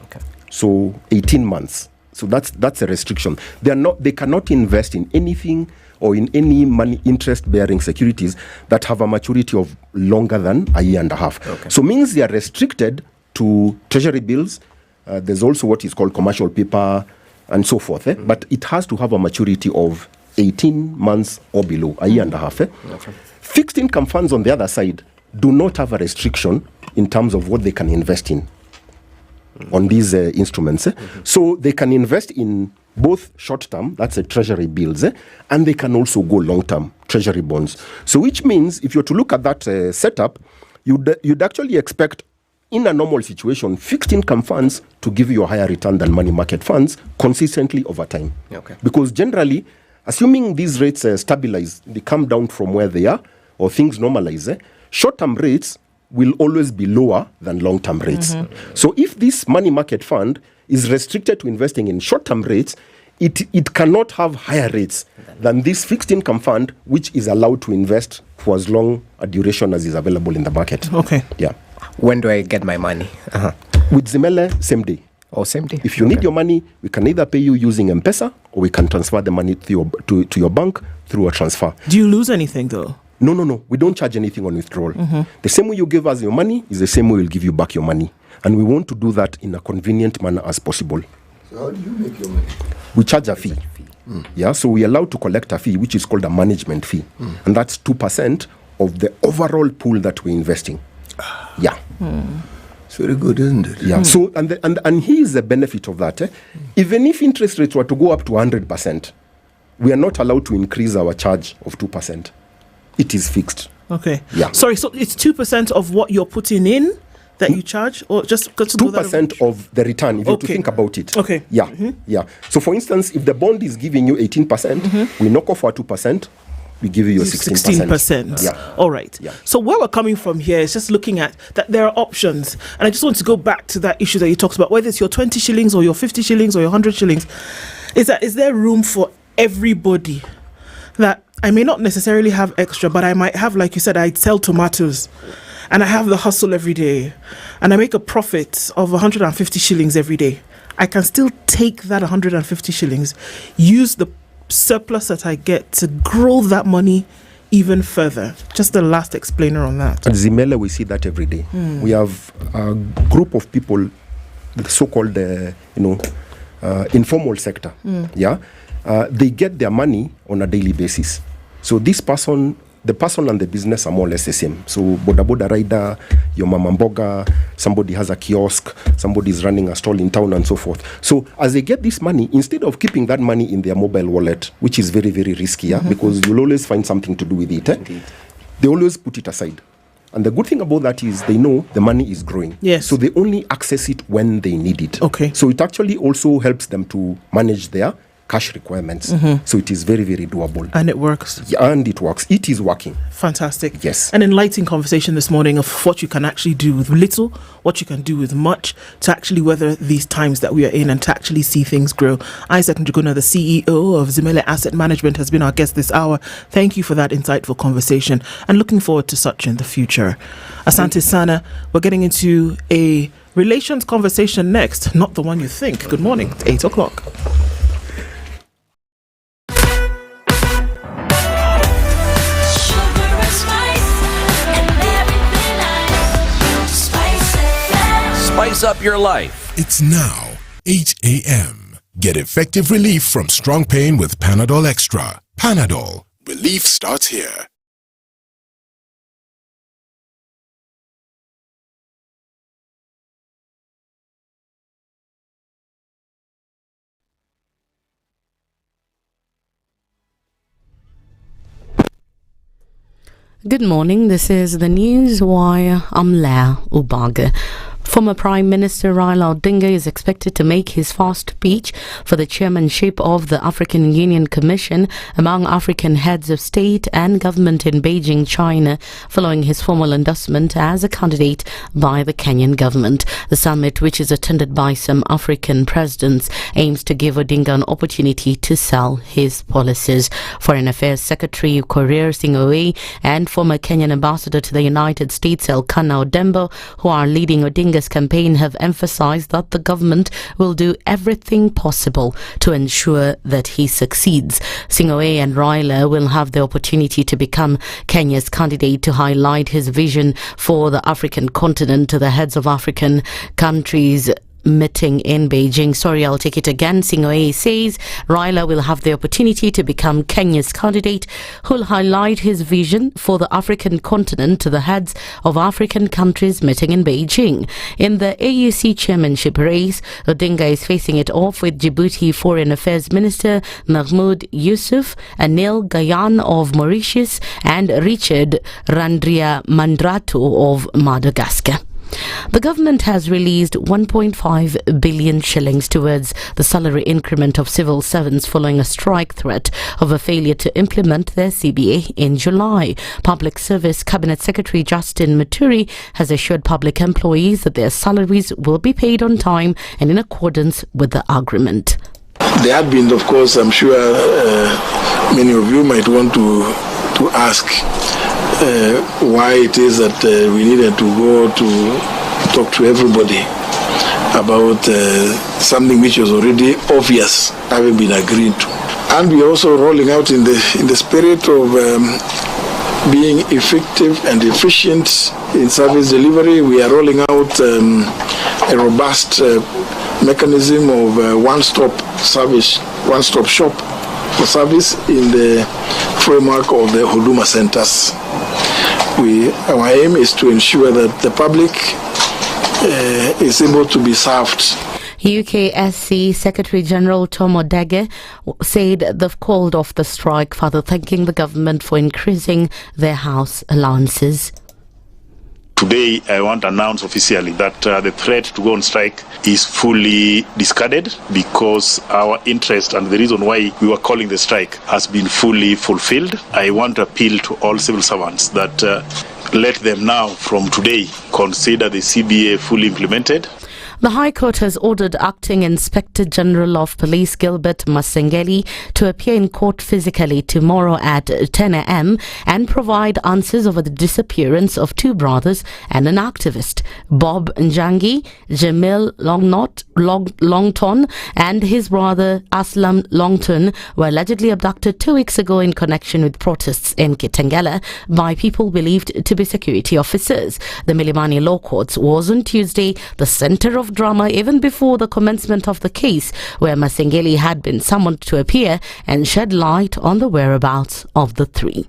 Okay. So 18 months. So that's a restriction. They cannot invest in anything or in any money interest-bearing securities that have a maturity of longer than a year and a half. Okay. So means they are restricted to treasury bills. There's also what is called commercial paper and so forth. But it has to have a maturity of 18 months or below, a year and a half. Okay. Fixed income funds, on the other side, do not have a restriction in terms of what they can invest in on these instruments. So they can invest in both short-term, that's a treasury bills, and they can also go long-term treasury bonds. So which means if you're to look at that setup, you'd actually expect, in a normal situation, fixed income funds to give you a higher return than money market funds consistently over time. Okay. Because generally, assuming these rates stabilize, they come down from where they are, or things normalize, short-term rates will always be lower than long-term rates. So if this money market fund is restricted to investing in short-term rates, it cannot have higher rates than this fixed income fund, which is allowed to invest for as long a duration as is available in the market. Okay. Yeah. When do I get my money? With Zimele, same day. Oh, same day. If you need your money, we can either pay you using M-Pesa, or we can transfer the money to your bank through a transfer. Do you lose anything though? No. We don't charge anything on withdrawal. The same way you give us your money is the same way we'll give you back your money. And we want to do that in a convenient manner as possible. So how do you make your money? We charge a fee. Yeah, so we're allowed to collect a fee, which is called a management fee. And that's 2% of the overall pool that we're investing. Yeah. It's very good, isn't it? Yeah. So, and here's the benefit of that. Even if interest rates were to go up to 100%, we are not allowed to increase our charge of 2%. It is fixed. Okay. Yeah. Sorry, so it's 2% of what you're putting in that you charge, or just 2% of the return, if you have to think about it. Okay. Yeah. Yeah. So for instance, if the bond is giving you 18%, we knock off our 2%, we give you your 16%. Yeah. All right. Yeah. So where we're coming from here is just looking at that there are options. And I just want to go back to that issue that you talked about, whether it's your 20 shillings or your 50 shillings or your 100 shillings. Is there room for everybody? That I may not necessarily have extra, but I might have, like you said, I sell tomatoes and I have the hustle every day and I make a profit of 150 shillings every day. I can still take that 150 shillings, use the surplus that I get to grow that money even further. Just the last explainer on that. At Zimele, we see that every day. We have a group of people, the so-called, informal sector. Yeah. They get their money on a daily basis. So this person the person and the business are more or less the same. So boda boda rider, your mama mboga, somebody has a kiosk, somebody is running a stall in town and so forth. So as they get this money, instead of keeping that money in their mobile wallet, which is very, very risky, because you'll always find something to do with it, they always put it aside. And the good thing about that is they know the money is growing. Yes. So they only access it when they need it. Okay. So it actually also helps them to manage their cash requirements. So it is very, very doable. And it works. Yeah, and it works. It is working. Fantastic. Yes. An enlightening conversation this morning of what you can actually do with little, what you can do with much to actually weather these times that we are in and to actually see things grow. Isaac Njuguna, the CEO of Zimele Asset Management, has been our guest this hour. Thank you for that insightful conversation and looking forward to such in the future. Asante Sana, we're getting into a relations conversation next, not the one you think. Good morning. It's 8 o'clock. Spice up your life. It's now 8 a.m. Get effective relief from strong pain with Panadol Extra. Panadol. Relief starts here. Good morning. This is the news wire. I'm Lydiah Ubaga. Former Prime Minister Raila Odinga is expected to make his first speech for the chairmanship of the African Union Commission among African heads of state and government in Beijing, China, following his formal endorsement as a candidate by the Kenyan government. The summit, which is attended by some African presidents, aims to give Odinga an opportunity to sell his policies. Foreign Affairs Secretary Korir Sing'oei and former Kenyan ambassador to the United States Elkanah Odemba, who are leading Odinga's campaign, have emphasized that the government will do everything possible to ensure that he succeeds. Sing'oei and Raila will have the opportunity to become Kenya's candidate to highlight his vision for the African continent to the heads of African countries meeting in Beijing. Sorry, I'll take it again. Sing'oei says Raila will have the opportunity to become Kenya's candidate who'll highlight his vision for the African continent to the heads of African countries meeting in Beijing. In the AUC chairmanship race, Odinga is facing it off with Djibouti Foreign Affairs Minister Mahmoud Yusuf, Anil Gayan of Mauritius, and Richard Randriamandrato of Madagascar. The government has released 1.5 billion shillings towards the salary increment of civil servants following a strike threat of a failure to implement their CBA in July. Public Service Cabinet Secretary Justin Muturi has assured public employees that their salaries will be paid on time and in accordance with the agreement. There have been, of course, I'm sure many of you might want to ask why it is that we needed to go to talk to everybody about something which was already obvious having been agreed to. And we are also rolling out in the spirit of being effective and efficient in service delivery. We are rolling out a robust mechanism of one-stop service, one-stop shop for service in the framework of the Huduma centers. Our aim is to ensure that the public is able to be served. UKSC Secretary General Tom Odege said they've called off the strike, further thanking the government for increasing their house allowances. Today, I want to announce officially that the threat to go on strike is fully discarded because our interest and the reason why we were calling the strike has been fully fulfilled. I want to appeal to all civil servants that let them now, from today, consider the CBA fully implemented. The High Court has ordered Acting Inspector General of Police Gilbert Masengeli to appear in court physically tomorrow at 10 a.m. and provide answers over the disappearance of two brothers and an activist. Bob Njangi, Jamil Longton and his brother Aslam Longton were allegedly abducted 2 weeks ago in connection with protests in Kitengela by people believed to be security officers. The Milimani Law Courts was on Tuesday the center of of drama even before the commencement of the case, where Masengeli had been summoned to appear and shed light on the whereabouts of the three.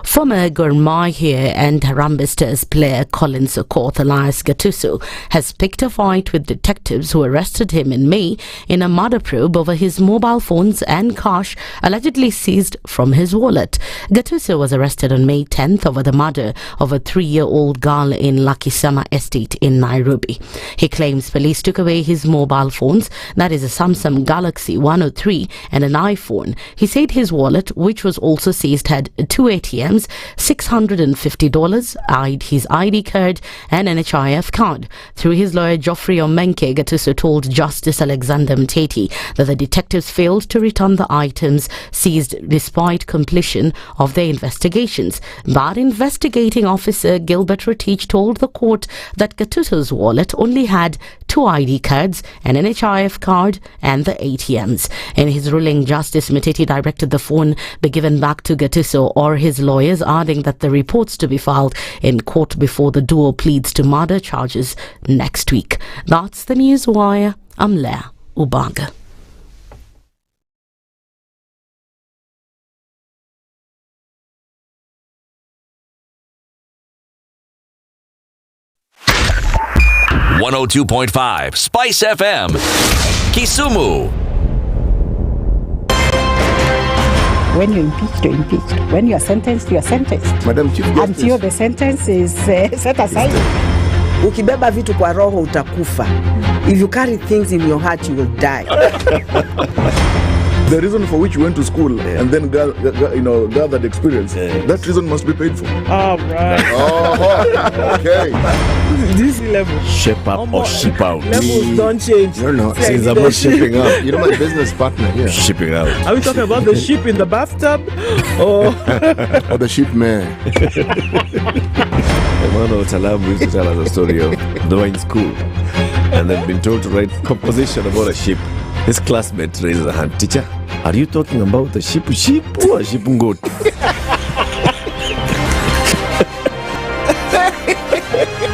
Former Gor Mahia and Harambee Stars player Collins Okoh Elias Gattuso has picked a fight with detectives who arrested him in May in a murder probe over his mobile phones and cash allegedly seized from his wallet. Gattuso was arrested on May 10th over the murder of a 3-year-old girl in Lakisama Estate in Nairobi. He claims police took away his mobile phones, that is a Samsung Galaxy 103 and an iPhone. He said his wallet, which was also seized, had 2 ATMs, $650, his ID card and NHIF card. Through his lawyer Geoffrey Omenke, Gattuso told Justice Alexander Mteti that the detectives failed to return the items seized despite completion of their investigations. But investigating officer Gilbert Rotich told the court that Gattuso's wallet only had 2 ID cards, an NHIF card and the ATMs. In his ruling, Justice Mteti directed the phone be given back to Gattuso or his lawyers, adding that the reports to be filed in court before the duo pleads to murder charges next week. That's the News Wire. I'm Lydiah Ubaga. .5 Spice FM, Kisumu. When you're impeached, you're impeached. When you're sentenced, you're sentenced. Madam Chief Justice. Until the sentence is set aside. Ukibeba vitu kwa roho utakufa. If you carry things in your heart, you will die. The reason for which you went to school and then gathered experience, that reason must be paid for. All right. Oh, okay. This level. Shape up or ship out. Levels don't change. No. Since I'm not shipping up. You're my business partner here. Shipping out. Are we talking about the sheep in the bathtub? Or the sheep man? Emmanuel Talabu used to tell us a story of they were in school and they've been told to write composition about a sheep. His classmate raises a hand. Teacher, are you talking about the sheep or a sheep goat?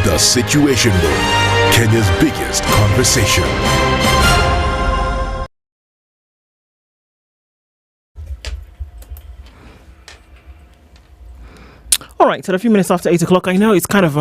The Situation Room, Kenya's biggest conversation. all right, so a few minutes after 8 o'clock. I know it's kind of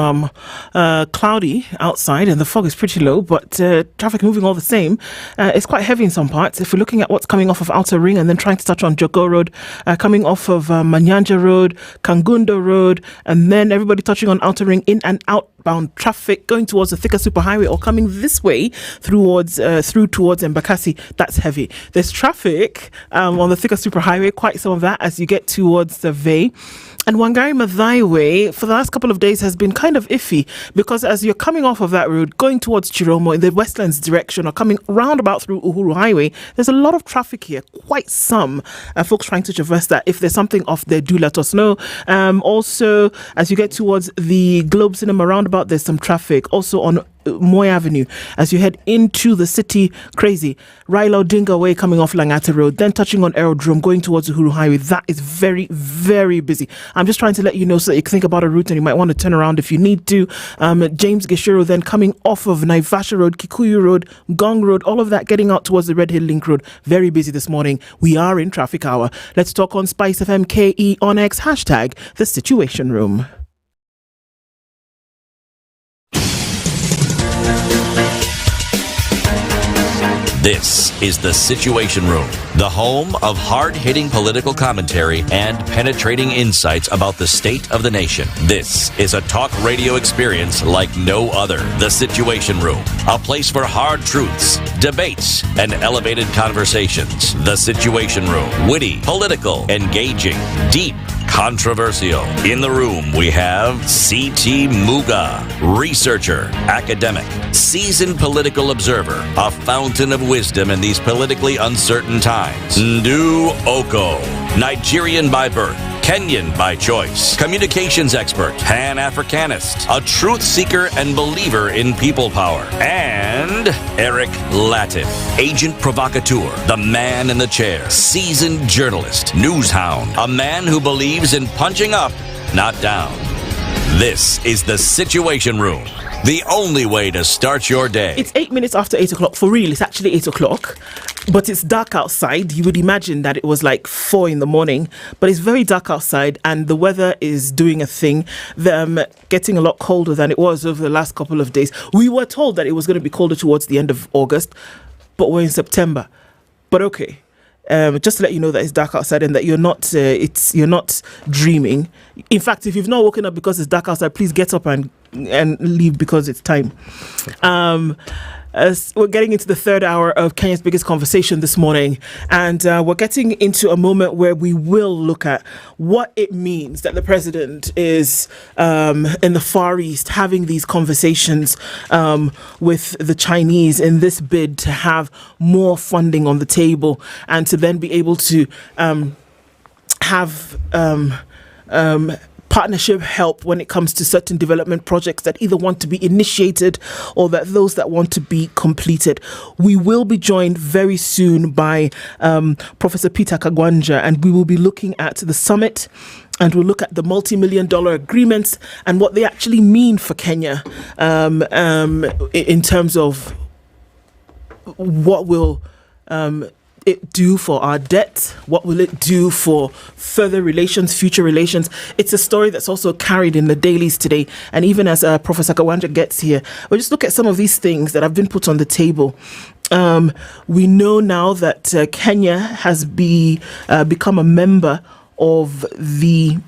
cloudy outside and the fog is pretty low, but traffic moving all the same. It's quite heavy in some parts. If we're looking at what's coming off of Outer Ring and then trying to touch on Jogoo Road, coming off of Manyanja Road, Kangundo Road, and then everybody touching on Outer Ring in and outbound traffic going towards the Thika Superhighway or coming this way through towards Embakasi, that's heavy. There's traffic on the Thika Superhighway, quite some of that as you get towards the Bay. And Wangari Maathai Way for the last couple of days has been kind of iffy because as you're coming off of that road, going towards Chiromo in the Westlands direction or coming roundabout through Uhuru Highway, there's a lot of traffic here, quite some folks trying to traverse that. If there's something off there, do let us know. Also, as you get towards the Globe Cinema roundabout, there's some traffic. Also on Moy Avenue as you head into the city, crazy. Raila Odinga Way coming off Langata Road, then touching on Aerodrome, going towards Uhuru Highway. That is very, very busy. I'm just trying to let you know so that you can think about a route and you might want to turn around if you need to. James Gishiro then coming off of Naivasha Road, Kikuyu Road, Gong Road, all of that getting out towards the Red Hill Link Road. Very busy this morning. We are in traffic hour. Let's talk on SpiceFM KE on X, hashtag The Situation Room. This is The Situation Room, the home of hard-hitting political commentary and penetrating insights about the state of the nation. This is a talk radio experience like no other. The Situation Room, a place for hard truths, debates, and elevated conversations. The Situation Room, witty, political, engaging, deep, controversial. In the room, we have C.T. Muga, researcher, academic, seasoned political observer, a fountain of wisdom in these politically uncertain times. Ndu Okoh, Nigerian by birth, Kenyan by choice, communications expert, Pan-Africanist, a truth seeker and believer in people power, and Eric Latiff, agent provocateur, the man in the chair, seasoned journalist, news hound, a man who believes in punching up, not down. This is The Situation Room. the only way to start your day. It's 8 minutes after 8 o'clock. For real, it's actually 8 o'clock. But it's dark outside. You would imagine that it was like 4 in the morning. But it's very dark outside and the weather is doing a thing. Getting a lot colder than it was over the last couple of days. We were told that it was going to be colder towards the end of August. But we're in September. But okay. Just to let you know that it's dark outside and that you're not dreaming. In fact, if you've not woken up because it's dark outside, please get up and leave because it's time. As we're getting into the third hour of Kenya's biggest conversation this morning, and we're getting into a moment where we will look at what it means that the president is in the Far East having these conversations with the Chinese in this bid to have more funding on the table and to then be able to have partnership help when it comes to certain development projects that either want to be initiated or that those that want to be completed. We will be joined very soon by Professor Peter Kagwanja, and we will be looking at the summit, and we'll look at the multi-million-dollar agreements and what they actually mean for Kenya in terms of what will it do for our debt? What will it do for further relations, future relations? It's a story that's also carried in the dailies today. And even as Professor Kawanja gets here, we'll just look at some of these things that have been put on the table. We know now that Kenya has become a member of the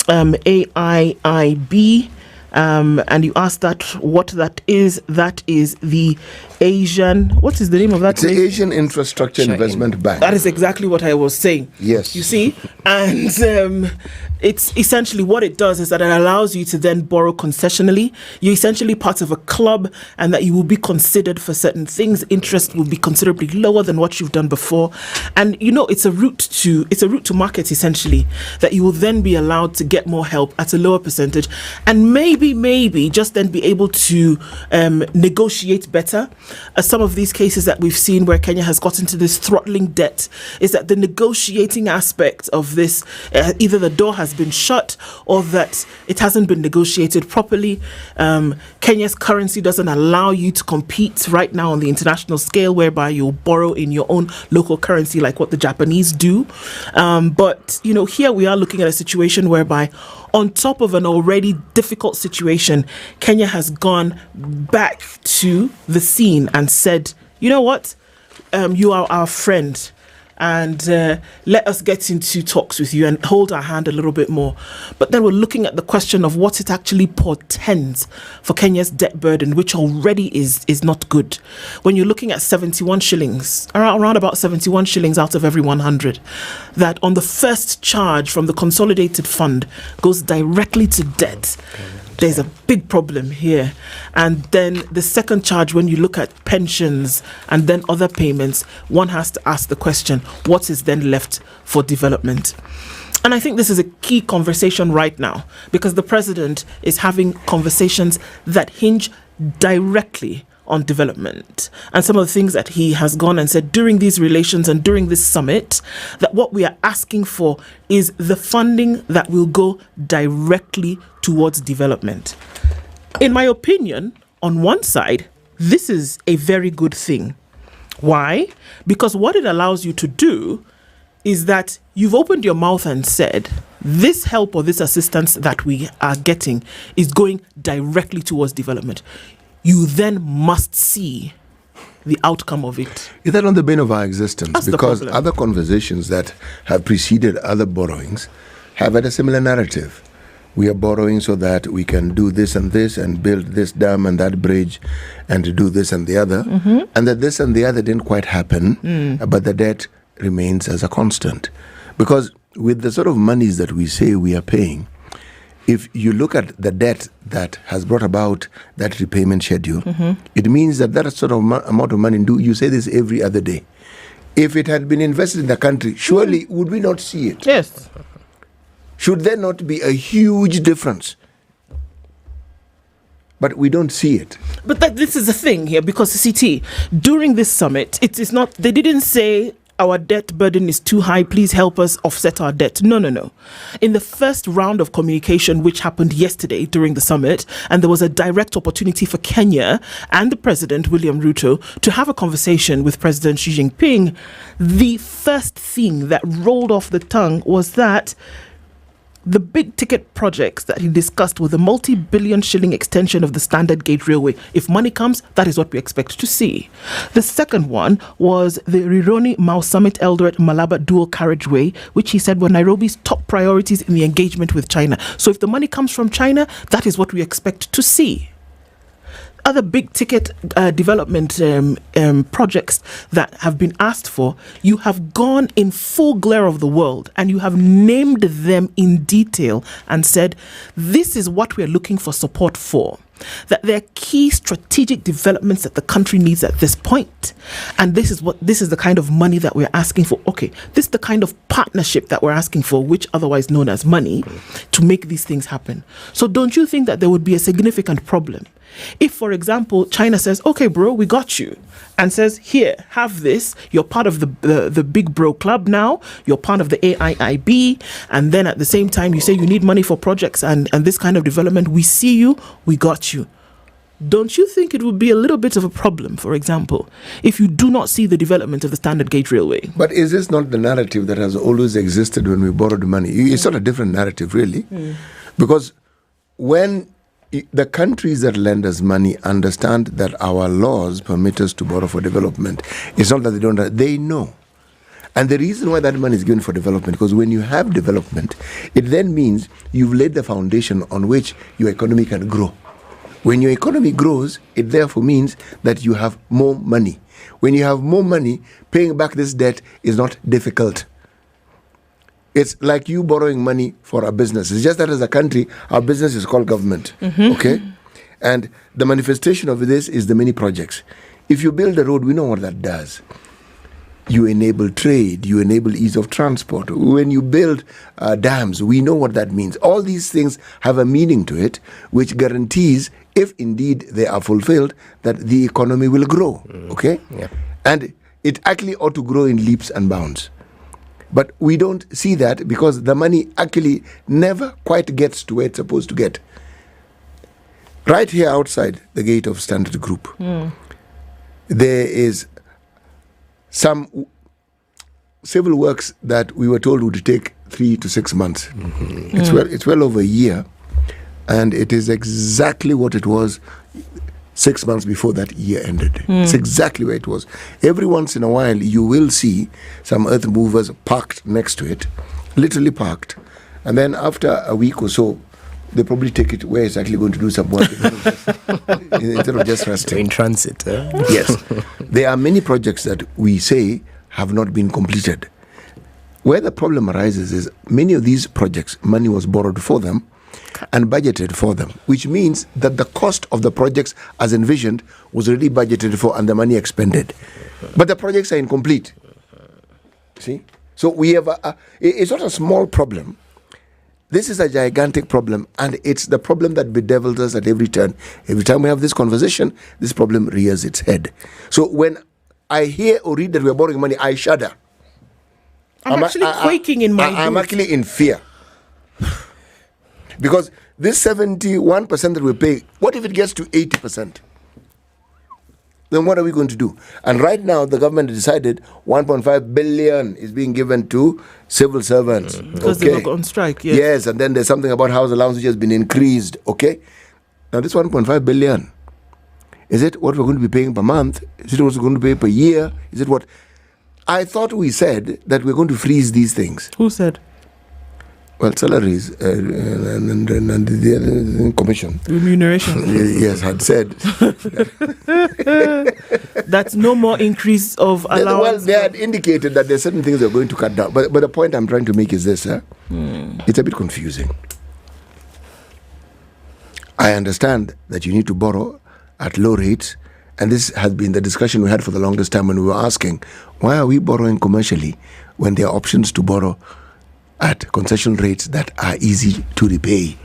AIIB. And you asked that what that is. That is the Asian. What is the name of that? It's the Asian Infrastructure Investment Bank. That is exactly what I was saying. Yes. You see, and it's essentially what it does is that it allows you to then borrow concessionally. You're essentially part of a club, and that you will be considered for certain things. Interest will be considerably lower than what you've done before, and it's a route to market essentially. That you will then be allowed to get more help at a lower percentage, and maybe just then be able to negotiate better. Some of these cases that we've seen where Kenya has got into this throttling debt is that the negotiating aspect of this, either the door has been shut or that it hasn't been negotiated properly. Kenya's currency doesn't allow you to compete right now on the international scale, whereby you'll borrow in your own local currency like what the Japanese do. But here we are looking at a situation whereby, on top of an already difficult situation, Kenya has gone back to the scene and said, you know what, you are our friend, and let us get into talks with you and hold our hand a little bit more. But then we're looking at the question of what it actually portends for Kenya's debt burden, which already is not good. When you're looking at 71 shillings, around about 71 shillings out of every 100, that on the first charge from the consolidated fund goes directly to debt. There's a big problem here. And then the second charge, when you look at pensions and then other payments, one has to ask the question, what is then left for development? And I think this is a key conversation right now, because the president is having conversations that hinge directly on development. And some of the things that he has gone and said during these relations and during this summit, that what we are asking for is the funding that will go directly towards development. In my opinion, on one side, this is a very good thing. Why? Because what it allows you to do is that you've opened your mouth and said, this help or this assistance that we are getting is going directly towards development. You then must see the outcome of it. Is that on the bane of our existence? That's because other conversations that have preceded other borrowings have had a similar narrative. We are borrowing so that we can do this and build this dam and that bridge and to do this and the other. Mm-hmm. And that this and the other didn't quite happen, but the debt remains as a constant. Because with the sort of monies that we say we are paying, if you look at the debt that has brought about that repayment schedule, it means that that sort of amount of money, you say this every other day. If it had been invested in the country, surely would we not see it? Yes. Should there not be a huge difference? But we don't see it. But this is the thing here, because CT, during this summit, it is not, they didn't say our debt burden is too high, please help us offset our debt. No. In the first round of communication, which happened yesterday during the summit, and there was a direct opportunity for Kenya and the President, William Ruto, to have a conversation with President Xi Jinping, the first thing that rolled off the tongue was that the big ticket projects that he discussed were the multi-billion shilling extension of the Standard Gauge Railway. If money comes, that is what we expect to see. The second one was the Rironi Mau Summit Eldoret Malaba dual carriageway, which he said were Nairobi's top priorities in the engagement with China. So if the money comes from China, that is what we expect to see. Other big ticket development projects that have been asked for, you have gone in full glare of the world and you have named them in detail and said, this is what we're looking for support for. That there are key strategic developments that the country needs at this point. And this is the kind of money that we're asking for. Okay, this is the kind of partnership that we're asking for, which otherwise known as money, to make these things happen. So don't you think that there would be a significant problem if, for example, China says, okay, bro, we got you, and says, here, have this, you're part of the big bro club now, you're part of the AIIB, and then at the same time you say you need money for projects and this kind of development, we see you, we got you. Don't you think it would be a little bit of a problem, for example, if you do not see the development of the Standard Gauge Railway? But is this not the narrative that has always existed when we borrowed money? It's not a different narrative, really. Because when the countries that lend us money understand that our laws permit us to borrow for development, it's not that they don't, they know. And the reason why that money is given for development, because when you have development, it then means you've laid the foundation on which your economy can grow. When your economy grows, it therefore means that you have more money. When you have more money, paying back this debt is not difficult. It's like you borrowing money for a business. It's just that as a country, our business is called government. Okay? And the manifestation of this is the many projects. If you build a road, we know what that does. You enable trade, you enable ease of transport. When you build dams, we know what that means. All these things have a meaning to it, which guarantees, if indeed they are fulfilled, that the economy will grow. Okay? Yeah. And it actually ought to grow in leaps and bounds. But we don't see that because the money actually never quite gets to where it's supposed to get. Right here outside the gate of Standard Group, there is some civil works that we were told would take 3 to 6 months. It's well over a year, and it is exactly what it was 6 months before that year ended. It's exactly where it was. Every once in a while, you will see some earth movers parked next to it, literally parked. And then after a week or so, they probably take it where it's actually going to do some work instead of just resting. In transit. Yes. There are many projects that we say have not been completed. Where the problem arises is many of these projects, money was borrowed for them and budgeted for them, which means that the cost of the projects as envisioned was already budgeted for and the money expended. But the projects are incomplete. See? So we have it's not a small problem. This is a gigantic problem, and it's the problem that bedevils us at every turn. Every time we have this conversation, this problem rears its head. So when I hear or read that we are borrowing money, I shudder. I'm actually quaking in my boots. I'm actually in fear. Because this 71% that we pay, what if it gets to 80%? Then what are we going to do? And right now, the government decided 1.5 billion is being given to civil servants. Because they were on strike, yes. Yes, and then there's something about house allowance which has been increased, okay? Now this 1.5 billion, is it what we're going to be paying per month? Is it what we're going to pay per year? Is it what? I thought we said that we're going to freeze these things. Who said? Well, salaries and the commission. Remuneration. Yes, had said. That's no more increase of allowance. Well, they had indicated that there are certain things they're going to cut down. But the point I'm trying to make is this. It's a bit confusing. I understand that you need to borrow at low rates. And this has been the discussion we had for the longest time when we were asking, why are we borrowing commercially when there are options to borrow at concession rates that are easy to repay?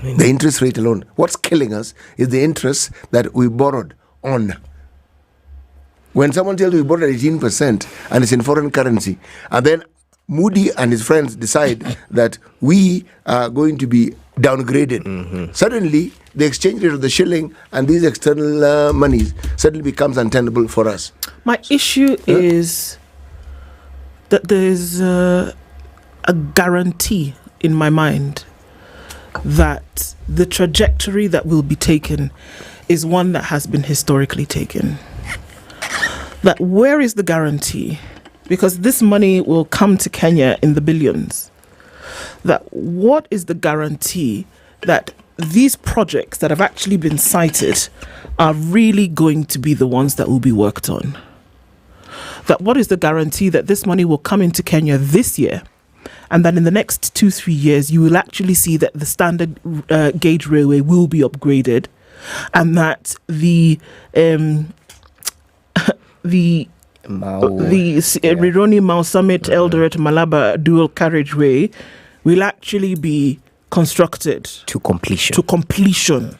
The interest rate alone. What's killing us is the interest that we borrowed on. When someone tells you we bought at 18% and it's in foreign currency, and then Moody and his friends decide that we are going to be downgraded, suddenly the exchange rate of the shilling and these external monies suddenly becomes untenable for us. My issue is that there's a guarantee in my mind that the trajectory that will be taken is one that has been historically taken. That where is the guarantee? Because this money will come to Kenya in the billions. That what is the guarantee that these projects that have actually been cited are really going to be the ones that will be worked on? That what is the guarantee that this money will come into Kenya this year, and that in the next 2-3 years you will actually see that the standard gauge railway will be upgraded, and that the Rironi Mau Summit Eldoret Malaba dual carriageway will actually be constructed to completion.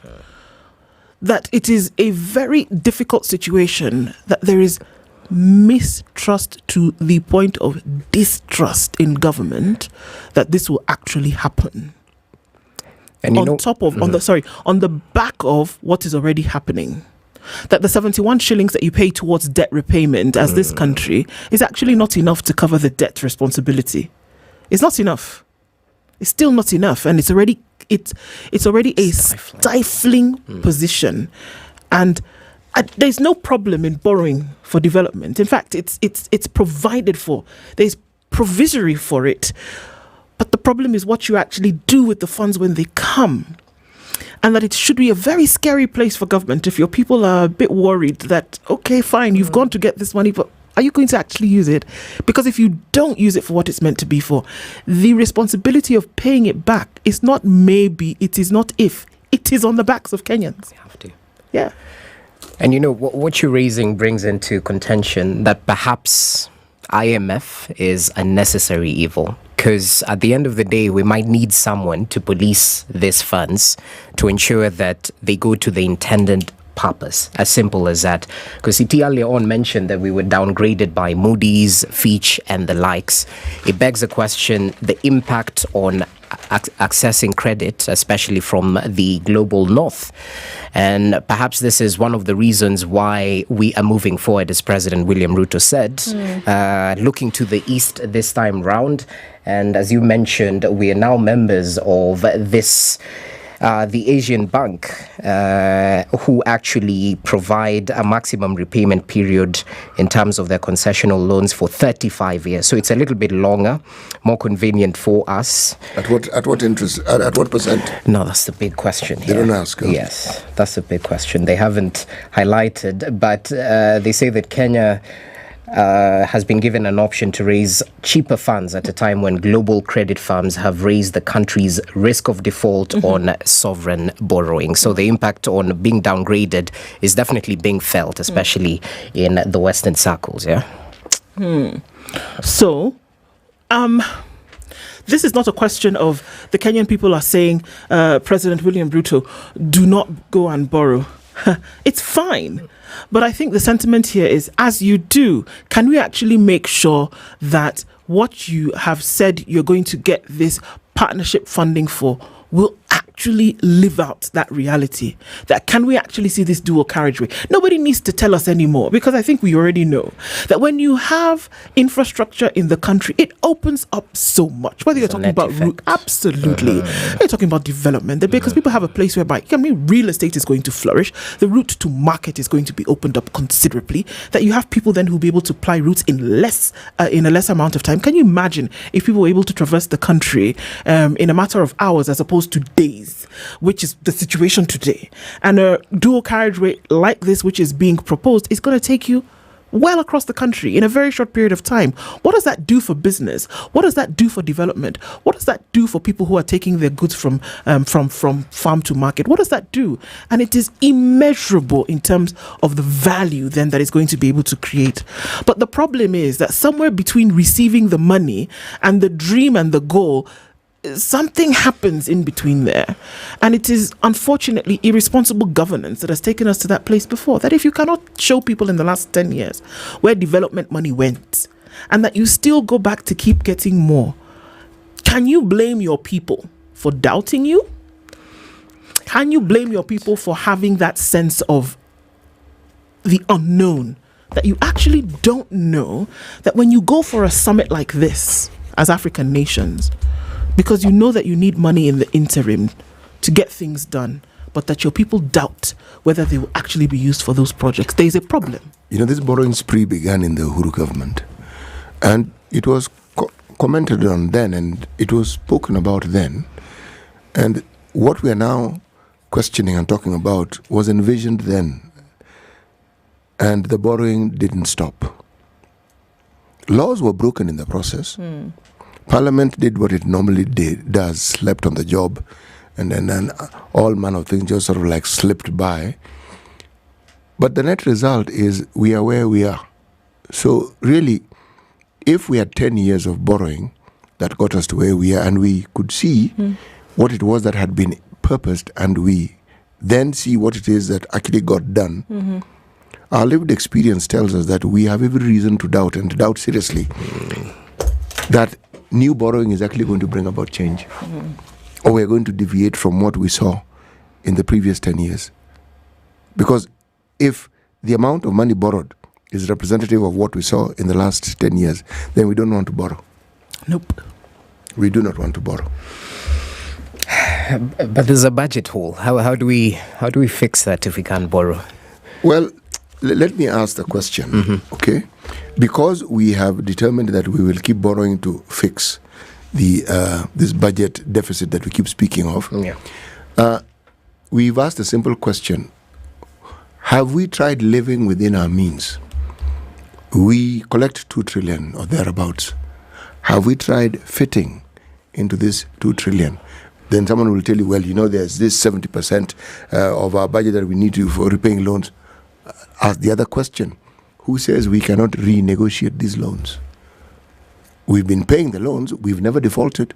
That it is a very difficult situation, that there is mistrust to the point of distrust in government that this will actually happen. And on the back of what is already happening. That the 71 shillings that you pay towards debt repayment as this country is actually not enough to cover the debt responsibility. It's not enough. It's still not enough, and it's already a stifling position. And there's no problem in borrowing for development. In fact, it's provided for. There's provisory for it. But the problem is what you actually do with the funds when they come. And that it should be a very scary place for government if your people are a bit worried that, okay, fine, you've gone to get this money, but are you going to actually use it? Because if you don't use it for what it's meant to be for, the responsibility of paying it back is not maybe, it is not if, it is on the backs of Kenyans. You have to. Yeah. And you know, what you're raising brings into contention that perhaps IMF is a necessary evil. Because at the end of the day, we might need someone to police these funds to ensure that they go to the intended purpose. As simple as that. Because it earlier on mentioned that we were downgraded by Moody's, Fitch, and the likes. It begs the question, the impact on accessing credit, especially from the global north. And perhaps this is one of the reasons why we are moving forward, as President William Ruto said, looking to the east this time round. And as you mentioned, we are now members of this the Asian Bank, who actually provide a maximum repayment period in terms of their concessional loans for 35 years. So it's a little bit longer, more convenient for us. At what interest? At what percent? No, that's the big question here. They don't ask. Huh? Yes, that's the big question. They haven't highlighted, but they say that Kenya has been given an option to raise cheaper funds at a time when global credit firms have raised the country's risk of default on sovereign borrowing. So the impact on being downgraded is definitely being felt, especially in the Western circles. Yeah. So, this is not a question of the Kenyan people are saying, President William Ruto, do not go and borrow. It's fine. But I think the sentiment here is, as you do, can we actually make sure that what you have said you're going to get this partnership funding for will actually live out that reality? That can we actually see this dual carriageway? Nobody needs to tell us anymore, because I think we already know that when you have infrastructure in the country, it opens up so much. Whether you're talking about route, absolutely. You're talking about development, because people have a place whereby, real estate is going to flourish. The route to market is going to be opened up considerably. That you have people then who will be able to ply routes in a less amount of time. Can you imagine if people were able to traverse the country in a matter of hours as opposed to days, which is the situation today? And a dual carriageway like this, which is being proposed, is going to take you well across the country in a very short period of time. What does that do for business? What does that do for development? What does that do for people who are taking their goods from farm to market? What does that do? And it is immeasurable in terms of the value then that it's going to be able to create. But the problem is that somewhere between receiving the money and the dream and the goal, something happens in between there. And it is unfortunately irresponsible governance that has taken us to that place before. That if you cannot show people in the last 10 years where development money went, and that you still go back to keep getting more, can you blame your people for doubting you? Can you blame your people for having that sense of the unknown? That you actually don't know that when you go for a summit like this as African nations, because you know that you need money in the interim to get things done, but that your people doubt whether they will actually be used for those projects, there is a problem. You know, this borrowing spree began in the Uhuru government, and it was commented on then, and it was spoken about then. And what we are now questioning and talking about was envisioned then. And the borrowing didn't stop. Laws were broken in the process. Parliament did what it normally does, slept on the job, and then all manner of things just sort of like slipped by. But the net result is we are where we are. So really, if we had 10 years of borrowing that got us to where we are, and we could see what it was that had been purposed, and we then see what it is that actually got done, our lived experience tells us that we have every reason to doubt, and to doubt seriously, that new borrowing is actually going to bring about change. Or we're going to deviate from what we saw in the previous 10 years. Because if the amount of money borrowed is representative of what we saw in the last 10 years, then we don't want to borrow. Nope. We do not want to borrow. But there's a budget hole. How do we fix that if we can't borrow? Well, let me ask the question, okay? Because we have determined that we will keep borrowing to fix the this budget deficit that we keep speaking of. We've asked a simple question: have we tried living within our means? We collect 2 trillion or thereabouts. Have we tried fitting into this 2 trillion? Then someone will tell you, well, you know, there's this 70% of our budget that we need to for repaying loans. Ask the other question: who says we cannot renegotiate these loans? We've been paying the loans, we've never defaulted.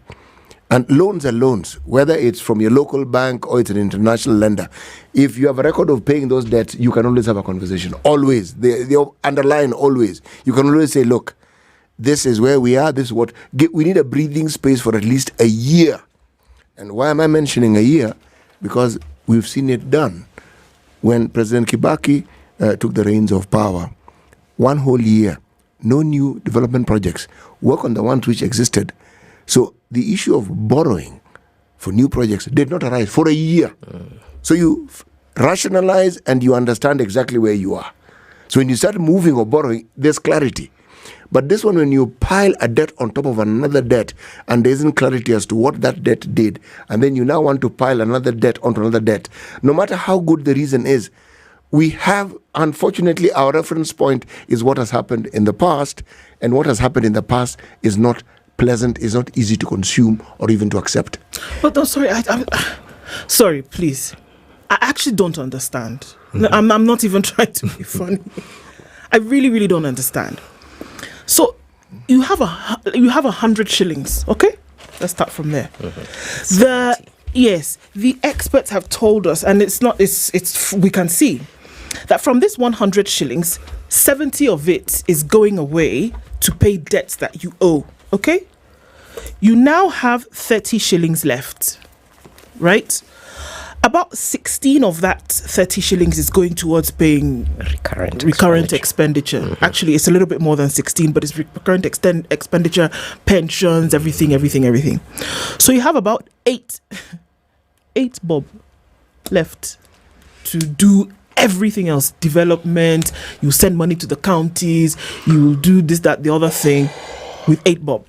And loans are loans, whether it's from your local bank or it's an international lender. If you have a record of paying those debts, you can always have a conversation. Always. They underline always. You can always say, look, this is where we are, this is what... We need a breathing space for at least a year. And why am I mentioning a year? Because we've seen it done. When President Kibaki took the reins of power, 1 whole year, no new development projects, work on the ones which existed. So the issue of borrowing for new projects did not arise for a year. So you rationalize and you understand exactly where you are. So when you start moving or borrowing, there's clarity. But this one, when you pile a debt on top of another debt and there isn't clarity as to what that debt did, and then you now want to pile another debt onto another debt, no matter how good the reason is, we have, unfortunately, our reference point is what has happened in the past, and what has happened in the past is not pleasant, is not easy to consume or even to accept. But no, sorry, sorry, please. I actually don't understand. I'm not even trying to be funny. I really, really don't understand. So you have 100 shillings, okay? Let's start from there. The experts have told us, and it's we can see that from this 100 shillings, 70 of it is going away to pay debts that you owe, okay? You now have 30 shillings left, right? About 16 of that 30 shillings is going towards paying recurrent expenditure. Actually, it's a little bit more than 16, but it's recurrent expenditure, pensions, everything. So you have about 8 bob left to do everything else. Development, you send money to the counties, you will do this, that, the other thing with 8 bob.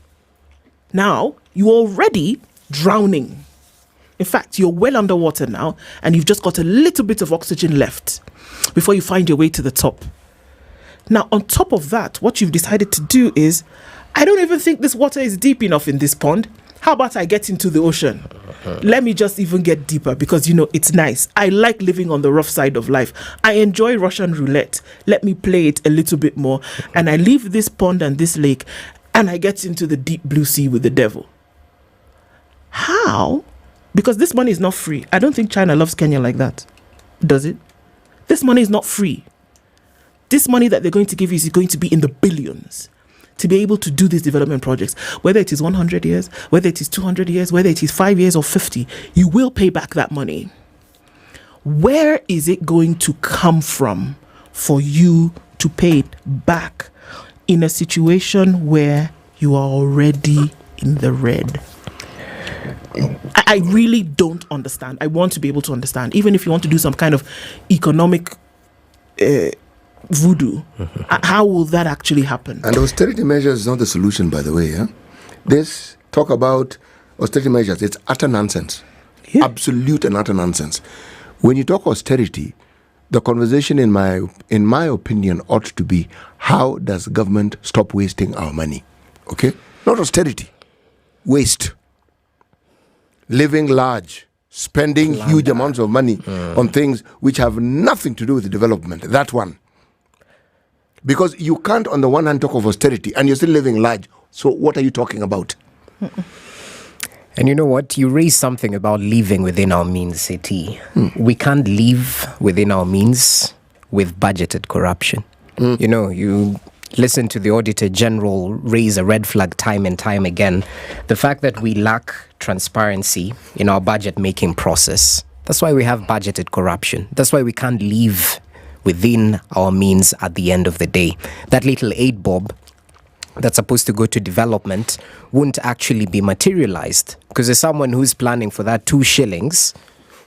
Now, you're already drowning. In fact, you're well underwater now, and you've just got a little bit of oxygen left before you find your way to the top. Now, on top of that, what you've decided to do is, I don't even think this water is deep enough in this pond. How about I get into the ocean? Let me just even get deeper because, you know, it's nice. I like living on the rough side of life. I enjoy Russian roulette. Let me play it a little bit more. And I leave this pond and this lake, and I get into the deep blue sea with the devil. How? Because this money is not free. I don't think China loves Kenya like that. Does it? This money is not free. This money that they're going to give you is going to be in the billions to be able to do these development projects. Whether it is 100 years, whether it is 200 years, whether it is 5 years or 50, you will pay back that money. Where is it going to come from for you to pay it back in a situation where you are already in the red? I really don't understand. I want to be able to understand. Even if you want to do some kind of economic voodoo, how will that actually happen? And austerity measures is not the solution, by the way. This talk about austerity measures, it's utter nonsense. Yeah. Absolute and utter nonsense. When you talk austerity, the conversation, in my opinion, ought to be, how does government stop wasting our money? Okay? Not austerity. Waste. Living large. Spending huge amounts of money on things which have nothing to do with development. That one. Because you can't, on the one hand, talk of austerity and you're still living large. So what are you talking about? And you know what? You raised something about living within our means, Seti. We can't live within our means with budgeted corruption. You know, you listen to the Auditor General raise a red flag time and time again. The fact that we lack transparency in our budget-making process. That's why we have budgeted corruption. That's why we can't live within our means at the end of the day. That little 8 bob that's supposed to go to development won't actually be materialized because there's someone who's planning for that 2 shillings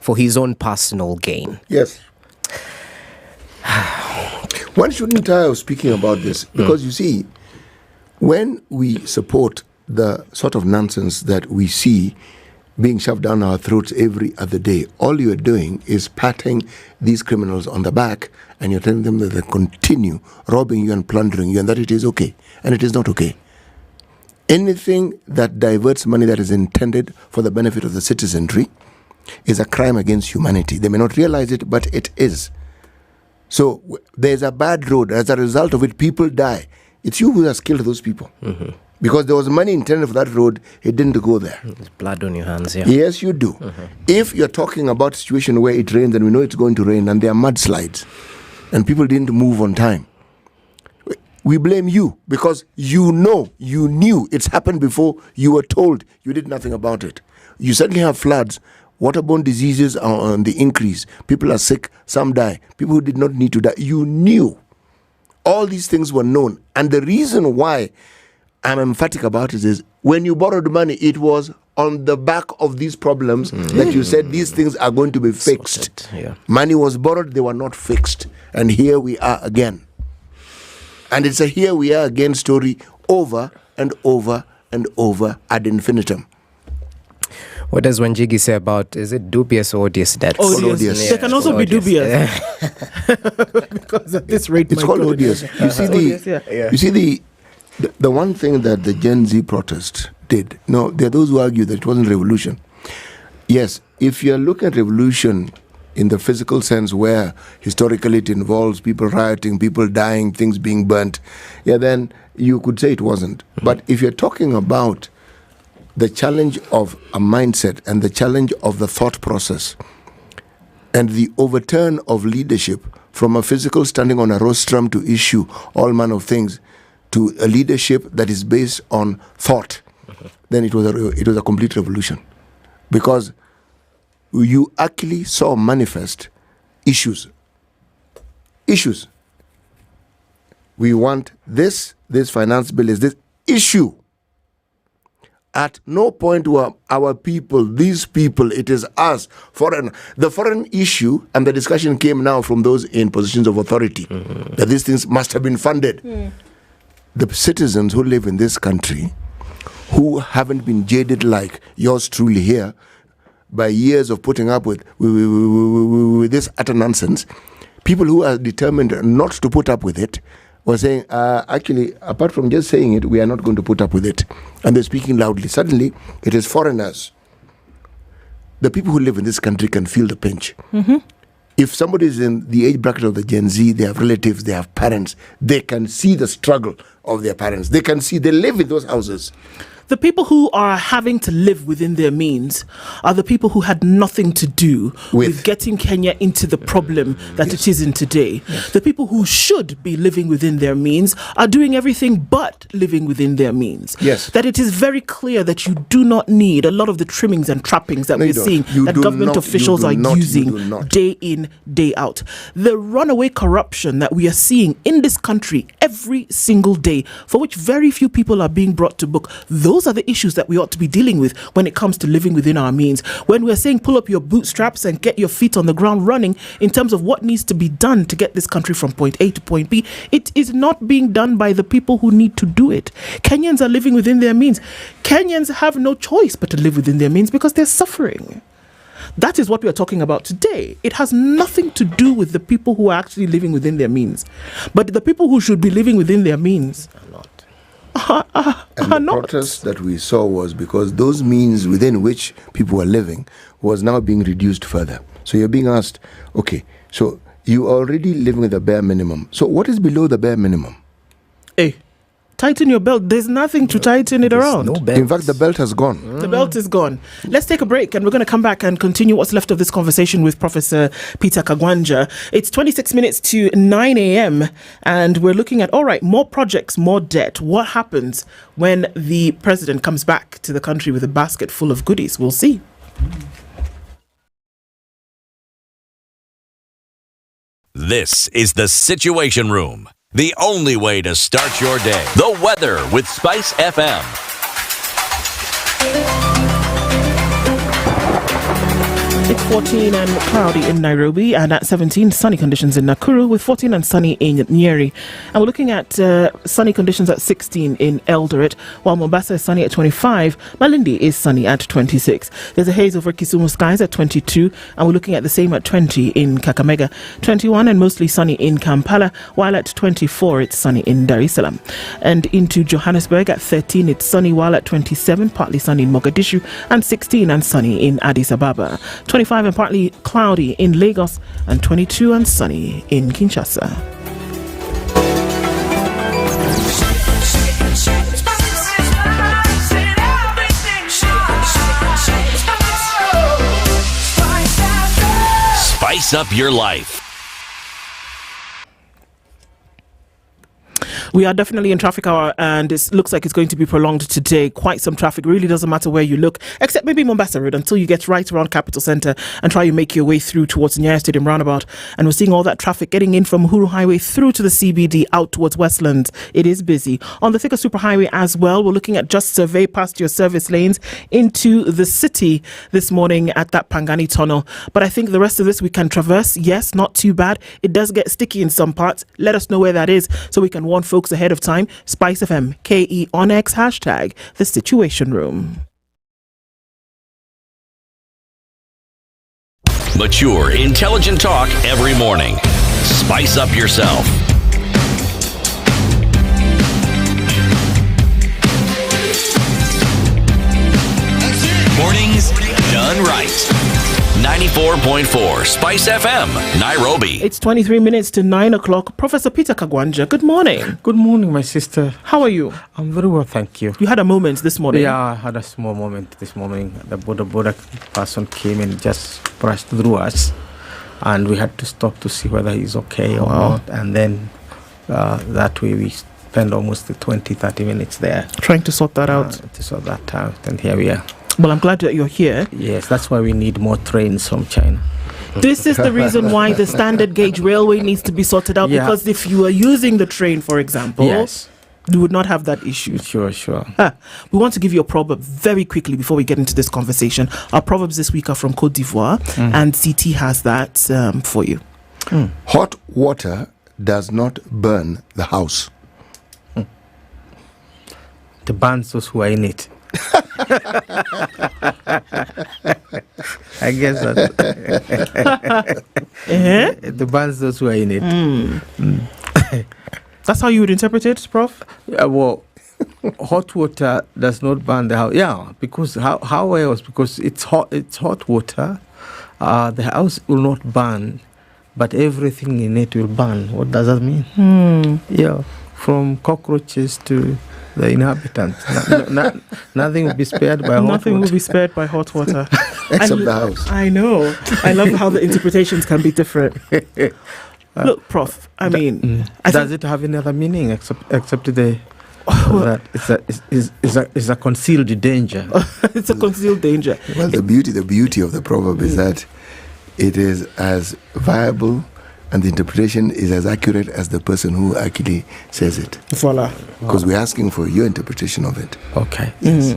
for his own personal gain. Yes. One shouldn't tire of speaking about this because you see, when we support the sort of nonsense that we see being shoved down our throats every other day, all you're doing is patting these criminals on the back and you're telling them that they continue robbing you and plundering you and that it is okay. And it is not okay. Anything that diverts money that is intended for the benefit of the citizenry is a crime against humanity. They may not realize it, but it is. So there's a bad road. As a result of it, people die. It's you who has killed those people. Because there was money intended for that road, it didn't go there. There's blood on your hands, yeah. Yes, you do. If you're talking about a situation where it rains and we know it's going to rain and there are mudslides and people didn't move on time, we blame you because you knew it's happened before, you were told, you did nothing about it. You suddenly have floods, waterborne diseases are on the increase, people are sick, some die, people who did not need to die. You knew. All these things were known. And the reason why I'm emphatic about it is when you borrowed money, it was on the back of these problems that you said these things are going to be fixed. Money was borrowed, they were not fixed. And here we are again. And it's a here we are again story over and over and over ad infinitum. What does Wanjigi say about, is it dubious or odious debts? Odious. They can also be dubious. Because at this rate, it's called odious. You see the one thing that the Gen Z protest did, no, there are those who argue that it wasn't revolution. Yes, if you're looking at revolution in the physical sense where historically it involves people rioting, people dying, things being burnt, then you could say it wasn't. But if you're talking about the challenge of a mindset and the challenge of the thought process and the overturn of leadership from a physical standing on a rostrum to issue all manner of things to a leadership that is based on thought, then it was a complete revolution. Because you actually saw manifest issues. We want this finance bill is this issue. At no point were our people, these people, it is us, foreign. The foreign issue and the discussion came now from those in positions of authority, that these things must have been funded. The citizens who live in this country, who haven't been jaded like yours truly here, by years of putting up with this utter nonsense, people who are determined not to put up with it, were saying, actually, apart from just saying it, we are not going to put up with it. And they're speaking loudly. Suddenly, it is foreigners. The people who live in this country can feel the pinch. If somebody is in the age bracket of the Gen Z, they have relatives, they have parents, they can see the struggle of their parents. They can see, they live in those houses. The people who are having to live within their means are the people who had nothing to do with getting Kenya into the problem that it is in today. The people who should be living within their means are doing everything but living within their means. That it is very clear that you do not need a lot of the trimmings and trappings that we're seeing that government officials are using day in, day out. The runaway corruption that we are seeing in this country every single day, for which very few people are being brought to book, those are the issues that we ought to be dealing with when it comes to living within our means. When we're saying pull up your bootstraps and get your feet on the ground running in terms of what needs to be done to get this country from point A to point B, it is not being done by the people who need to do it. Kenyans are living within their means. Kenyans have no choice but to live within their means because they're suffering. That is what we are talking about today. It has nothing to do with the people who are actually living within their means. But the people who should be living within their means and the protest that we saw was because those means within which people were living was now being reduced further. So you're being asked, okay, so you are already living with the bare minimum. So what is below the bare minimum? Hey, tighten your belt. There's nothing to tighten it around. In fact, the belt has gone. The belt is gone. Let's take a break and we're going to come back and continue what's left of this conversation with Professor Peter Kagwanja. It's 26 minutes to 9 a.m. and we're looking at, all right, more projects, more debt. What happens when the president comes back to the country with a basket full of goodies? We'll see. This is the Situation Room. The only way to start your day. The weather with SpiceFM. It's 14 and cloudy in Nairobi, and at 17 sunny conditions in Nakuru, with 14 and sunny in Nyeri. And we're looking at sunny conditions at 16 in Eldoret, while Mombasa is sunny at 25. Malindi is sunny at 26. There's a haze over Kisumu skies at 22, and we're looking at the same at 20 in Kakamega, 21 and mostly sunny in Kampala, while at 24 it's sunny in Dar es Salaam. And into Johannesburg at 13 it's sunny, while at 27 partly sunny in Mogadishu, and 16 and sunny in Addis Ababa. 25 and partly cloudy in Lagos, and 22 and sunny in Kinshasa. Spice up your life. We are definitely in traffic hour, and it looks like it's going to be prolonged today. Quite some traffic. Really doesn't matter where you look, except maybe Mombasa Road, until you get right around Capital Centre and try to make your way through towards Nyeri Stadium roundabout. And we're seeing all that traffic getting in from Uhuru Highway through to the CBD out towards Westlands. It is busy. On the Thika Superhighway as well, we're looking at just survey past your service lanes into the city this morning at that Pangani tunnel. But I think the rest of this we can traverse. Yes, not too bad. It does get sticky in some parts. Let us know where that is so we can warn folks ahead of time. SpiceFM, KE on X, hashtag the Situation Room. Mature, intelligent talk every morning. Spice up yourself. Mornings done right. 94.4 Spice FM, Nairobi. It's 23 minutes to 9 o'clock. Professor Peter Kagwanja, good morning. Good morning, my sister. How are you? I'm very well, thank you. You had a moment this morning. Yeah, I had a small moment this morning. The border person came and just brushed through us, and we had to stop to see whether he's okay or not. And then that way we spent almost 20-30 minutes there. Trying to sort that out. And here we are. Well, I'm glad that you're here. Yes, that's why we need more trains from China. This is the reason why the standard gauge railway needs to be sorted out, because if you are using the train, for example, you would not have that issue. Sure. We want to give you a proverb very quickly before we get into this conversation. Our proverbs this week are from Côte d'Ivoire, and CT has that for you. Hot water does not burn the house. It burns those who are in it. I guess that the burns those who are in it. That's how you would interpret it, Prof? Well, hot water does not burn the house. Yeah, because how else? Because it's hot water. The house will not burn, but everything in it will burn. What does that mean? Yeah, from cockroaches to the inhabitants. Nothing will be spared by hot water. Nothing will be spared by hot water. Except the house. I know. I love how the interpretations can be different. Look, Prof, I mean... does it have any other meaning except the... that it's a concealed danger. It's a concealed danger. Well, the beauty of the proverb is that it is as viable and the interpretation is as accurate as the person who actually says it. Voila. Because we're asking for your interpretation of it. Okay. Yes.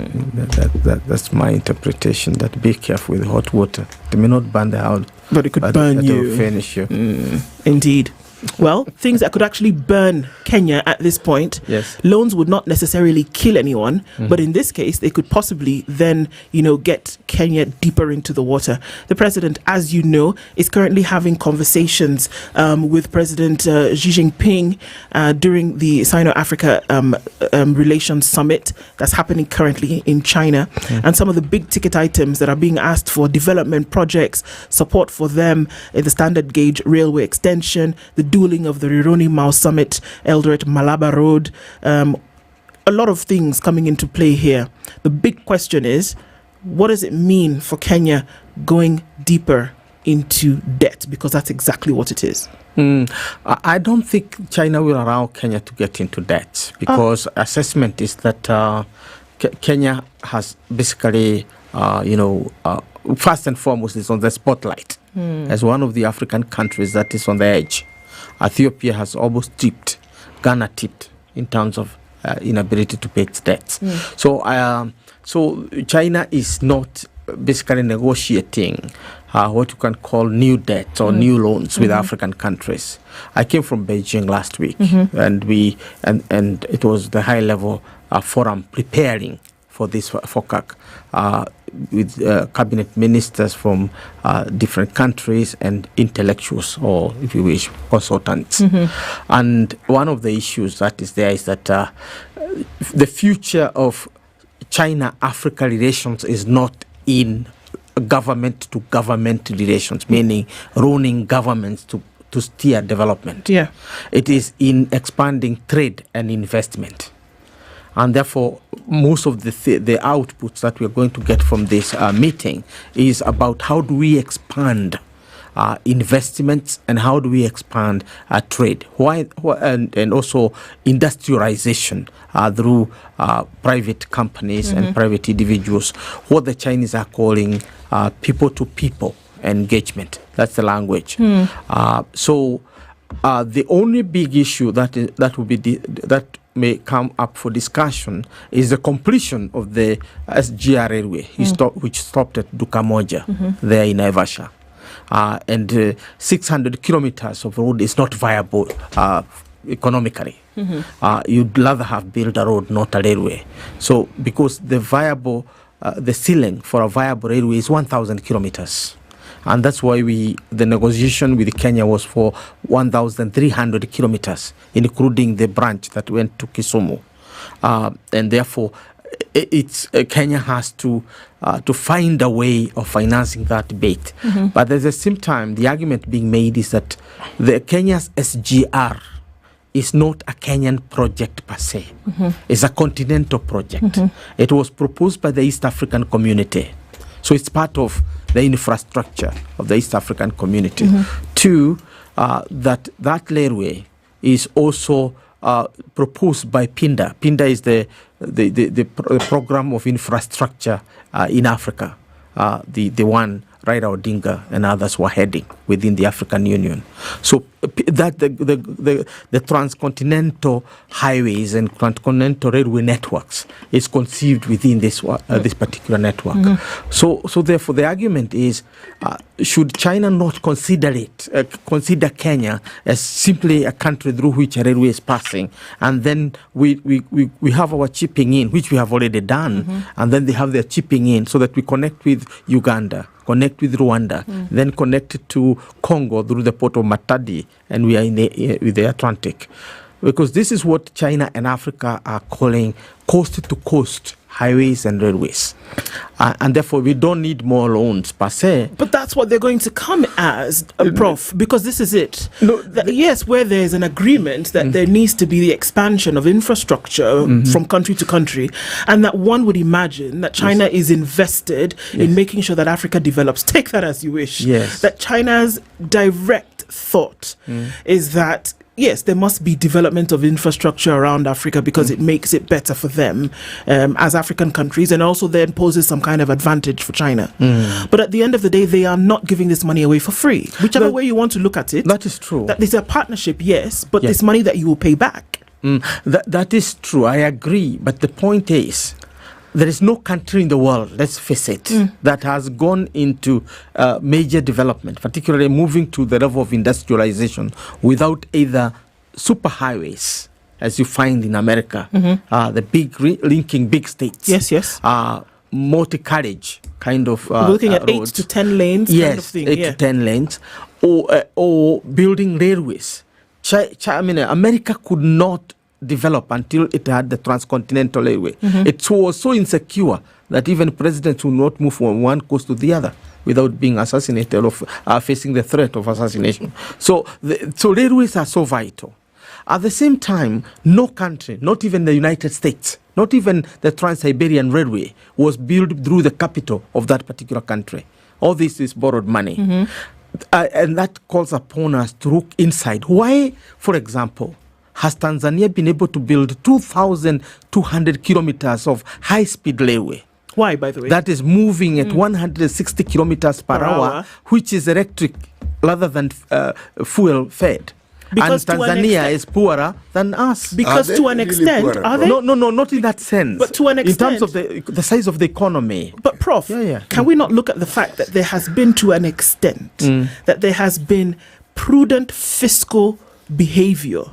That's my interpretation, that be careful with hot water. It may not burn the house, but it could burn you. It will finish you. Indeed. Well, things that could actually burn Kenya at this point. Yes. Loans would not necessarily kill anyone, but in this case, they could possibly then, get Kenya deeper into the water. The president, as you know, is currently having conversations with President Xi Jinping during the Sino-Africa Relations Summit that's happening currently in China. And some of the big ticket items that are being asked for: development projects, support for them, the standard gauge railway extension, the dueling of the Rironi Mao Summit, Eldoret Malaba Road, a lot of things coming into play here. The big question is, what does it mean for Kenya going deeper into debt? Because that's exactly what it is. I don't think China will allow Kenya to get into debt, because assessment is that Kenya has basically, first and foremost, is on the spotlight as one of the African countries that is on the edge. Ethiopia has almost tipped, Ghana tipped in terms of inability to pay its debts. So China is not basically negotiating what you can call new debt or new loans with African countries. I came from Beijing last week, and it was the high level forum preparing for this FOCAC with cabinet ministers from different countries and intellectuals, or if you wish, consultants. And one of the issues that is there is that the future of China-Africa relations is not in government-to-government relations, meaning running governments to steer development. Yeah. It is in expanding trade and investment. And therefore, most of the outputs that we're going to get from this meeting is about how do we expand investments and how do we expand trade, and also industrialization through private companies and private individuals, what the Chinese are calling people-to-people engagement. That's the language. So the only big issue that may come up for discussion is the completion of the SGR railway, which stopped at Dukamoja there in Naivasha. And 600 kilometers of road is not viable economically. You'd rather have built a road, not a railway. So because the ceiling for a viable railway is 1,000 kilometers. And that's why the negotiation with Kenya was for 1,300 kilometers, including the branch that went to Kisumu. And therefore, Kenya has to find a way of financing that debate. But at the same time, the argument being made is that the Kenya's SGR is not a Kenyan project per se. It's a continental project. It was proposed by the East African community. So it's part of the infrastructure of the East African community. Two, that railway is also proposed by PINDA. PINDA is the program of infrastructure in Africa, the one Raila Odinga and others were heading within the African Union. So that the transcontinental highways and transcontinental railway networks is conceived within this particular network. So therefore the argument is, should China not consider Kenya as simply a country through which a railway is passing, and then we have our chipping in, which we have already done, and then they have their chipping in, so that we connect with Uganda, connect with Rwanda, then connect to Congo through the port of Matadi, and we are with the Atlantic. Because this is what China and Africa are calling coast-to-coast highways and railways. And therefore, we don't need more loans per se. But that's what they're going to come as, Prof, because this is it. Yes, where there's an agreement that there needs to be the expansion of infrastructure from country to country, and that one would imagine that China is invested in making sure that Africa develops. Take that as you wish. Yes. That China's direct thought is that yes, there must be development of infrastructure around Africa because it makes it better for them as African countries, and also then poses some kind of advantage for China. But at the end of the day, they are not giving this money away for free. Whichever way you want to look at it. That is true. That there's a partnership, yes, but this money that you will pay back. That is true. I agree. But the point is, there is no country in the world, let's face it, that has gone into major development, particularly moving to the level of industrialization, without either superhighways, as you find in America, the big linking big states. Yes. Multi-carriage kind of We're looking at roads. 8 to 10 lanes kind of thing. 8 to 10 lanes, or building railways. America could not develop until it had the transcontinental railway. It was so insecure that even presidents would not move from one coast to the other without being assassinated or facing the threat of assassination. So railways are so vital. At the same time, no country, not even the United States, not even the Trans-Siberian Railway, was built through the capital of that particular country. All this is borrowed money. And that calls upon us to look inside. Why, for example, has Tanzania been able to build 2,200 kilometers of high-speed railway? Why, by the way? That is moving at 160 kilometers per hour, which is electric rather than fuel-fed. Because and Tanzania is poorer than us. Because to an extent, are they? No, not in that sense. But to an extent. In terms of the size of the economy. But Prof, can we not look at the fact that there has been, to an extent, that there has been prudent fiscal behavior?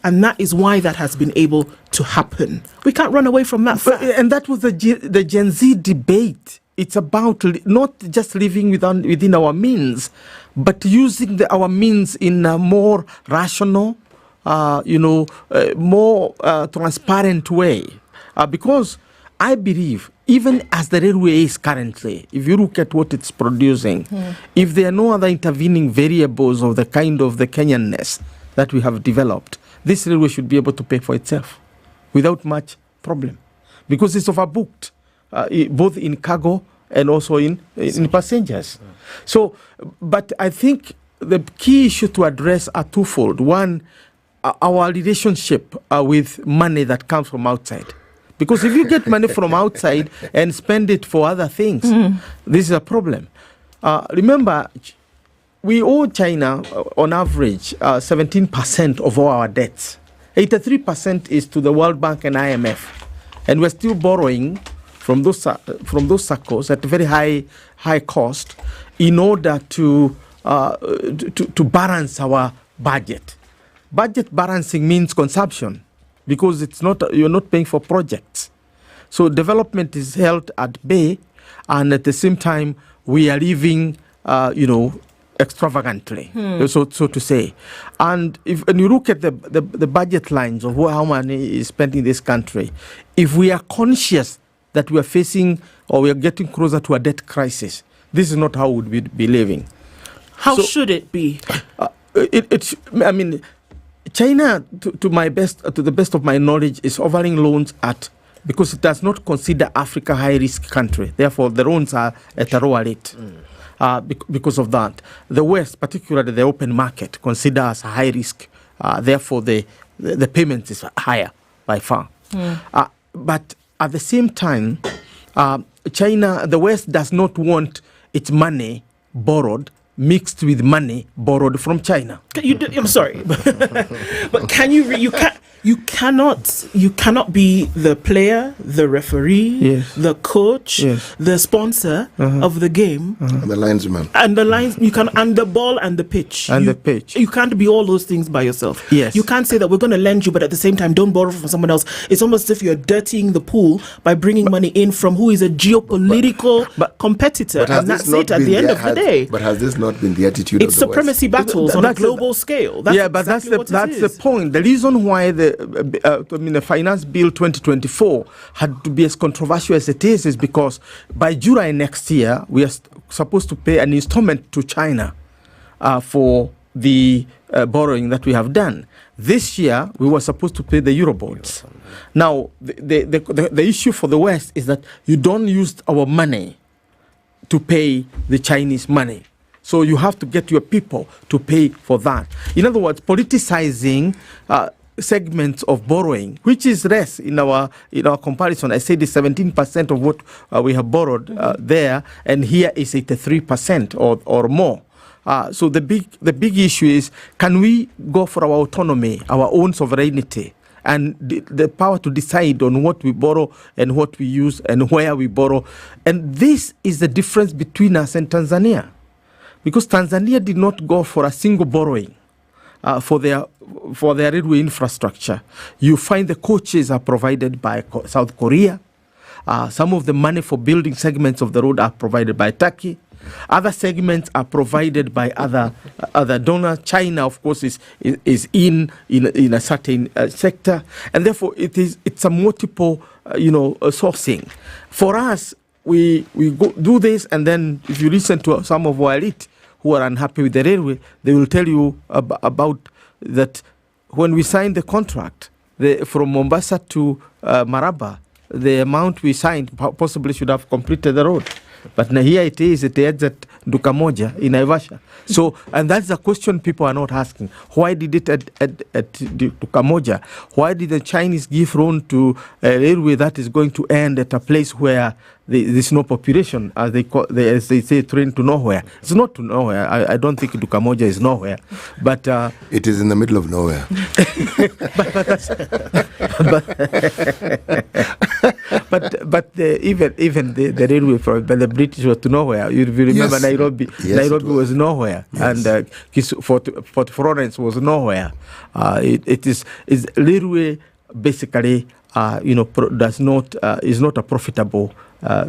And that is why that has been able to happen. We can't run away from that fact. And that was the Gen Z debate. It's about not just living within our means, but using our means in a more rational, more transparent way. Because I believe, even as the railway is currently, if you look at what it's producing, if there are no other intervening variables of the kind of the Kenyanness that we have developed, this railway should be able to pay for itself without much problem, because it's overbooked, both in cargo and also in passengers. So, but I think the key issue to address are twofold. One, our relationship with money that comes from outside. Because if you get money from outside and spend it for other things, this is a problem. Remember, we owe China, on average, 17% of all our debts. 83% is to the World Bank and IMF. And we're still borrowing from those circles at a very high cost in order to balance our budget. Budget balancing means consumption, because you're not paying for projects. So development is held at bay, and at the same time we are living, extravagantly, so to say. And when you look at the budget lines of how money is spent in this country, if we are conscious that we are facing or we are getting closer to a debt crisis, this is not how we would be living. How should it be? China, to the best of my knowledge, is offering loans because it does not consider Africa high-risk country. Therefore, the loans are at a lower rate. Because of that, the West, particularly the open market, considers high risk. Therefore, the payment is higher by far. But at the same time, China, the West does not want its money borrowed mixed with money borrowed from China. I'm sorry, but can you cannot be the player, the referee, the coach, the sponsor of the game, and the linesman, and the ball and the pitch, You can't be all those things by yourself. Yes, you can't say that we're going to lend you, but at the same time don't borrow from someone else. It's almost as if you're dirtying the pool by bringing money in from who is a geopolitical competitor, and that's it at the end of the day. But has this not been the attitude of the West? Supremacy battles on a global scale. That's the point. The reason why the the Finance Bill 2024 had to be as controversial as it is because by July next year, we are supposed to pay an installment to China for the borrowing that we have done. This year, we were supposed to pay the Eurobonds. Now, the issue for the West is that you don't use our money to pay the Chinese money. So you have to get your people to pay for that. In other words, politicizing segments of borrowing, which is less in our comparison. I said it's 17% of what we have borrowed there, and here is 83% or more. So the big issue is, can we go for our autonomy, our own sovereignty, and the power to decide on what we borrow and what we use and where we borrow? And this is the difference between us and Tanzania. Because Tanzania did not go for a single borrowing for their railway infrastructure. You find the coaches are provided by South Korea. Some of the money for building segments of the road are provided by Turkey. Other segments are provided by other donors. China, of course, is in a certain sector, and therefore it's a multiple sourcing. For us, we do this, and then if you listen to some of our elite who are unhappy with the railway, they will tell you about that when we signed the contract from Mombasa to Maraba, the amount we signed possibly should have completed the road. But now here it is, it ends at Dukamoja in Naivasha. So, and that's the question people are not asking. Why did it at Dukamoja? Why did the Chinese give loan to a railway that is going to end at a place where there's no population, as they say, train to nowhere? It's not to nowhere. I don't think Dukamoja is nowhere. But it is in the middle of nowhere. but even the railway from the British was to nowhere. You remember, yes. Nairobi. Yes, Nairobi was nowhere, yes. And Fort Florence was nowhere. It is railway basically is not a profitable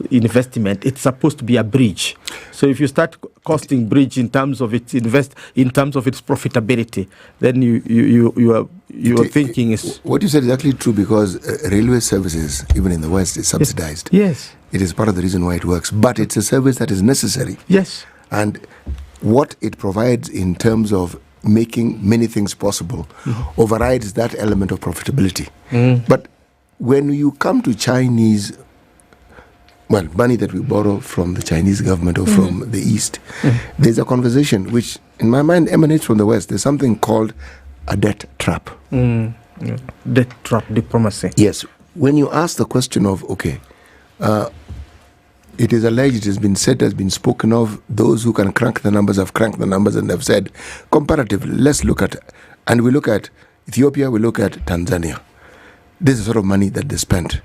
investment. It's supposed to be a bridge. So if you start costing bridge in terms of its profitability, then your thinking is... What you said is actually true, because railway services, even in the West, is subsidized. Yes. It is part of the reason why it works. But it's a service that is necessary. Yes. And what it provides in terms of making many things possible overrides that element of profitability. But when you come to Chinese... money that we borrow from the Chinese government or from the East, there's a conversation which, in my mind, emanates from the West. There's something called a debt trap. Debt trap diplomacy. Yes. When you ask the question of, it is alleged, it has been said, has been spoken of, those who can crank the numbers have cranked the numbers and have said, comparatively, let's look at, and we look at Ethiopia, we look at Tanzania. This is the sort of money that they spent.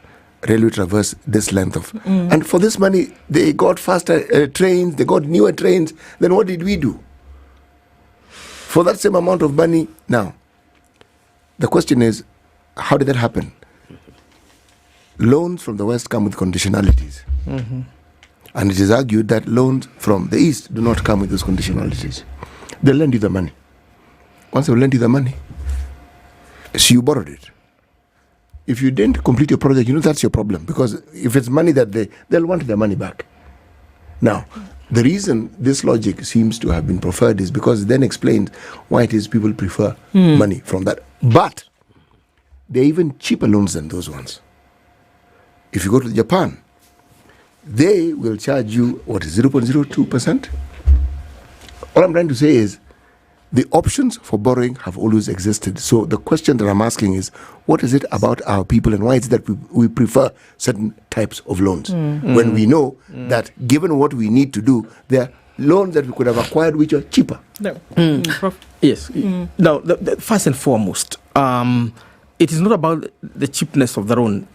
Railway traverse this length of, and for this money they got faster trains, they got newer trains. Then what did we do for that same amount of money? Now the question is, how did that happen? Loans from the West come with conditionalities, and it is argued that loans from the East do not come with those conditionalities. They lend you the money. Once they lend you the money, so you borrowed it. If you didn't complete your project, that's your problem, because if it's money that they'll want their money back. Now, the reason this logic seems to have been preferred is because it then explains why it is people prefer money from that. But they're even cheaper loans than those ones. If you go to Japan, they will charge you, 0.02%? All I'm trying to say is, the options for borrowing have always existed. So the question that I'm asking is, what is it about our people, and why is it that we prefer certain types of loans when we know that given what we need to do, there are loans that we could have acquired which are cheaper? Yes. Now, first and foremost, it is not about the cheapness of the loan.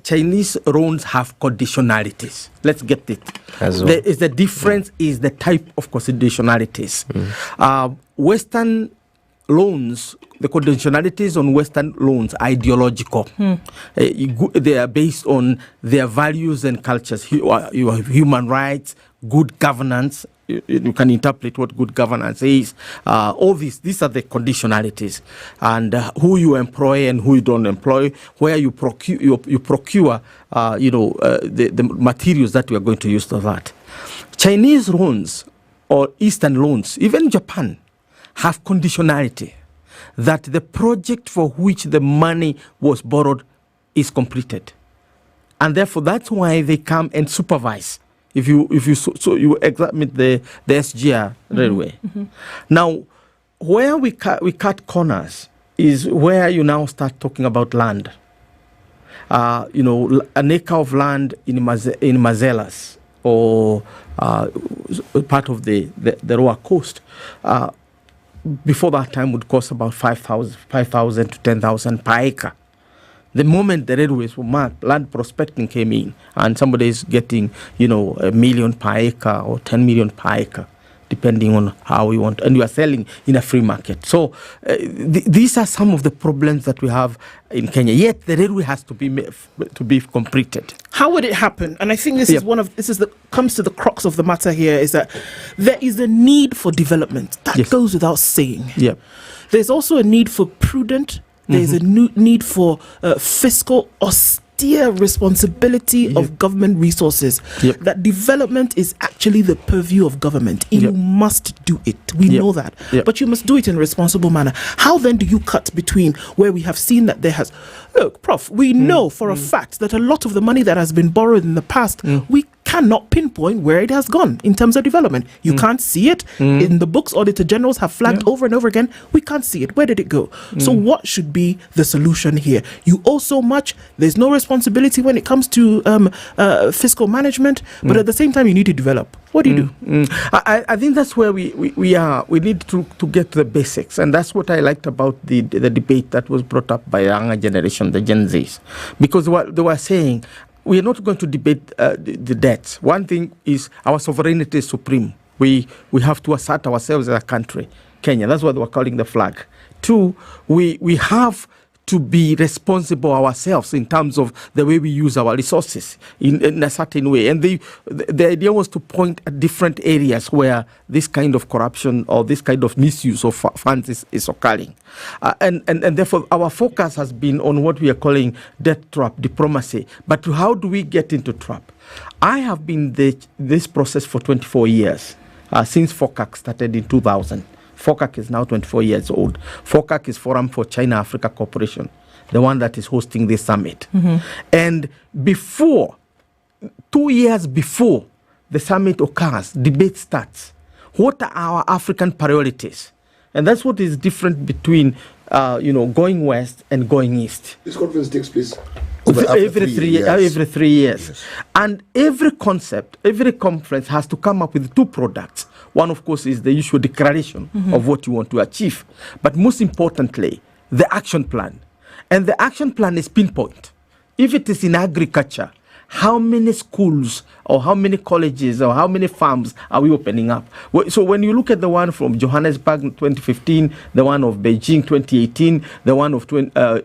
Chinese loans have conditionalities. Let's get it. The difference is the type of conditionalities. Western loans, the conditionalities on Western loans are ideological. They are based on their values and cultures. You have human rights, good governance, you can interpret what good governance is. All these are the conditionalities, and who you employ and who you don't employ, where you procure the materials that we are going to use for that. Chinese loans or Eastern loans, even Japan, have conditionality that the project for which the money was borrowed is completed, and therefore that's why they come and supervise. If you examine the SGR railway. Now, where we cut corners is where you now start talking about land. An acre of land in Mazelas or part of the lower coast. Before that time would cost about 5,000 to 10,000 per acre. The moment the railways were marked, land prospecting came in, and somebody is getting, $1 million per acre or 10 million per acre, depending on how we want, and you are selling in a free market. So these are some of the problems that we have in Kenya. Yet the railway has to be completed. How would it happen? And I think this comes to the crux of the matter here, is that there is a need for development. That goes without saying. Yeah. There's also a need for prudent. There's a need for fiscal austere responsibility of government resources. That development is actually the purview of government. You must do it. We know that. But you must do it in a responsible manner. How then do you cut between where we have seen that there has... Look, Prof, we know for a fact that a lot of the money that has been borrowed in the past, we cannot pinpoint where it has gone in terms of development. You can't see it in the books. Auditor generals have flagged over and over again. We can't see it. Where did it go? So what should be the solution here? You owe so much. There's no responsibility when it comes to fiscal management, but at the same time you need to develop. What do you do? I think that's where we are. We need to get to the basics, and that's what I liked about the debate that was brought up by the younger generation, the Gen Zs, because what they were saying, we are not going to debate the debts. One thing is our sovereignty is supreme. We have to assert ourselves as a country, Kenya. That's what they were calling the flag. Two, we have to be responsible ourselves in terms of the way we use our resources in a certain way. And the idea was to point at different areas where this kind of corruption or this kind of misuse of funds is occurring. And therefore, our focus has been on what we are calling debt trap diplomacy. But how do we get into trap? I have been this process for 24 years, since FOCAC started in 2000. FOCAC is now 24 years old. FOCAC is Forum for China-Africa Cooperation, the one that is hosting this summit. And 2 years before the summit occurs, debate starts. What are our African priorities? And that's what is different between, going west and going east. This conference takes place every 3 years. Every 3 years. Yes. And every conference has to come up with two products. One, of course, is the usual declaration of what you want to achieve. But most importantly, the action plan. And the action plan is pinpoint. If it is in agriculture, how many schools or how many colleges or how many farms are we opening up? So when you look at the one from Johannesburg 2015, the one of Beijing 2018, the one of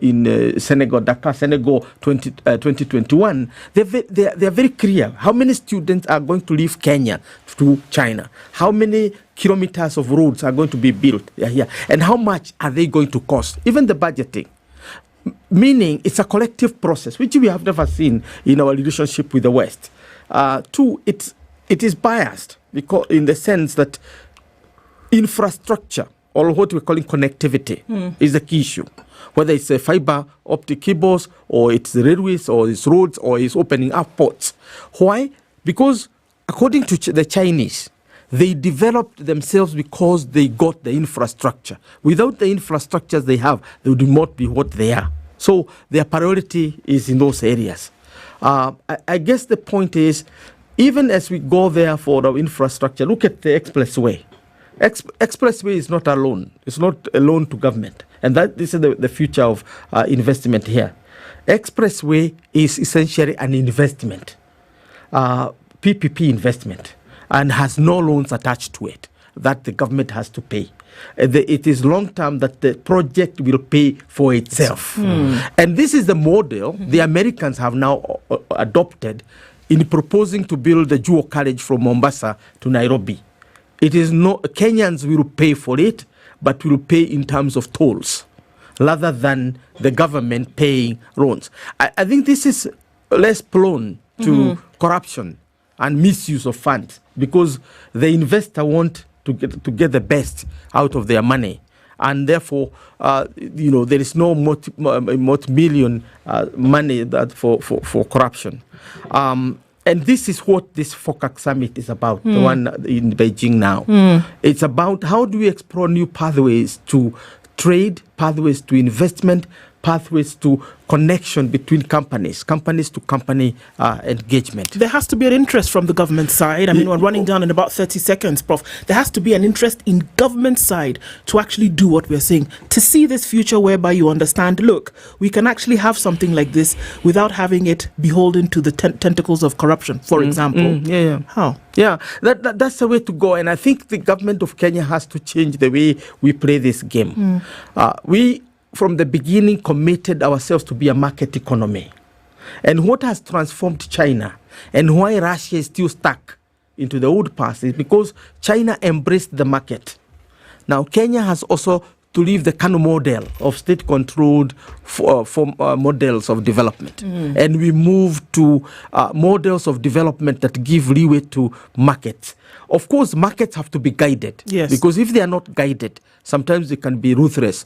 in Senegal, Dakar, Senegal 2021, they're very clear. How many students are going to leave Kenya to China? How many kilometers of roads are going to be built here? And how much are they going to cost? Even the budgeting. Meaning it's a collective process, which we have never seen in our relationship with the West. Two, it is biased because in the sense that infrastructure, or what we're calling connectivity, is the key issue. Whether it's a fiber optic cables, or it's railways, or it's roads, or it's opening up ports. Why? Because according to the Chinese, they developed themselves because they got the infrastructure. Without the infrastructures they have, they would not be what they are. So their priority is in those areas. I guess the point is, even as we go there for our infrastructure, look at the expressway. Expressway is not a loan. It's not a loan to government. And this is the future of investment here. Expressway is essentially an investment, PPP investment, and has no loans attached to it that the government has to pay. It is long-term that the project will pay for itself. And this is the model the Americans have now adopted in proposing to build the dual carriage from Mombasa to Nairobi. it is not Kenyans will pay for it, but will pay in terms of tolls rather than the government paying loans. I think this is less prone to corruption and misuse of funds because the investor want to get the best out of their money. And therefore, there is no multi-million money that for corruption. And this is what this FOCAC summit is about, the one in Beijing now. It's about how do we explore new pathways to trade, pathways to investment, pathways to connection between companies to company engagement. There has to be an interest from the government side. I mean, we're running down in about 30 seconds, Prof. There has to be an interest in government side to actually do what we're saying, to see this future whereby you understand, look, we can actually have something like this without having it beholden to the tentacles of corruption, for example. How? Yeah, that's the way to go. And I think the government of Kenya has to change the way we play this game. We from the beginning committed ourselves to be a market economy. And what has transformed China and why Russia is still stuck into the old past is because China embraced the market. Now Kenya has also to leave the Kano model of state-controlled models of development. And we move to models of development that give leeway to markets. Of course, markets have to be guided. Yes. Because if they are not guided, sometimes they can be ruthless,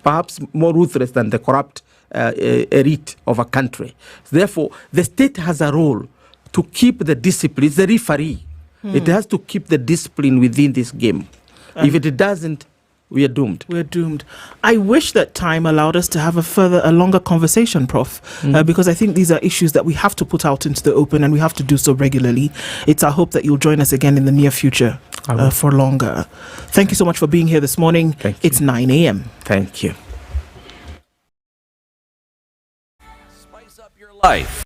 perhaps more ruthless than the corrupt elite of a country. Therefore, the state has a role to keep the discipline. It's the referee. It has to keep the discipline within this game. If it doesn't, we are doomed. We're doomed. I wish that time allowed us to have a longer conversation, Prof, because I think these are issues that we have to put out into the open and we have to do so regularly. It's our hope that you'll join us again in the near future for longer. Thank you so much for being here this morning. It's 9 a.m. Thank you. Spice up your life.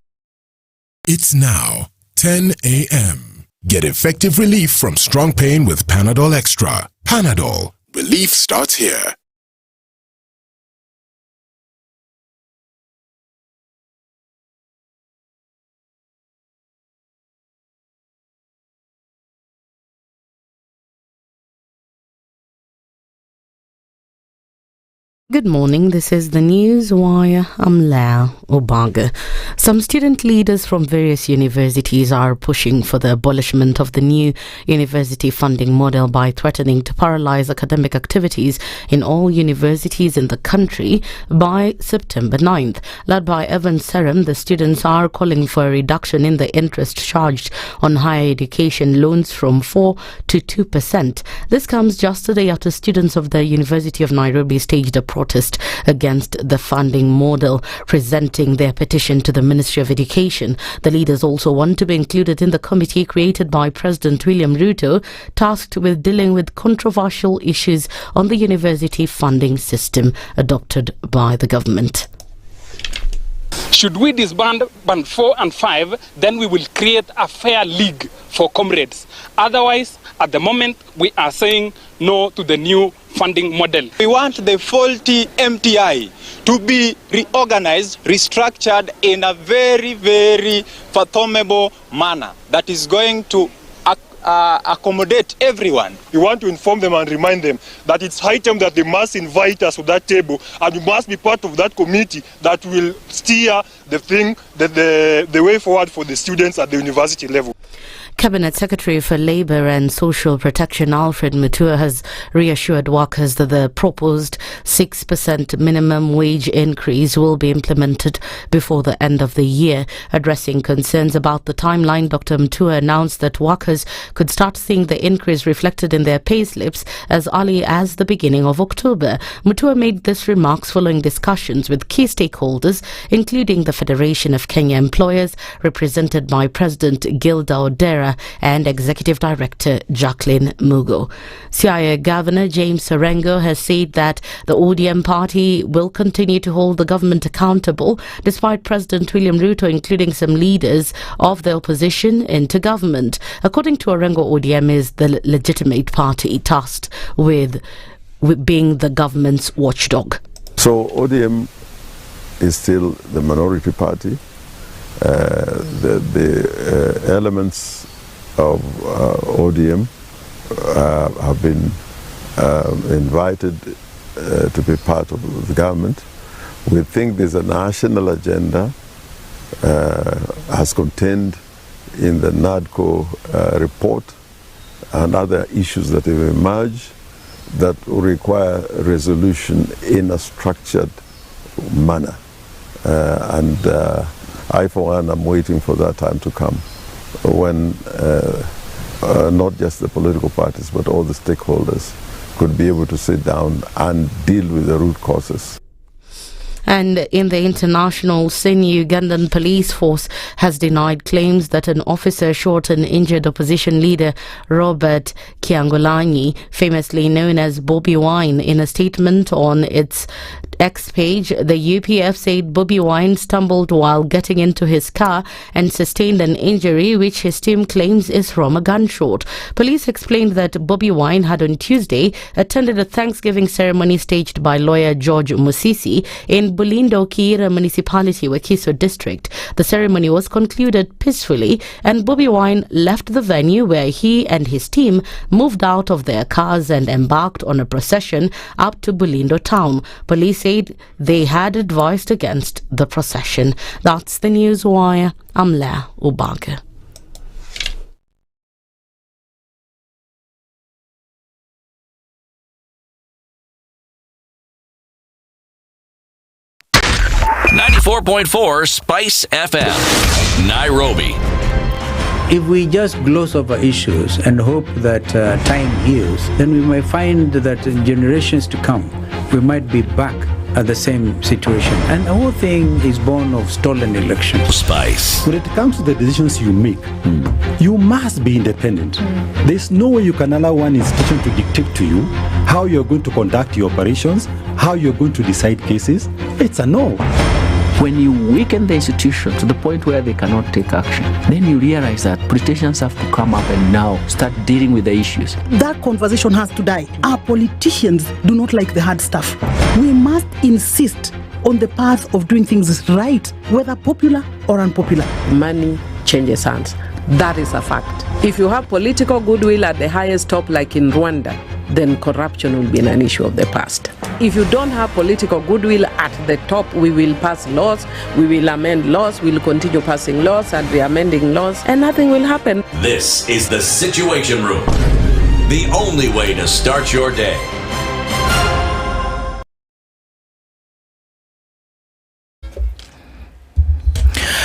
It's now 10 a.m. Get effective relief from strong pain with Panadol Extra. Panadol. Relief starts here. Good morning, this is the news wire. I'm Lydiah Obaga. Some student leaders from various universities are pushing for the abolishment of the new university funding model by threatening to paralyze academic activities in all universities in the country by September 9th. Led by Evan Serem, the students are calling for a reduction in the interest charged on higher education loans from 4 to 2%. This comes just a day after students of the University of Nairobi staged a protest against the funding model, presenting their petition to the Ministry of Education. The leaders also want to be included in the committee created by President William Ruto, tasked with dealing with controversial issues on the university funding system adopted by the government. Should we disband Band 4 and 5, then we will create a fair league for comrades. Otherwise, at the moment, we are saying no to the new funding model. We want the faulty MTI to be reorganized, restructured in a very, very fathomable manner that is going to accommodate everyone. We want to inform them and remind them that it's high time that they must invite us to that table and we must be part of that committee that will steer the thing, the way forward for the students at the university level. Cabinet Secretary for Labour and Social Protection Alfred Mutua has reassured workers that the proposed 6% minimum wage increase will be implemented before the end of the year. Addressing concerns about the timeline, Dr. Mutua announced that workers could start seeing the increase reflected in their pay slips as early as the beginning of October. Mutua made this remarks following discussions with key stakeholders, including the Federation of Kenya Employers, represented by President Gilda Odera and Executive Director Jacqueline Muga. Siaya Governor James Orengo has said that the ODM party will continue to hold the government accountable despite President William Ruto including some leaders of the opposition into government. According to Orengo, ODM is the legitimate party tasked with being the government's watchdog. So ODM is still the minority party. The elements of ODM have been invited to be part of the government. We think there's a national agenda as contained in the NADCO report and other issues that have emerged that will require resolution in a structured manner. And I, for one, am waiting for that time to come when not just the political parties, but all the stakeholders could be able to sit down and deal with the root causes. And in the international scene, Ugandan police force has denied claims that an officer shot and injured opposition leader Robert Kyagulanyi, famously known as Bobi Wine. In a statement on its X page, the UPF said Bobi Wine stumbled while getting into his car and sustained an injury which his team claims is from a gunshot. Police explained that Bobi Wine had on Tuesday attended a Thanksgiving ceremony staged by lawyer George Musisi in Bulindo Kira municipality, Wakiso district. The ceremony was concluded peacefully and Bobi Wine left the venue where he and his team moved out of their cars and embarked on a procession up to Bulindo town. Police said they had advised against the procession. That's the news wire. I'm Lydiah Ubaga. .4 Spice FM, Nairobi. If we just gloss over issues and hope that time heals, then we might find that in generations to come, we might be back at the same situation. And the whole thing is born of stolen elections. Spice. When it comes to the decisions you make, you must be independent. There's no way you can allow one institution to dictate to you how you're going to conduct your operations, how you're going to decide cases. It's a no. When you weaken the institution to the point where they cannot take action, then you realize that politicians have to come up and now start dealing with the issues. That conversation has to die. Our politicians do not like the hard stuff. We must insist on the path of doing things right, whether popular or unpopular. Money changes hands. That is a fact. If you have political goodwill at the highest top, like in Rwanda, then corruption will be an issue of the past. If you don't have political goodwill at the top, we will pass laws, we will amend laws, we will continue passing laws and re-amending laws, and nothing will happen. This is the Situation Room, the only way to start your day.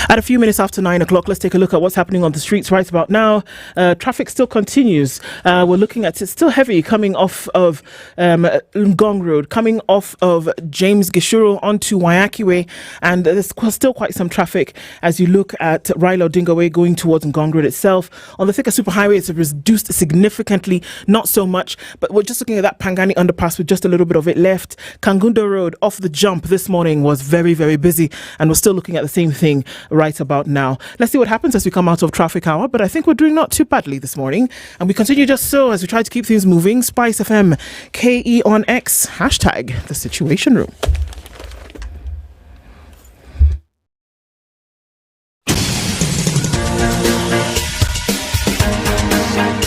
At a few minutes after 9 o'clock, let's take a look at what's happening on the streets right about now. Traffic still continues. We're looking at it still heavy coming off of Ngong Road, coming off of James Gishuru onto Wayaki Way. And there's still quite some traffic as you look at Raila Odinga Way going towards Ngong Road itself. On the Thika Superhighway, it's reduced significantly, not so much. But we're just looking at that Pangani underpass with just a little bit of it left. Kangundo Road off the jump this morning was very, very busy. And we're still looking at the same thing right about now. Let's see what happens as we come out of traffic hour, but I think we're doing not too badly this morning, and we continue just so as we try to keep things moving. SpiceFM KE on X, hashtag the Situation Room.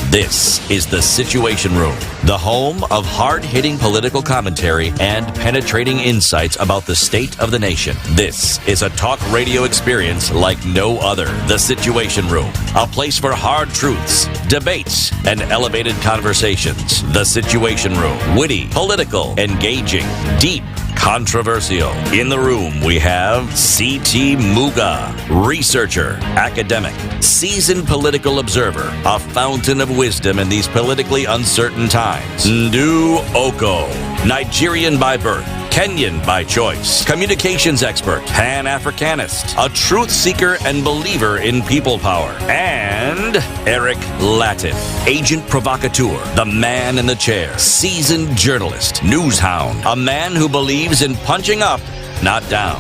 This is the Situation Room, the home of hard-hitting political commentary and penetrating insights about the state of the nation. This is a talk radio experience like no other. The Situation Room, a place for hard truths, debates, and elevated conversations. The Situation Room, witty, political, engaging, deep, controversial. In the room, we have C.T. Muga, researcher, academic, seasoned political observer, a fountain of wisdom in these politically uncertain times. Ndu Okoh, Nigerian by birth, Kenyan by choice, communications expert, Pan-Africanist, a truth seeker and believer in people power, and Eric Latiff, agent provocateur, the man in the chair, seasoned journalist, news hound, a man who believes in punching up, not down.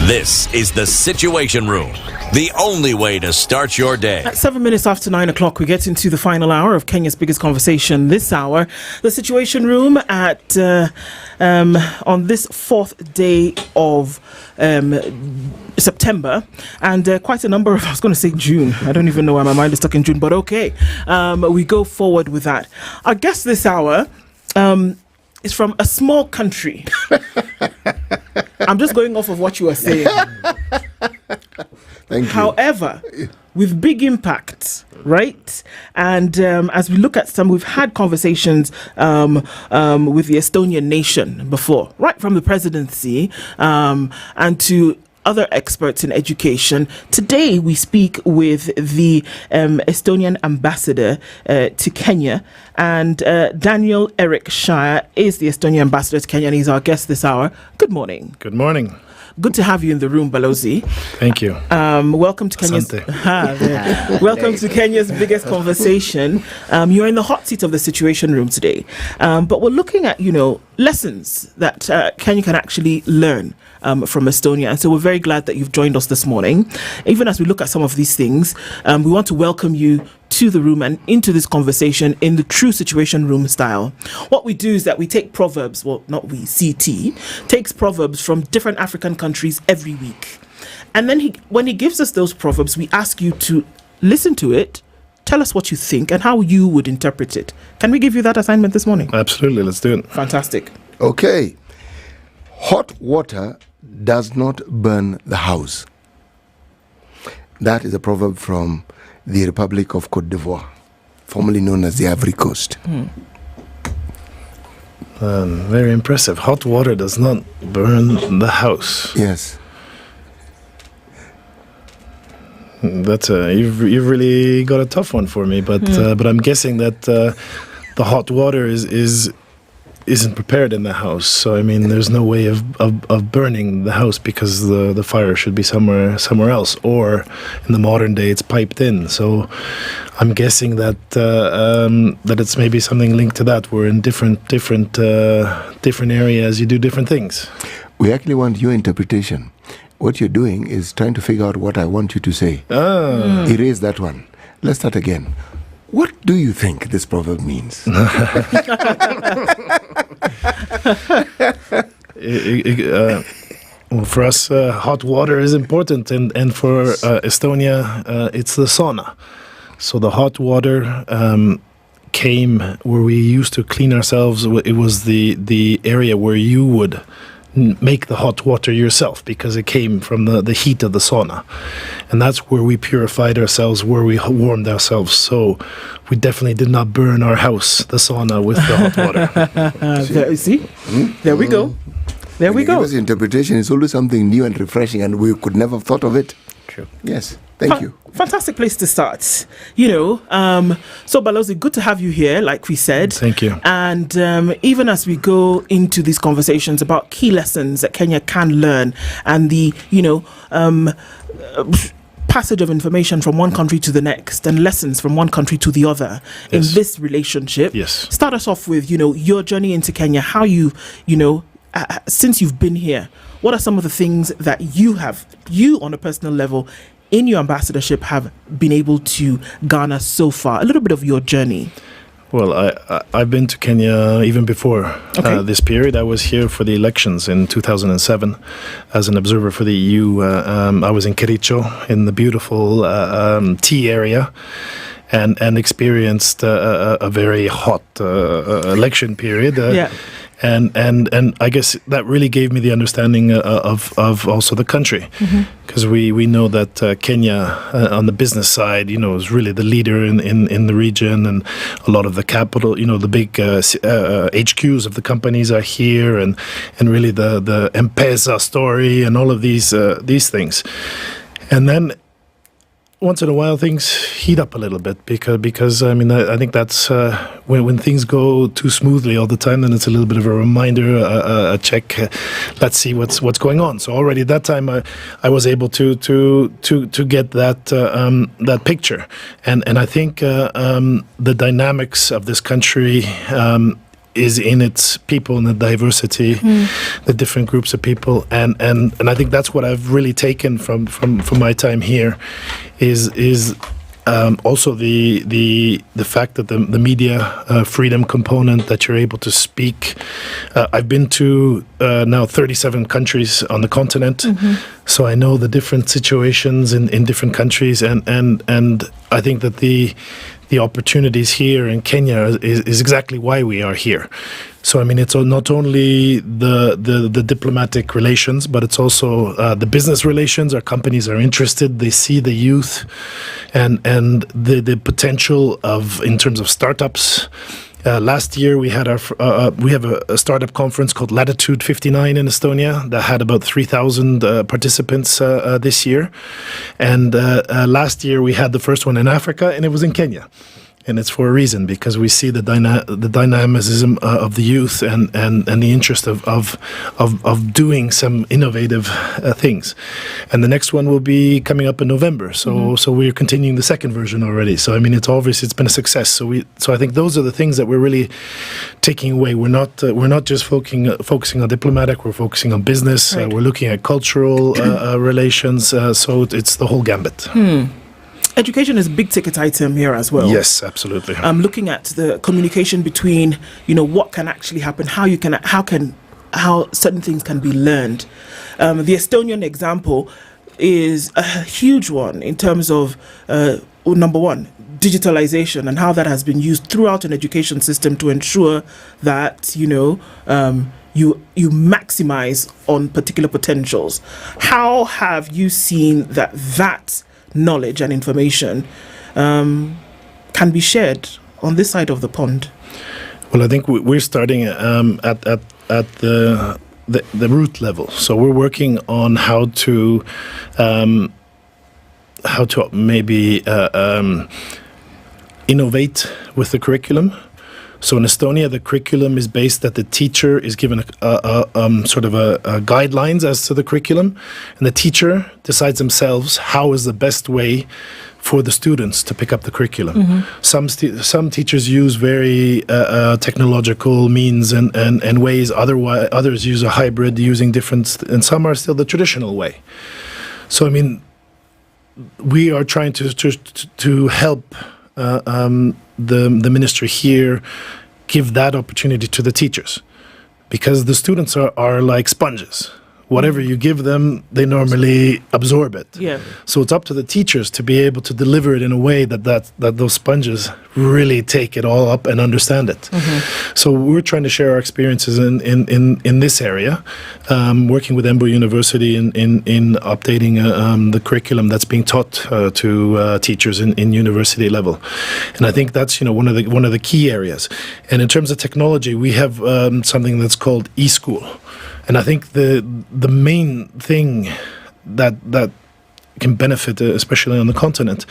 This is the Situation Room, the only way to start your day. At 7 minutes after 9 o'clock, we get into the final hour of Kenya's biggest conversation this hour. The Situation Room at on this 4th day of September, and quite a number of, I was going to say June. I don't even know why my mind is stuck in June, but okay. We go forward with that. Our guest this hour is from a small country. I'm just going off of what you were saying. Thank you. However, with big impact, right? And as we look at some, we've had conversations with the Estonian nation before, right from the presidency and to other experts in education. Today, we speak with the Estonian ambassador to Kenya, and Daniel Eric Shire is the Estonian ambassador to Kenya, and he's our guest this hour. Good morning. Good morning. Good to have you in the room, Balozi. Thank you. Welcome to Kenya's welcome to Kenya's biggest conversation. You're in the hot seat of the Situation Room today, but we're looking at lessons that Kenya can actually learn from Estonia, and so we're very glad that you've joined us this morning. Even as we look at some of these things, we want to welcome you to the room and into this conversation in the true Situation Room style. What we do is that we take proverbs, CT takes proverbs from different African countries every week. And then when he gives us those proverbs, we ask you to listen to it, tell us what you think and how you would interpret it. Can we give you that assignment this morning? Absolutely, let's do it. Fantastic. Okay. Hot water does not burn the house. That is a proverb from the Republic of Côte d'Ivoire, formerly known as the Ivory Coast. Very impressive. Hot water does not burn the house. Yes. That's you've really got a tough one for me, but I'm guessing that the hot water isn't prepared in the house. So I mean, there's no way of burning the house because the fire should be somewhere else, or in the modern day it's piped in. So I'm guessing that that it's maybe something linked to that. We're in different areas. You do different things. We actually want your interpretation. What you're doing is trying to figure out what I want you to say. Erase that one. Let's start again. What do you think this proverb means? Well, for us, hot water is important, and for Estonia, it's the sauna. So the hot water came where we used to clean ourselves. It was the area where you would make the hot water yourself because it came from the heat of the sauna, and that's where we purified ourselves, where we warmed ourselves. So we definitely did not burn our house, the sauna, with the hot water. See? There we go. There we go. Because interpretation is always something new and refreshing, and we could never have thought of it. True. Yes. Thank you. Fantastic place to start. So Balozi, good to have you here, like we said. Thank you. And even as we go into these conversations about key lessons that Kenya can learn, and the passage of information from one country to the next, and lessons from one country to the other in this relationship. Yes. Start us off with your journey into Kenya. How you since you've been here, what are some of the things that you on a personal level in your ambassadorship have been able to garner so far? A little bit of your journey. Well, I've been to Kenya even before this period. I was here for the elections in 2007 as an observer for the EU. I was in Kericho in the beautiful tea area and experienced a very hot election period. And I guess that really gave me the understanding of also the country, because we know that Kenya on the business side, is really the leader in the region, and a lot of the capital, the big HQs of the companies are here, and really the M-Pesa story and all of these things, and then once in a while things heat up a little bit because I mean I think that's when things go too smoothly all the time, then it's a little bit of a reminder, a check. Let's see what's going on. So already at that time I was able to get that picture, and I think the dynamics of this country is in its people and the diversity, the different groups of people, and I think that's what I've really taken from my time here, is also the fact that the media freedom component, that you're able to speak. I've been to now 37 countries on the continent, so I know the different situations in different countries, and I think that the opportunities here in Kenya is exactly why we are here. So I mean, it's not only the diplomatic relations, but it's also the business relations. Our companies are interested; they see the youth, and the potential in terms of startups. Last year we had we have a startup conference called Latitude 59 in Estonia that had about 3,000 participants this year, and last year we had the first one in Africa, and it was in Kenya. And it's for a reason, because we see the dynamism of the youth and the interest of doing some innovative things. And the next one will be coming up in November. So we're continuing the second version already. So I mean, it's been a success. So I think those are the things that we're really taking away. We're not just focusing on diplomatic. We're focusing on business. Right. We're looking at cultural relations. So it's the whole gambit. Education is a big ticket item here as well. Yes, absolutely. Looking at the communication between, what can actually happen, how certain things can be learned. The Estonian example is a huge one in terms of, number one, digitalization and how that has been used throughout an education system to ensure that, you maximize on particular potentials. How have you seen that knowledge and information can be shared on this side of the pond? Well, I think we're starting at the root level. So we're working on how to maybe innovate with the curriculum. So in Estonia, the curriculum is based that the teacher is given a guidelines as to the curriculum, and the teacher decides themselves how is the best way for the students to pick up the curriculum. Some teachers use very technological means and ways. Others use a hybrid, using different, and some are still the traditional way. So I mean, we are trying to help the ministry here give that opportunity to the teachers, because the students are like sponges. Whatever you give them, they normally absorb it. Yeah. So it's up to the teachers to be able to deliver it in a way that those sponges really take it all up and understand it. So we're trying to share our experiences in this area, working with Embu University in updating the curriculum that's being taught to teachers in university level. And I think that's one of the key areas. And in terms of technology, we have something that's called eSchool. And I think the main thing that can benefit, especially on the continent,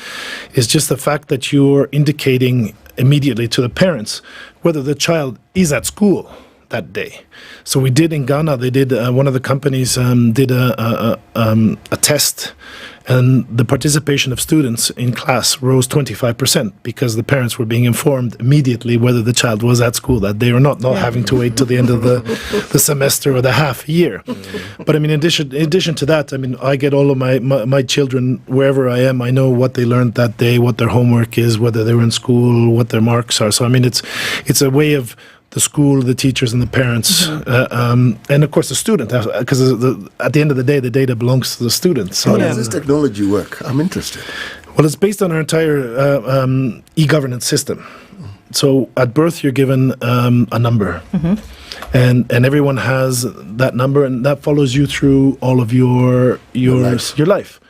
is just the fact that you're indicating immediately to the parents whether the child is at school that day. So we did in Ghana, they did, one of the companies did a test, and the participation of students in class rose 25% because the parents were being informed immediately whether the child was at school that day or not having to wait till the end of the semester or the half year. But I mean, in addition to that, I mean, I get all of my children wherever I am. I know what they learned that day, what their homework is, whether they were in school, what their marks are. So I mean, it's a way of the school, the teachers, and the parents, and of course the student, because at the end of the day, the data belongs to the student. So how does this technology work? I'm interested. Well, it's based on our entire e-governance system. So at birth, you're given a number, and everyone has that number, and that follows you through all of your life.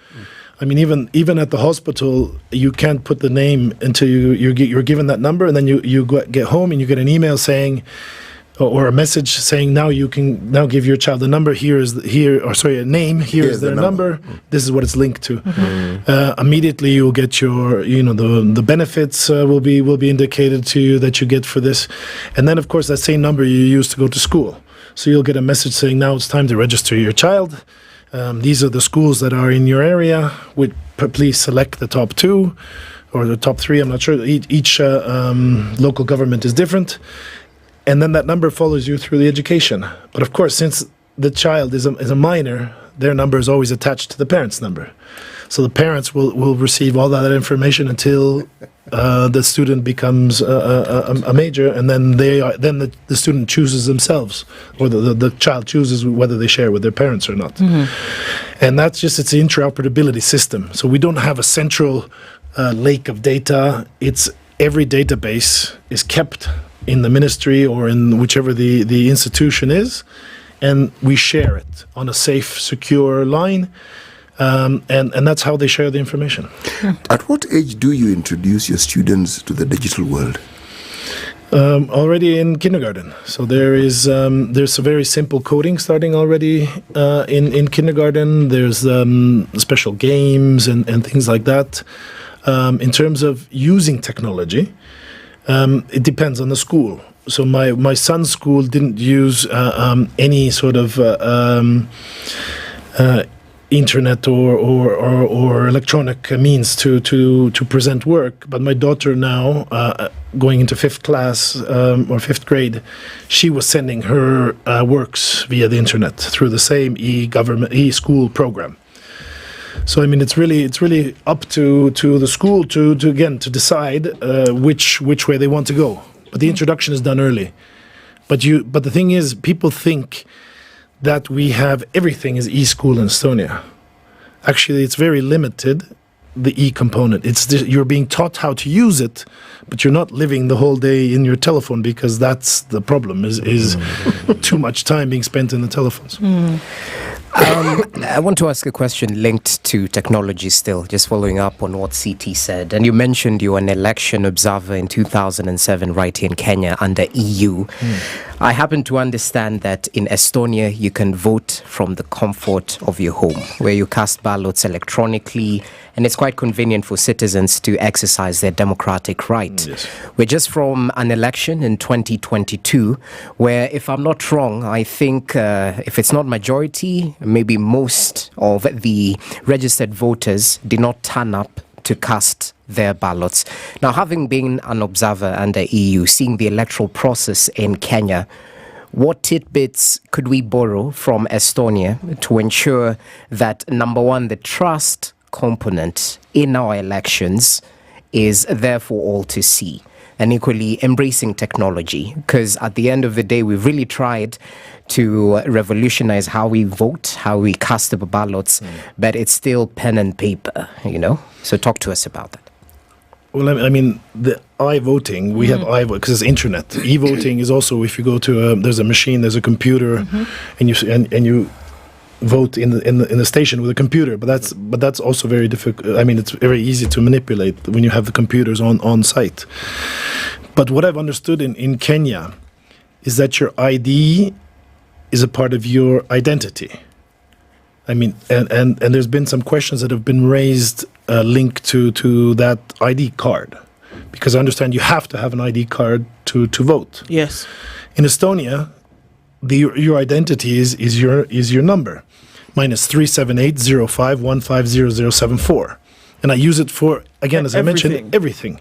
I mean, even at the hospital, you can't put the name until you're given that number, and then you get home and you get an email saying, or a message saying, now you can give your child a number. A name. Here is their number. This is what it's linked to. Immediately, you'll get your the benefits will be indicated to you that you get for this, and then of course that same number you use to go to school. So you'll get a message saying, now it's time to register your child. These are the schools that are in your area. Please select the top 2 or the top 3. I'm not sure. Each local government is different. And then that number follows you through the education. But of course, since the child is a minor, their number is always attached to the parent's number. So the parents will receive all that information until the student becomes a major, and then the student chooses themselves, or the child chooses whether they share with their parents or not. And that's just, it's an interoperability system. So we don't have a central lake of data. It's every database is kept in the ministry or in whichever the institution is, and we share it on a safe, secure line. And that's how they share the information. At what age do you introduce your students to the digital world? Already in kindergarten. So there's a very simple coding starting already in kindergarten. There's special games and things like that. In terms of using technology, it depends on the school. So my son's school didn't use any sort of internet or electronic means to present work, but my daughter now, going into 5th class or 5th grade, she was sending her works via the internet through the same e-school program. So I mean, it's really up to the school to decide which way they want to go. But the introduction is done early. But the thing is, people think that we have everything is e-school in Estonia. Actually, it's very limited, the e-component. You're being taught how to use it, but you're not living the whole day in your telephone, because that's the problem, is too much time being spent in the telephones. I want to ask a question linked to technology still, just following up on what CT said. And you mentioned you were an election observer in 2007 right here in Kenya under EU. I happen to understand that in Estonia you can vote from the comfort of your home, where you cast ballots electronically, and it's quite convenient for citizens to exercise their democratic right. Yes. We're just from an election in 2022 where, if I'm not wrong, I think if it's not majority, maybe most of the registered voters did not turn up to cast their ballots. Now, having been an observer under EU, seeing the electoral process in Kenya, what tidbits could we borrow from Estonia to ensure that, number one, the trust component in our elections is there for all to see, and equally embracing technology? Because at the end of the day, we've really tried to revolutionize how we vote, how we cast the ballots, but it's still pen and paper, So talk to us about that. Well, I mean, the i-voting, we have i-voting because it's internet. E-voting is also, if you go to there's a machine, there's a computer, and you vote in the station with a computer. But that's also very difficult. I mean, it's very easy to manipulate when you have the computers on site. But what I've understood in Kenya is that your ID is a part of your identity. I mean, and there's been some questions that have been raised linked to that ID card, because I understand you have to have an ID card to vote. Yes. In Estonia, your identity is your number. Mine is 37805150074. And I use it for, again, as I mentioned, everything.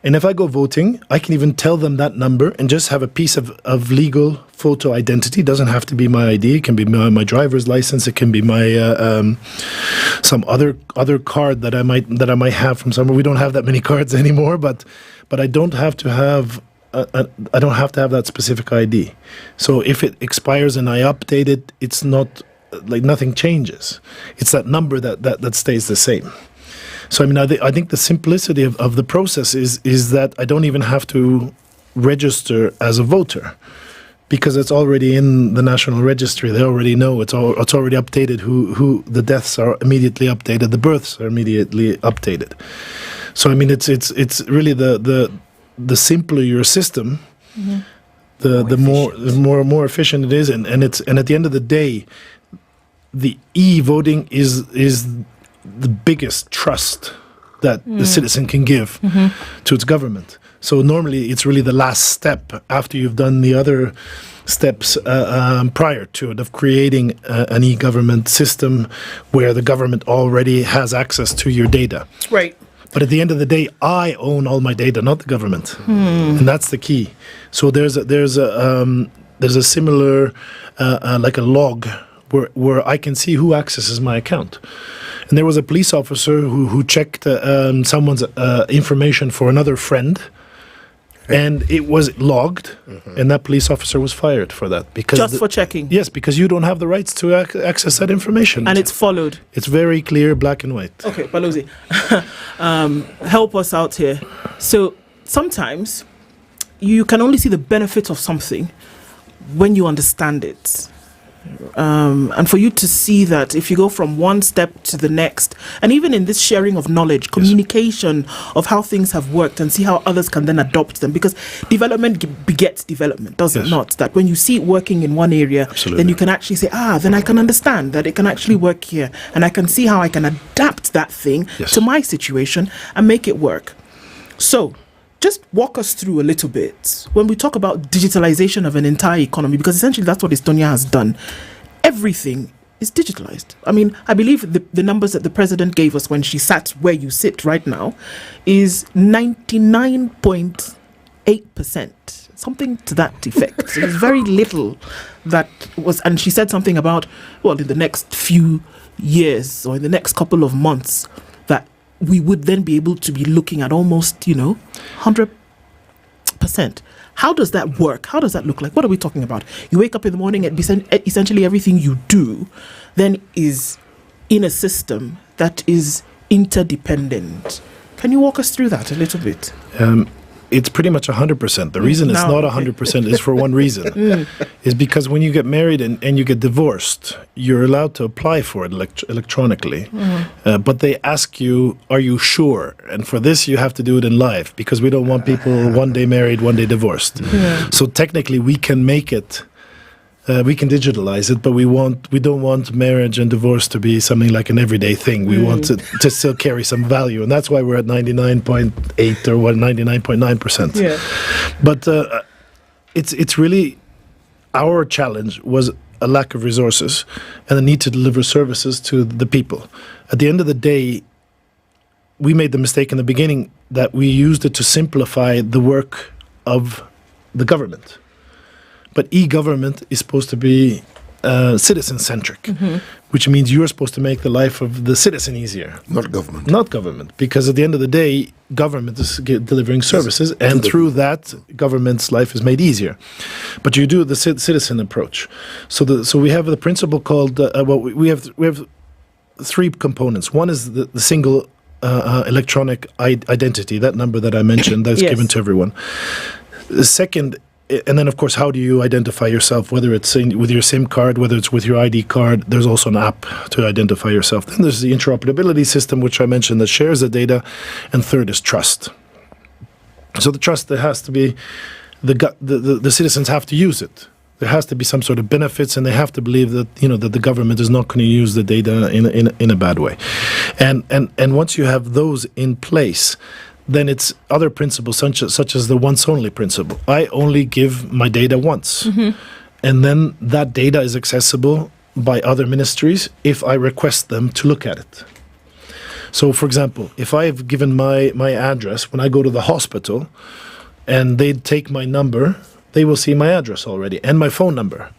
And if I go voting, I can even tell them that number and just have a piece of legal photo identity. It doesn't have to be my ID. It can be my driver's license. It can be my some other card that I might have from somewhere. We don't have that many cards anymore, but I don't have to have I don't have to have that specific ID. So if it expires and I update it, it's not like nothing changes. It's that number that stays the same. So I mean, I think the simplicity of the process is that I don't even have to register as a voter, because it's already in the National Registry. They already know it's already updated. Who the deaths are immediately updated, the births are immediately updated. So I mean, it's really the simpler your system, the more efficient it is, and at the end of the day, the e-voting is the biggest trust that the citizen can give to its government. So normally it's really the last step after you've done the other steps prior to it, of creating an e-government system where the government already has access to your data. Right. But at the end of the day, I own all my data, not the government, and that's the key. So there's a similar like a log where I can see who accesses my account. And there was a police officer who checked someone's information for another friend. And it was logged, and that police officer was fired for that. Because for checking? Yes, because you don't have the rights to access that information. And it's followed? It's very clear, black and white. Okay, Balozi, help us out here. So sometimes you can only see the benefits of something when you understand it. And for you to see that if you go from one step to the next, and even in this sharing of knowledge, communication of how things have worked, and see how others can then adopt them, because development begets development, does it not? That when you see it working in one area, then you can actually say, then I can understand that it can actually work here, and I can see how I can adapt that thing to my situation and make it work. So just walk us through a little bit when we talk about digitalization of an entire economy, because essentially that's what Estonia has done. Everything is digitalized. I mean, I believe the numbers that the president gave us when she sat where you sit right now is 99.8%, something to that effect. So there's very little that was, and she said something about, well, in the next few years or in the next couple of months, that we would then be able to be looking at almost, 100%. How does that work? How does that look like? What are we talking about? You wake up in the morning and essentially everything you do then is in a system that is interdependent. Can you walk us through that a little bit? It's pretty much 100%. The reason it's not 100% is for one reason. Is because when you get married and you get divorced, you're allowed to apply for it electronically. But they ask you, are you sure? And for this, you have to do it in live, because we don't want people one day married, one day divorced. So technically, we can make it. We can digitalize it, but we don't want marriage and divorce to be something like an everyday thing. We want it to still carry some value, and that's why we're at 99.8 or 99.9%. Yeah. But it's really, our challenge was a lack of resources and the need to deliver services to the people. At the end of the day, we made the mistake in the beginning that we used it to simplify the work of the government. But e-government is supposed to be citizen-centric, which means you're supposed to make the life of the citizen easier. Not government. Not government, because at the end of the day, government is delivering services, and through that, government's life is made easier. But you do the citizen approach. So we have the principle called, we have three components. One is the single electronic identity, that number that I mentioned, that's given to everyone. The second, and then, of course, how do you identify yourself, whether it's with your SIM card, whether it's with your ID card? There's also an app to identify yourself. Then there's the interoperability system, which I mentioned, that shares the data. And third is trust. So the trust, there has to be, the citizens have to use it. There has to be some sort of benefits, and they have to believe that, that the government is not going to use the data in a bad way. And once you have those in place, then it's other principles such as the once-only principle. I only give my data once. And then that data is accessible by other ministries if I request them to look at it. So, for example, if I've given my address, when I go to the hospital and they take my number, they will see my address already and my phone number.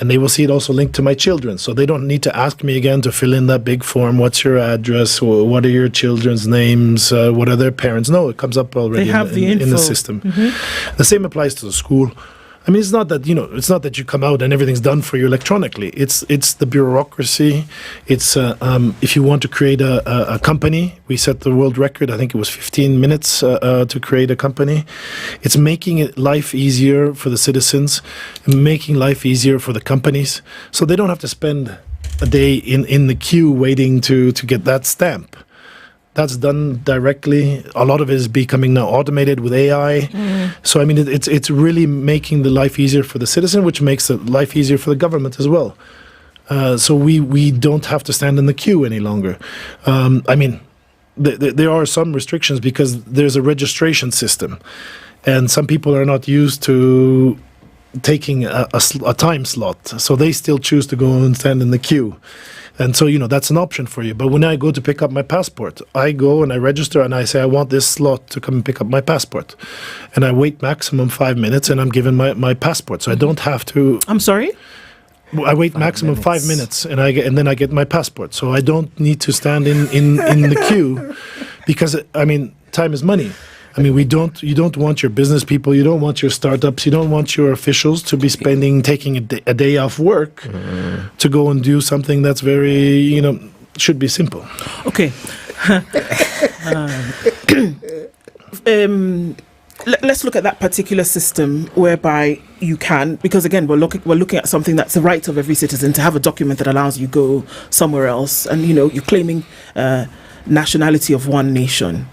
And they will see it also linked to my children. So they don't need to ask me again to fill in that big form. What's your address? What are your children's names? What are their parents? No, it comes up already in the system. The same applies to the school. I mean, it's not that, it's not that you come out and everything's done for you electronically. It's the bureaucracy. It's if you want to create a company, we set the world record. I think it was 15 minutes to create a company. It's making life easier for the citizens, making life easier for the companies, so they don't have to spend a day in the queue waiting to get that stamp. That's done directly. A lot of it is becoming now automated with AI. So, I mean, it's really making the life easier for the citizen, which makes the life easier for the government as well. So we don't have to stand in the queue any longer. I mean, there are some restrictions because there's a registration system. And some people are not used to taking a time slot. So they still choose to go and stand in the queue. And so, that's an option for you. But when I go to pick up my passport, I go and I register and I say, I want this slot to come and pick up my passport. And I wait maximum 5 minutes and I'm given my passport. So I don't have to... I'm sorry? I wait maximum 5 minutes and then I get my passport. So I don't need to stand in the queue because, time is money. You don't want your business people, you don't want your startups, you don't want your officials to be taking a day off work to go and do something that's very, should be simple. Okay. Let's look at that particular system whereby you can, because again, we're looking at something that's the right of every citizen to have a document that allows you go somewhere else, and you're claiming nationality of one nation.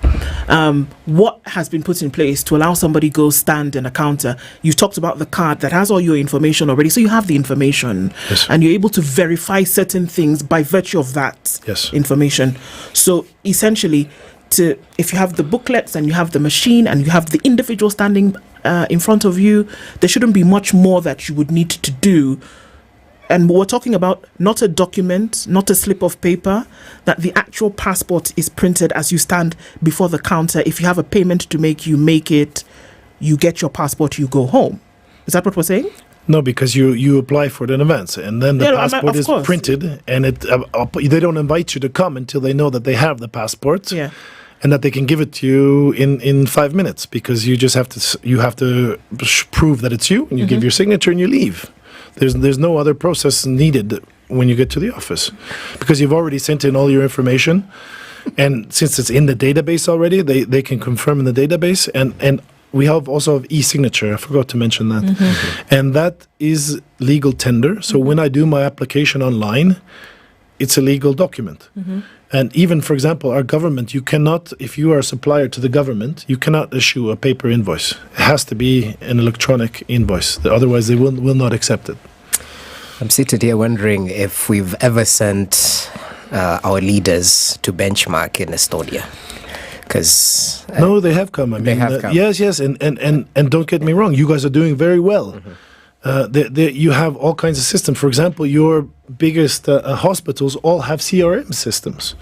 What has been put in place to allow somebody go stand in a counter? You talked about the card that has all your information already, so you have the information, and you're able to verify certain things by virtue of that information. So essentially, if you have the booklets and you have the machine and you have the individual standing in front of you, there shouldn't be much more that you would need to do. And we're talking about not a document, not a slip of paper, that the actual passport is printed as you stand before the counter. If you have a payment to make, you make it, you get your passport, you go home. Is that what we're saying? No, because you apply for it in advance, and then the passport is printed, and they don't invite you to come until they know that they have the passport. Yeah. And that they can give it to you in 5 minutes, because you just have to prove that it's you, and you give your signature and you leave. There's no other process needed when you get to the office, because you've already sent in all your information, and since it's in the database already, they can confirm in the database, and we also have e-signature. I forgot to mention that, and that is legal tender. So when I do my application online, it's a legal document. And even, for example, our government, you cannot, if you are a supplier to the government, you cannot issue a paper invoice. It has to be an electronic invoice. Otherwise, they will not accept it. I'm seated here wondering if we've ever sent our leaders to benchmark in Estonia. Because no, they have come. They have come. Yes, and don't get me wrong, you guys are doing very well. You have all kinds of systems. For example, your biggest hospitals all have CRM systems,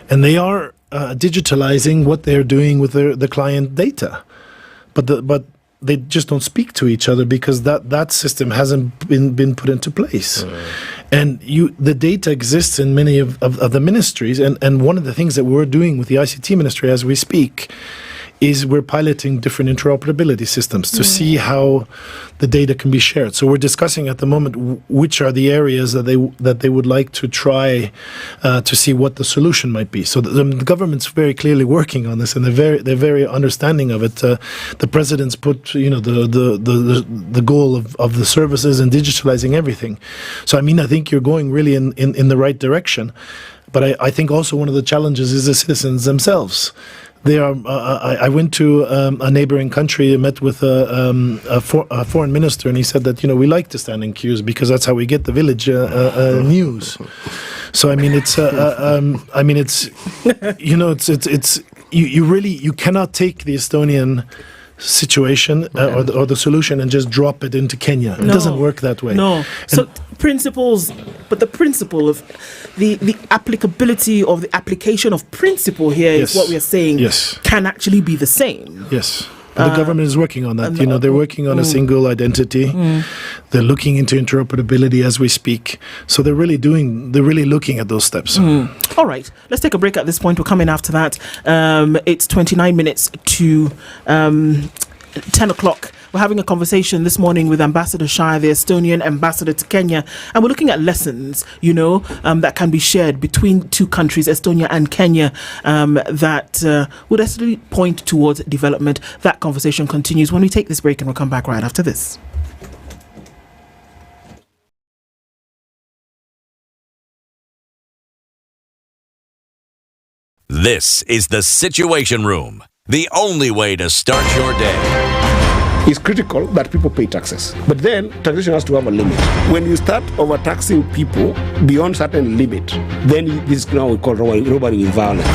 and they are digitalizing what they're doing with the client data. But they just don't speak to each other because that system hasn't been put into place. And the data exists in many of the ministries, and one of the things that we're doing with the ICT ministry as we speak is we're piloting different interoperability systems to see how the data can be shared. So we're discussing at the moment which are the areas that they would like to try to see what the solution might be. So the government's very clearly working on this, and they're very understanding of it. The president's put the goal of the services and digitalizing everything. So I think you're going really in the right direction. But I think also one of the challenges is the citizens themselves. They are. I went to a neighboring country, met with a foreign minister, and he said that we like to stand in queues because that's how we get the village news. So you cannot take the Estonian situation or the solution and just drop it into Kenya. It doesn't work that way. No. So principles, but the principle of the applicability of the application of principle here is what we are saying can actually be the same. Yes. The government is working on that. They're working on a single identity. They're looking into interoperability as we speak. So they're really looking at those steps. All right. Let's take a break at this point. We'll come in after that. It's 29 minutes to 10 o'clock. We're having a conversation this morning with Ambassador Shire, the Estonian ambassador to Kenya, and we're looking at lessons, that can be shared between two countries, Estonia and Kenya, that would actually point towards development. That conversation continues when we take this break, and we'll come back right after this. This is the Situation Room, the only way to start your day. It's critical that people pay taxes. But then taxation has to have a limit. When you start overtaxing people beyond certain limit, then this is now we call robbery with violence.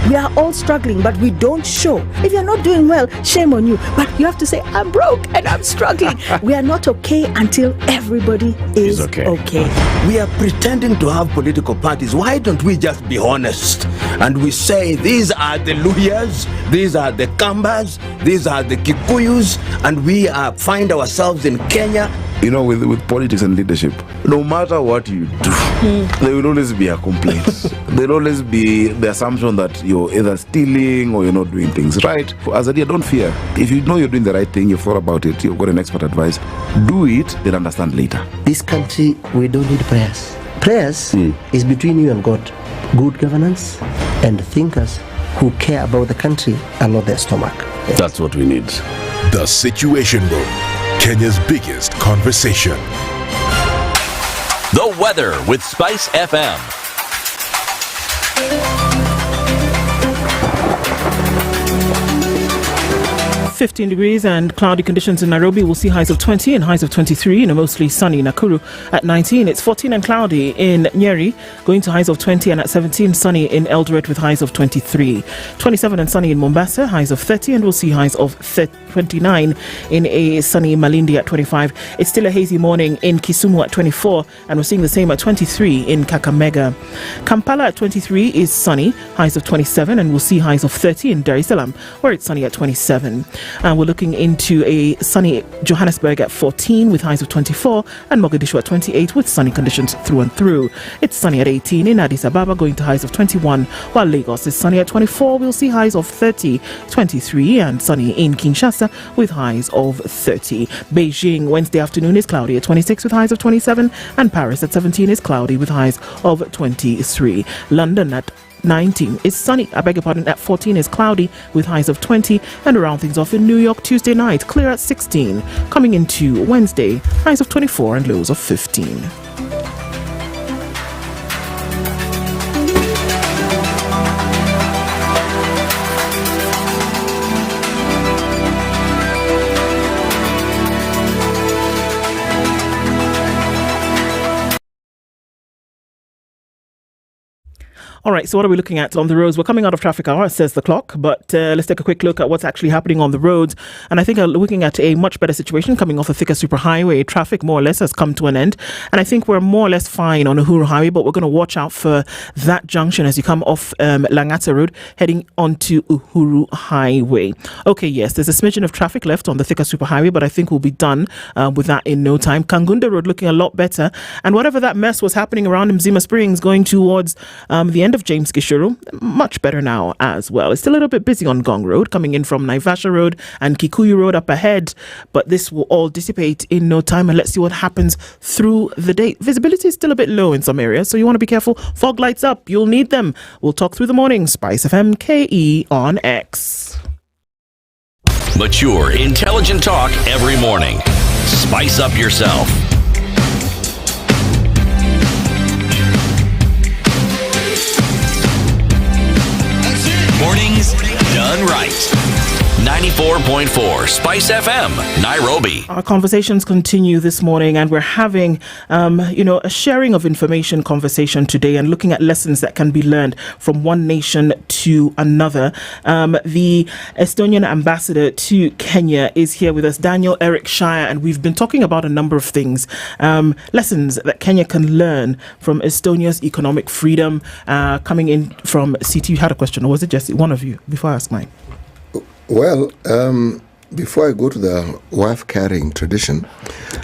We are all struggling, but we don't show. If you're not doing well, shame on you. But you have to say, I'm broke and I'm struggling. We are not okay until everybody is okay. We are pretending to have political parties. Why don't we just be honest? And we say, these are the Luyas, these are the Kambas, these are the Kikuyus, and we find ourselves in Kenya. You know, with politics and leadership, no matter what you do, there will always be a complaint. There will always be the assumption that you're either stealing or you're not doing things right. As a leader, don't fear. If you know you're doing the right thing, you've thought about it, you've got an expert advice, do it, then understand later. This country, we don't need prayers. Prayers is between you and God. Good governance and thinkers who care about the country and not their stomach. That's what we need. The Situation Room, Kenya's biggest conversation. The weather with SpiceFM. 15 degrees and cloudy conditions in Nairobi. We'll see highs of 20 and highs of 23 in a mostly sunny Nakuru at 19. It's 14 and cloudy in Nyeri, going to highs of 20, and at 17 sunny in Eldoret with highs of 23. 27 and sunny in Mombasa, highs of 30, and we'll see highs of 29 in a sunny Malindi at 25. It's still a hazy morning in Kisumu at 24, and we're seeing the same at 23 in Kakamega. Kampala at 23 is sunny, highs of 27, and we'll see highs of 30 in Dar es Salaam, where it's sunny at 27. And we're looking into a sunny Johannesburg at 14 with highs of 24, and Mogadishu at 28 with sunny conditions through and through. It's sunny at 18 in Addis Ababa, going to highs of 21, while Lagos is sunny at 24. We'll see highs of 30, 23, and sunny in Kinshasa with highs of 30. Beijing Wednesday afternoon is cloudy at 26 with highs of 27, and Paris at 17 is cloudy with highs of 23. London at 19 is sunny, at 14 is cloudy with highs of 20, and around things off in New York Tuesday night, clear at 16. Coming into Wednesday, highs of 24 and lows of 15. All right, so what are we looking at on the roads? We're coming out of traffic hour, says the clock, but let's take a quick look at what's actually happening on the roads. And I think we're looking at a much better situation coming off the thicker superhighway. Traffic more or less has come to an end. And I think we're more or less fine on Uhuru Highway, but we're going to watch out for that junction as you come off Langata Road, heading onto Uhuru Highway. Okay, yes, there's a smidgen of traffic left on the thicker superhighway, but I think we'll be done with that in no time. Kangunda Road looking a lot better. And whatever that mess was happening around Mzima Springs going towards the end of James Gishuru, much better now as well. It's still a little bit busy on Gong Road, coming in from Naivasha Road and Kikuyu Road up ahead, but this will all dissipate in no time, and let's see what happens through the day. Visibility is still a bit low in some areas, so you want to be careful. Fog lights up, you'll need them. We'll talk through the morning. SpiceFM KE on X. Mature, intelligent talk every morning. Spice up yourself. Mornings done right. 94.4 Spice FM, Nairobi. Our conversations continue this morning, and we're having, a sharing of information conversation today, and looking at lessons that can be learned from one nation to another. The Estonian ambassador to Kenya is here with us, Daniel Eric Shire, and we've been talking about a number of things, lessons that Kenya can learn from Estonia's economic freedom. Coming in from CT, you had a question, or was it just one of you? Before I ask mine. Well, before I go to the wife-carrying tradition,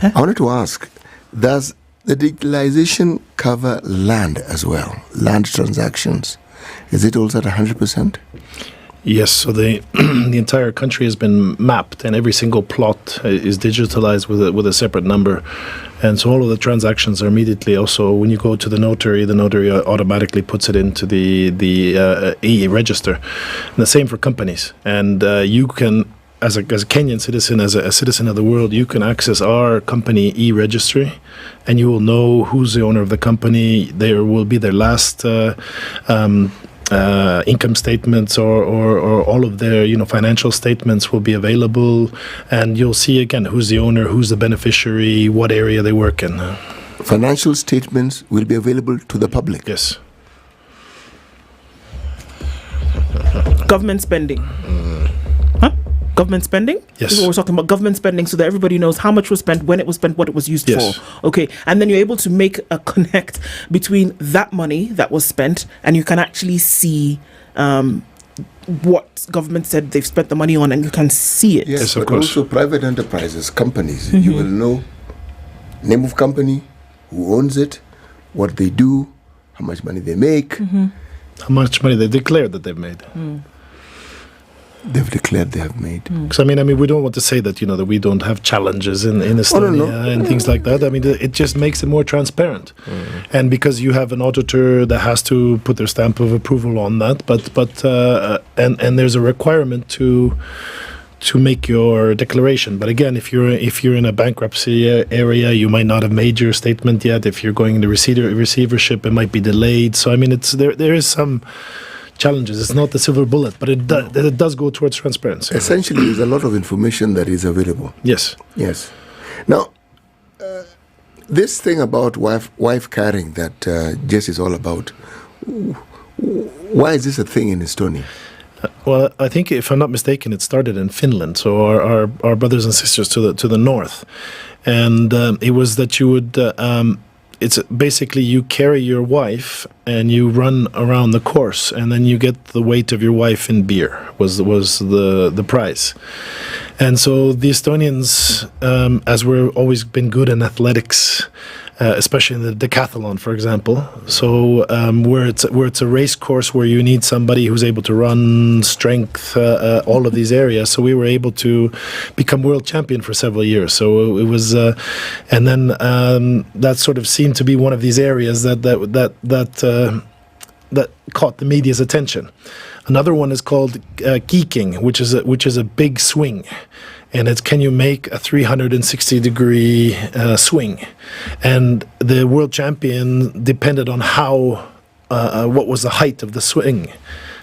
I wanted to ask, does the digitalization cover land as well? Land transactions? Is it also at 100%? Yes, so the entire country has been mapped, and every single plot is digitalized with a separate number. And so all of the transactions are immediately also, when you go to the notary automatically puts it into the e-register. And the same for companies. And you can, as a Kenyan citizen, as a citizen of the world, you can access our company e-registry, and you will know who's the owner of the company. There will be their last income statements or all of their financial statements will be available, and you'll see again who's the owner, who's the beneficiary, what area they work in. Financial statements will be available to the public. Yes. Government spending. Government spending? Yes. This is what we're talking about, government spending, so that everybody knows how much was spent, when it was spent, what it was used Yes. for. Okay. And then you're able to make a connect between that money that was spent, and you can actually see what government said they've spent the money on, and you can see it. Yes, but also private enterprises, companies, you will know name of company, who owns it, what they do, how much money they make. How much money they declared that they've made. They've declared they have made. Because I mean, we don't want to say that that we don't have challenges in Estonia and things like that. I mean, it just makes it more transparent, and because you have an auditor that has to put their stamp of approval on that, and there's a requirement to make your declaration. But again, if you're in a bankruptcy area, you might not have made your statement yet. If you're going into receivership, it might be delayed. So I mean, there is some challenges. It's not the silver bullet, but it does go towards transparency. Essentially, there's a lot of information that is available. Yes. Yes. Now, this thing about wife carrying that Jess is all about, why is this a thing in Estonia? Well, I think, if I'm not mistaken, it started in Finland. So our brothers and sisters to the north, and it was that you would. It's basically you carry your wife and you run around the course, and then you get the weight of your wife in beer was the prize. And so the Estonians, as we've always been good in athletics, especially in the decathlon, for example. So where it's a race course where you need somebody who's able to run, strength, all of these areas. So we were able to become world champion for several years. So it was, and then that sort of seemed to be one of these areas that caught the media's attention. Another one is called geeking, which is a big swing. And it's, can you make a 360-degree swing? And the world champion depended on what was the height of the swing,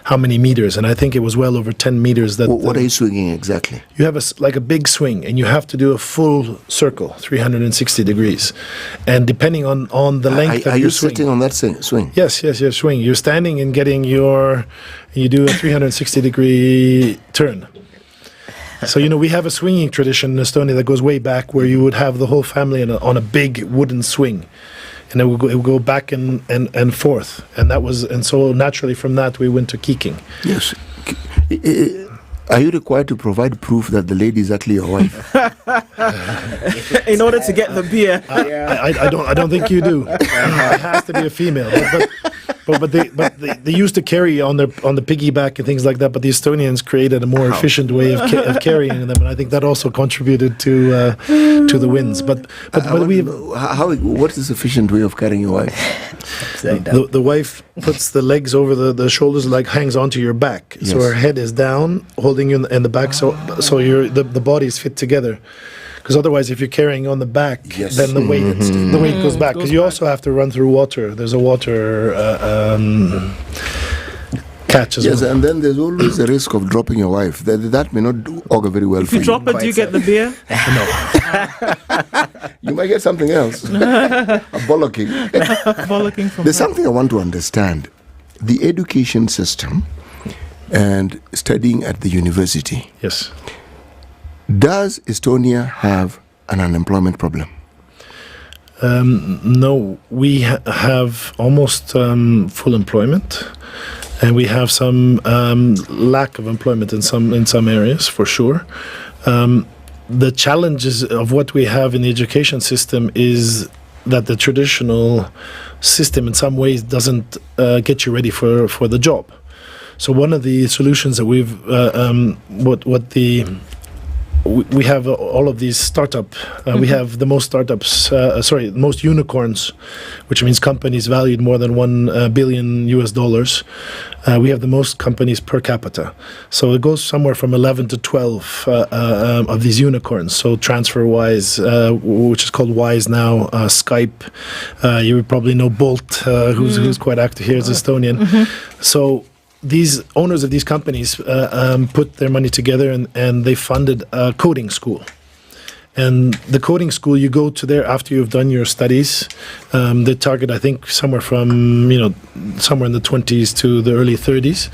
how many meters. And I think it was well over 10 meters. What are you swinging exactly? You have a big swing, and you have to do a full circle, 360 degrees. And depending on the length of your swing. Are you sitting on that swing? Yes, swing. You're standing and you do a 360-degree turn. So, we have a swinging tradition in Estonia that goes way back, where you would have the whole family on a big wooden swing. And it would go back and forth. And so naturally from that we went to geeking. Yes. Are you required to provide proof that the lady is actually your wife? In order to get the beer. I don't think you do. It has to be a female. But they used to carry on the piggyback and things like that. But the Estonians created a more efficient way of carrying them, and I think that also contributed to the wins. But what's this efficient way of carrying your wife? The wife puts the legs over the shoulders, like hangs onto your back, so her head is down, holding you in the back, so the bodies fit together. Because otherwise, if you're carrying on the back, then the weight goes back. Because you also have to run through water. There's a water catch as well. Yes, and then there's always the risk of dropping your wife. That may not augur very well for you. If you drop it, do you get the beer? No. You might get something else. A bollocking. Bollocking from There's something I want to understand. The education system and studying at the university. Yes. Does Estonia have an unemployment problem? No, we have almost full employment, and we have some lack of employment in some areas, for sure. The challenges of what we have in the education system is that the traditional system in some ways doesn't get you ready for the job. So one of the solutions that we have all of these we have the most most unicorns, which means companies valued more than $1 billion US. We have the most companies per capita. So it goes somewhere from 11 to 12 of these unicorns. So TransferWise, which is called Wise now, Skype, you would probably know Bolt, who's quite active here, is Estonian. So these owners of these companies put their money together and they funded a coding school. And the coding school, you go to there after you've done your studies. They target, I think, somewhere in the 20s to the early 30s.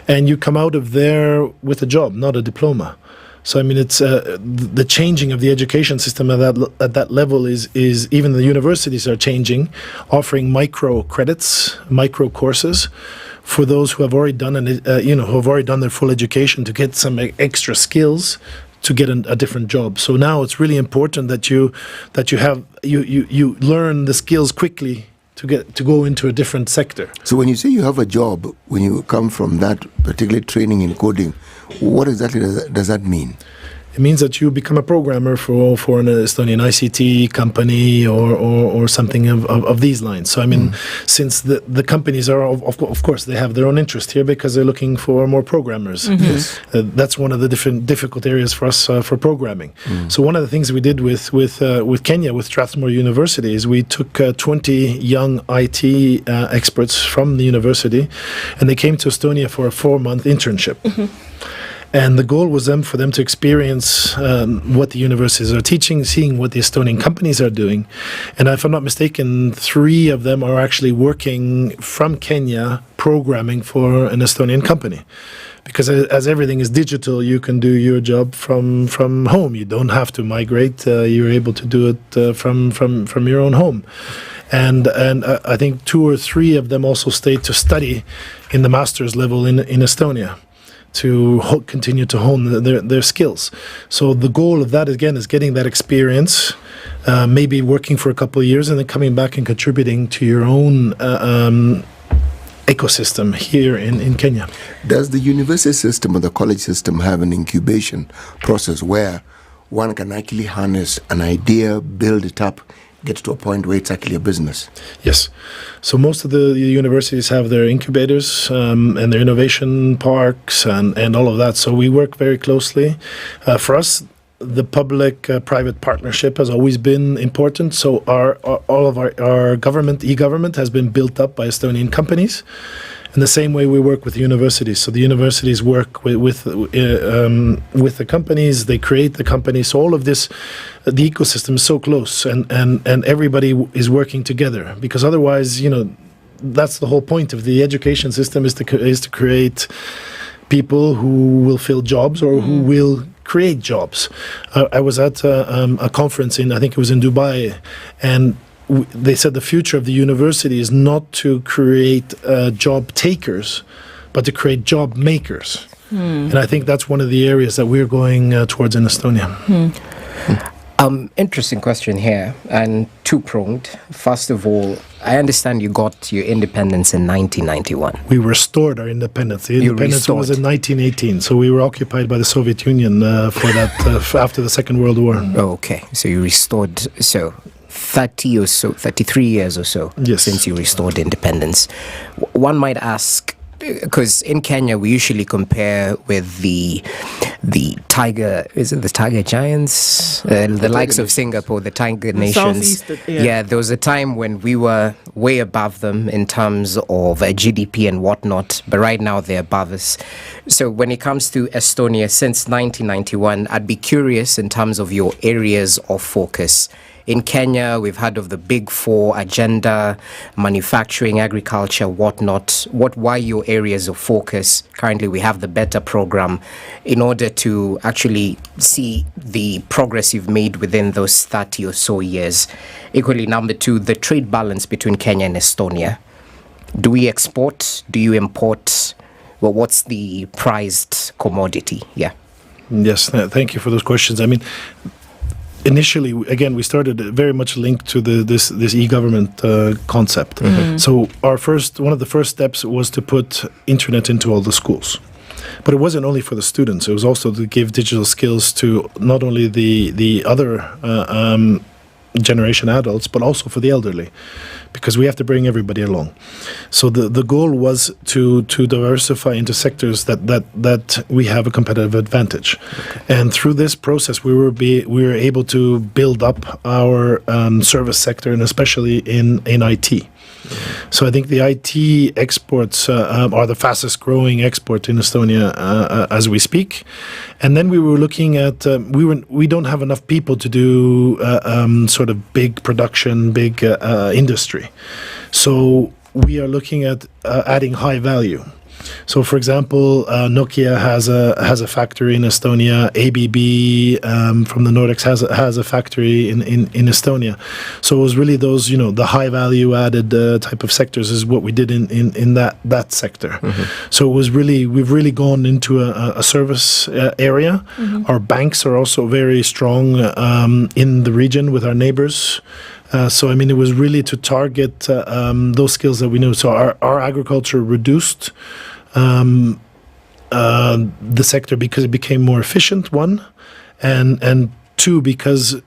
And you come out of there with a job, not a diploma. So, I mean, it's the changing of the education system at that level is even the universities are changing, offering micro credits, micro courses for those who have already done who have already done their full education to get some extra skills to get a different job. So now it's really important that you learn the skills quickly to go into a different sector. So when you say you have a job, when you come from that particular training in coding, what exactly does that mean? It means that you become a programmer for an Estonian ICT company or something of these lines. So I mean, since the companies are of course they have their own interest here because they're looking for more programmers. Yes. That's one of the difficult areas for us for programming. So one of the things we did with Kenya, with Strathmore University, is we took 20 young IT experts from the university, and they came to Estonia for a 4-month internship. And the goal was for them to experience what the universities are teaching, seeing what the Estonian companies are doing. And if I'm not mistaken, 3 of them are actually working from Kenya, programming for an Estonian company. Because as everything is digital, you can do your job from home. You don't have to migrate. You're able to do it from your own home. And I think 2 or 3 of them also stayed to study in the master's level in Estonia, to continue to hone their skills. So the goal of that, again, is getting that experience, maybe working for a couple of years and then coming back and contributing to your own ecosystem here in Kenya. Does the university system or the college system have an incubation process where one can actually harness an idea, build it up, get to a point where it's actually a business? Yes. So most of the universities have their incubators and their innovation parks and all of that. So we work very closely. For us, the public-private partnership has always been important. So all of our e-government has been built up by Estonian companies. In the same way, we work with universities. So the universities work with the companies. They create the companies. So all of this, the ecosystem is so close, and everybody is working together. Because otherwise, that's the whole point of the education system is to create people who will fill jobs or who will create jobs. I was at a conference I think it was in Dubai, and they said the future of the university is not to create job takers, but to create job makers. And I think that's one of the areas that we're going towards in Estonia. Interesting question here, and two-pronged. First of all, I understand you got your independence in 1991. We restored our independence. The independence was in 1918, so we were occupied by the Soviet Union for that after the Second World War. Okay, so you restored, 30 or so, 33 years or so since you restored independence. One might ask, because in Kenya we usually compare with the tiger, is it the tiger giants, the likes of Singapore, the tiger nations. Yeah, there was a time when we were way above them in terms of GDP and whatnot, but right now they're above us. So when it comes to Estonia, since 1991, I'd be curious in terms of your areas of focus. In Kenya, we've heard of the Big Four agenda, manufacturing, agriculture, whatnot. Why your areas of focus? Currently, we have the Better program in order to actually see the progress you've made within those 30 or so years. Equally, number 2, the trade balance between Kenya and Estonia. Do we export? Do you import? Well, what's the prized commodity? Yeah. Yes, thank you for those questions. I mean, initially, again, we started very much linked to this e-government concept. So one of the first steps was to put internet into all the schools. But it wasn't only for the students. It was also to give digital skills to not only the other generation adults, but also for the elderly, because we have to bring everybody along. So the goal was to diversify into sectors that we have a competitive advantage. And through this process, we were able to build up our service sector, and especially in IT. So I think the IT exports are the fastest growing export in Estonia as we speak. And then we were looking at we don't have enough people to do sort of big production, big industry. So we are looking at adding high value. So, for example, Nokia has a factory in Estonia. ABB from the Nordics has a factory in Estonia. So it was really those, the high value added type of sectors is what we did in that sector. Mm-hmm. So it was we've really gone into a service area. Mm-hmm. Our banks are also very strong in the region with our neighbors. So, it was really to target those skills that we knew. So our agriculture reduced the sector because it became more efficient, one, and two, because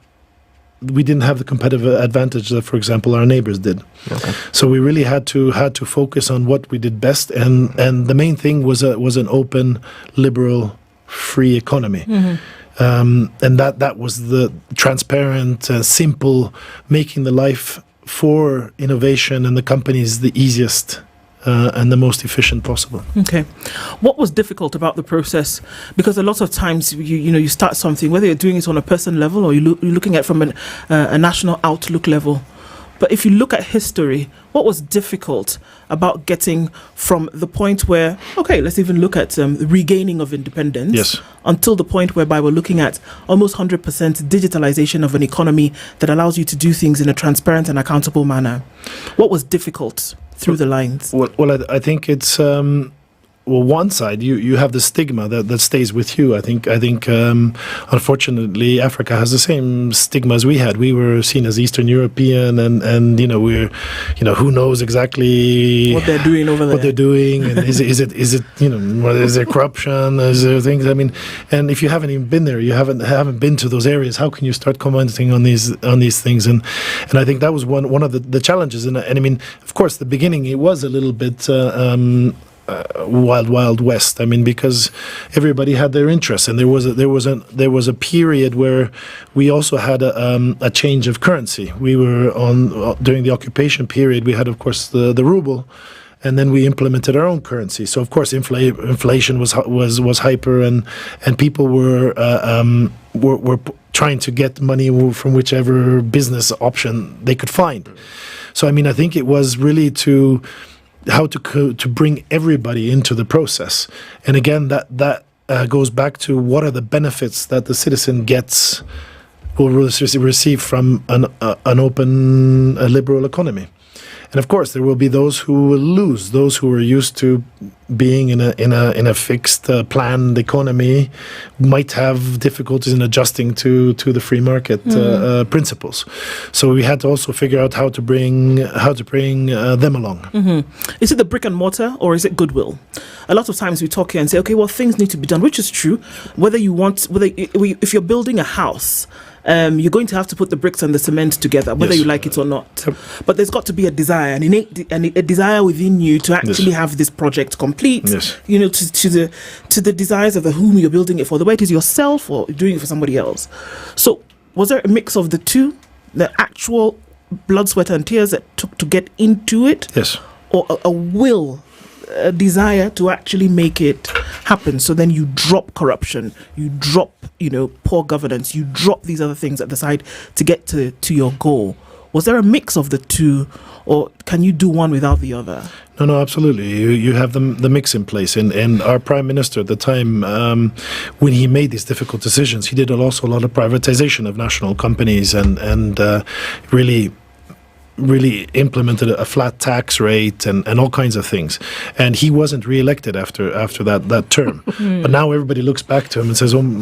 we didn't have the competitive advantage that, for example, our neighbors did. Okay. So we really had to focus on what we did best, and the main thing was an open, liberal, free economy. Mm-hmm. And that was the transparent, simple, making the life for innovation and the companies the easiest and the most efficient possible. Okay. What was difficult about the process? Because a lot of times you start something, whether you're doing it on a person level or you're looking at it from a national outlook level. But if you look at history, what was difficult about getting from the point where, okay, let's even look at the regaining of independence, yes, until the point whereby we're looking at almost 100% digitalization of an economy that allows you to do things in a transparent and accountable manner? What was difficult through the lines? Well, I think it's... one side, you have the stigma that stays with you. I think unfortunately, Africa has the same stigma as we had. We were seen as Eastern European, and we're, who knows exactly what they're doing over there. What they're doing, and is it is there corruption? Is there things? And if you haven't even been there, you haven't been to those areas. How can you start commenting on these things? And I think that was one of the challenges. And of course, the beginning it was a little bit. Wild West. Because everybody had their interests, and there was a period where we also had a change of currency. We were during the occupation period. We had, of course, the ruble, and then we implemented our own currency. So, of course, inflation was hyper, and people were trying to get money from whichever business option they could find. So, I think it was really how to bring everybody into the process. And again, that goes back to what are the benefits that the citizen will receive from an open, liberal economy. And of course, there will be those who will lose. Those who are used to being in a fixed, planned economy might have difficulties in adjusting to the free market principles. So we had to also figure out how to bring them along. Mm-hmm. Is it the brick and mortar, or is it goodwill? A lot of times we talk here and say, okay, well, things need to be done, which is true. If you're building a house, you're going to have to put the bricks and the cement together, whether you like it or not. But there's got to be a desire, an innate a desire within you to actually have this project complete. Yes. To the desires of whom you're building it for, whether it is yourself or doing it for somebody else. So, was there a mix of the two, the actual blood, sweat, and tears that took to get into it? Yes. Or a will? A desire to actually make it happen. So then you drop corruption, you drop poor governance, you drop these other things at the side to get to your goal. Was there a mix of the two, or can you do one without the other? No, absolutely. You have the mix in place, and our prime minister at the time, when he made these difficult decisions, he did also a lot of privatization of national companies, and really implemented a flat tax rate and all kinds of things. And he wasn't re-elected after that term. But now everybody looks back to him and says, best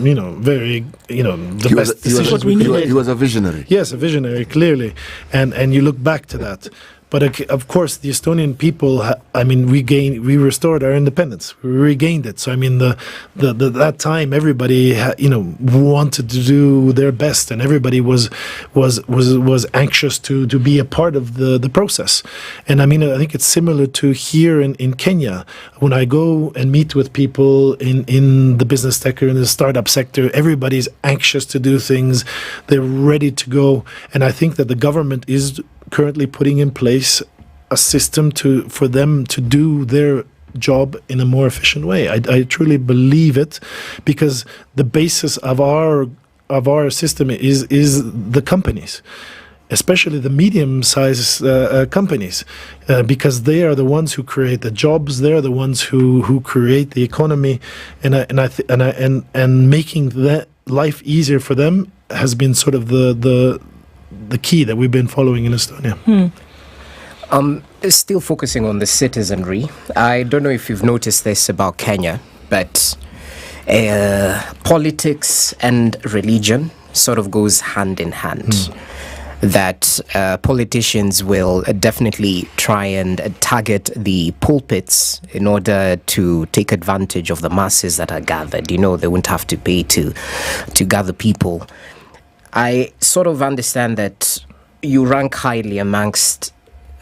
decision. He was a visionary. Yes, a visionary, clearly. And you look back to that. But of course, the Estonian people, we restored our independence. We regained it. So, I mean, that time, everybody, wanted to do their best, and everybody was anxious to be a part of the process. And I mean, I think it's similar to here in Kenya. When I go and meet with people in the business sector, in the startup sector, everybody's anxious to do things. They're ready to go. And I think that the government is currently putting in place a system for them to do their job in a more efficient way. I truly believe it, because the basis of our system is the companies, especially the medium-sized companies, because they are the ones who create the jobs. They are the ones who create the economy, and making that life easier for them has been sort of the key that we've been following in Estonia. Still focusing on the citizenry, I don't know if you've noticed this about Kenya, but politics and religion sort of goes hand in hand. That politicians will definitely try and target the pulpits in order to take advantage of the masses that are gathered. They won't have to pay to gather people. I sort of understand that you rank highly amongst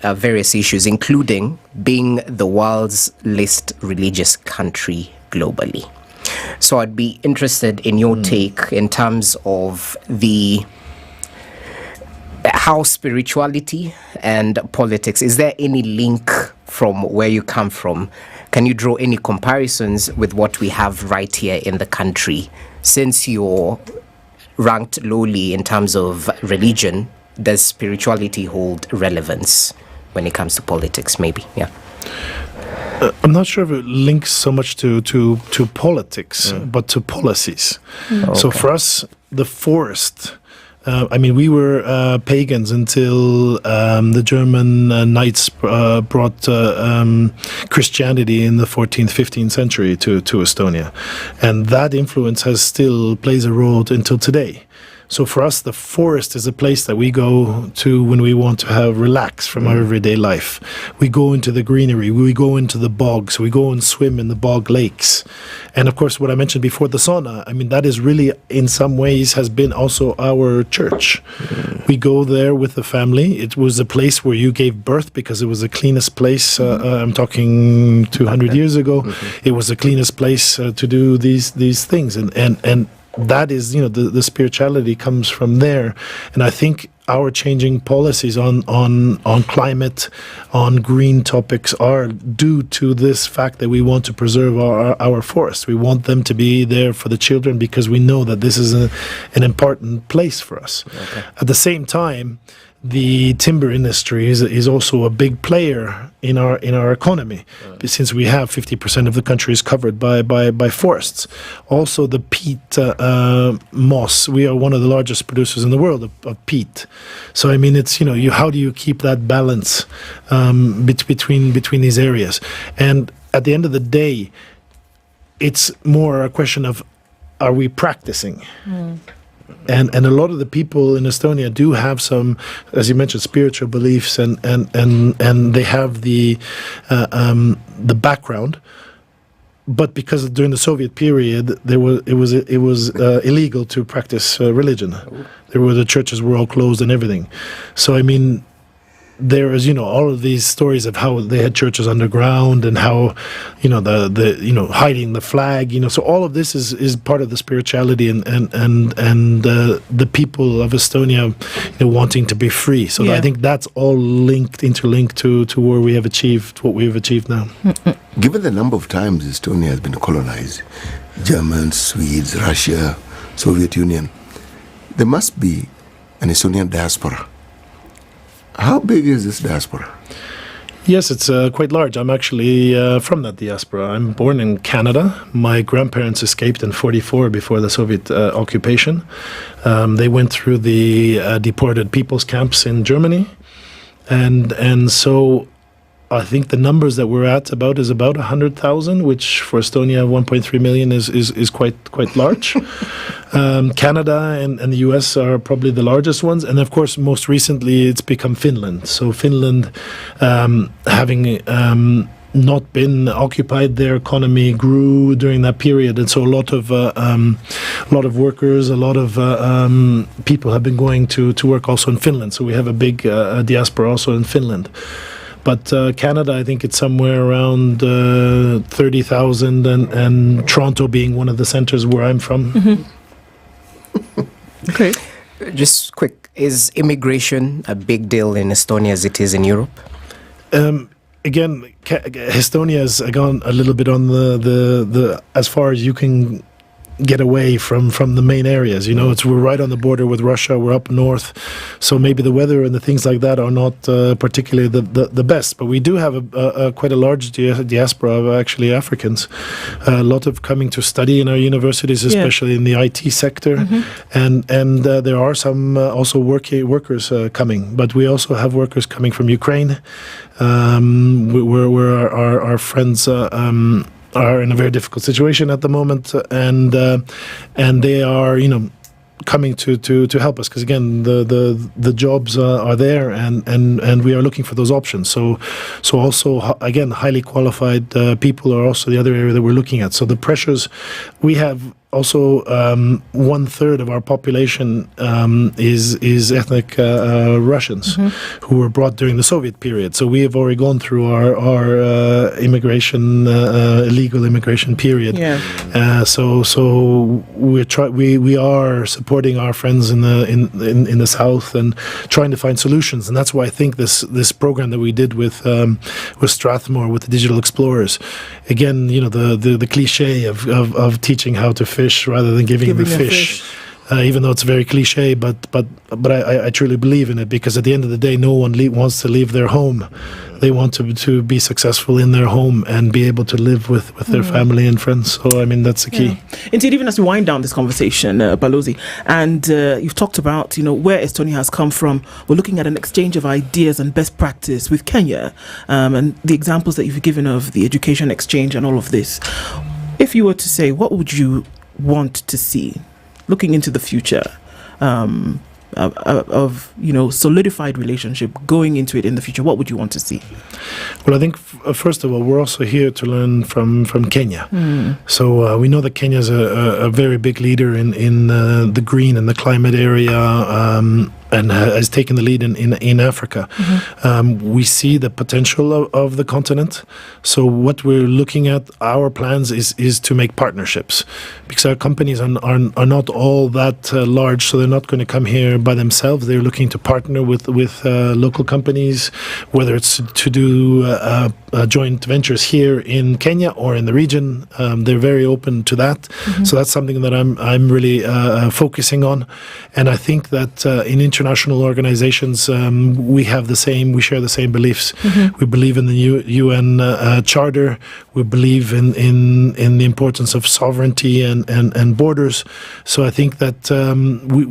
various issues, including being the world's least religious country globally. So I'd be interested in your take in terms of how spirituality and politics, is there any link from where you come from? Can you draw any comparisons with what we have right here in the country? Since you're ranked lowly in terms of religion, does spirituality hold relevance when it comes to politics, maybe? Yeah. I'm not sure if it links so much to politics, but to policies. So for us, the forest, we were pagans until the German knights brought Christianity in the 14th, 15th century to Estonia. And that influence still plays a role until today. So for us, the forest is a place that we go to when we want to relax from our everyday life. We go into the greenery, we go into the bogs, we go and swim in the bog lakes. And of course, what I mentioned before, the sauna, that is really, in some ways, has been also our church. We go there with the family. It was a place where you gave birth because it was the cleanest place. I'm talking 200 years ago. It was the cleanest place to do these things. And that is, the spirituality comes from there. And I think our changing policies on climate, on green topics are due to this fact that we want to preserve our forests. We want them to be there for the children because we know that this is an important place for us. Okay. At the same time, the timber industry is also a big player in our economy, since we have 50% of the country is covered by forests. Also, the peat moss. We are one of the largest producers in the world of peat. So it's how do you keep that balance between these areas? And at the end of the day, it's more a question of, are we practicing? And a lot of the people in Estonia do have some, as you mentioned, spiritual beliefs, and they have the background. But because during the Soviet period, it was illegal to practice religion. The churches were all closed and everything. So there is, all of these stories of how they had churches underground and how, the hiding the flag, so all of this is part of the spirituality and the people of Estonia, wanting to be free. So I think that's all interlinked to where we have achieved what we have achieved now. Given the number of times Estonia has been colonized, Germans, Swedes, Russia, Soviet Union, there must be an Estonian diaspora. How big is this diaspora? Yes, it's quite large. I'm actually from that diaspora. I'm born in Canada. My grandparents escaped in 1944 before the Soviet occupation. They went through the deported people's camps in Germany. And so I think the numbers that we're at is about 100,000, which for Estonia, 1.3 million is quite large. Canada and the US are probably the largest ones. And of course, most recently, it's become Finland. So Finland, having not been occupied, their economy grew during that period, and so a lot of workers, a lot of people have been going to work also in Finland. So we have a big diaspora also in Finland. But Canada, I think it's somewhere around 30,000, and Toronto being one of the centers where I'm from. Okay. Just quick, is immigration a big deal in Estonia as it is in Europe? Again, Estonia has gone a little bit on the as far as you can get away from the main areas. We're right on the border with Russia. We're up north, so maybe the weather and the things like that are not particularly the best. But we do have a quite a large diaspora of actually Africans. A lot of coming to study in our universities, especially in the IT sector, and there are some also workers coming. But we also have workers coming from Ukraine, where our friends are in a very difficult situation at the moment, and they are coming to help us, because again the jobs are there, and we are looking for those options. So also again, highly qualified people are also the other area that we're looking at. So the pressures we have. Also, 1/3 of our population is ethnic Russians who were brought during the Soviet period. So we have already gone through our immigration, illegal immigration period. So we are supporting our friends in the south and trying to find solutions. And that's why I think this program that we did with Strathmore, with the Digital Explorers, again, the cliche of teaching how to fish rather than giving the fish. Even though it's very cliche, but I truly believe in it, because at the end of the day, no one wants to leave their home. They want to be successful in their home and be able to live with their family and friends. So, I mean, that's the key. Indeed, even as we wind down this conversation, Balozi, and you've talked about, where Estonia has come from. We're looking at an exchange of ideas and best practice with Kenya, and the examples that you've given of the education exchange and all of this. If you were to say, what would you want to see looking into the future of solidified relationship going into it in the future? What would you want to see? Well, I think first of all, we're also here to learn from Kenya. So we know that Kenya is a very big leader in the green and the climate area, and has taken the lead in Africa. We see the potential of the continent. So what we're looking at, our plans is to make partnerships, because our companies are not all that large, so they're not going to come here by themselves. They're looking to partner with local companies, whether it's to do joint ventures here in Kenya or in the region. They're very open to that. So that's something that I'm really focusing on. And I think that in international organizations, we share the same beliefs. We believe in the UN Charter. We believe in the importance of sovereignty and borders. So I think that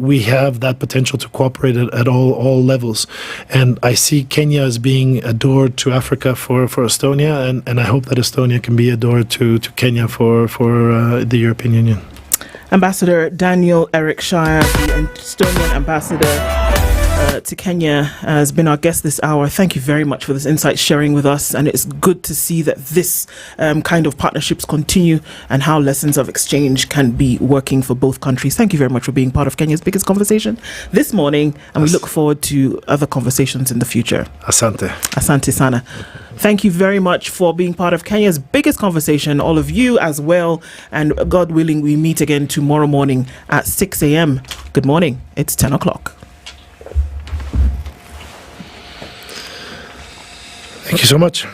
we have that potential to cooperate at all levels. And I see Kenya as being a door to Africa for Estonia, and I hope that Estonia can be a door to Kenya for the European Union. Ambassador Daniel Eric Shire, the Estonian ambassador to Kenya, has been our guest this hour. Thank you very much for this insight sharing with us, and it's good to see that this kind of partnerships continue and how lessons of exchange can be working for both countries. Thank you very much for being part of Kenya's biggest conversation this morning, and we look forward to other conversations in the future. Asante sana. Thank you very much for being part of Kenya's biggest conversation, all of you as well. And God willing, we meet again tomorrow morning at 6 a.m. Good morning. It's 10 o'clock. Thank you so much.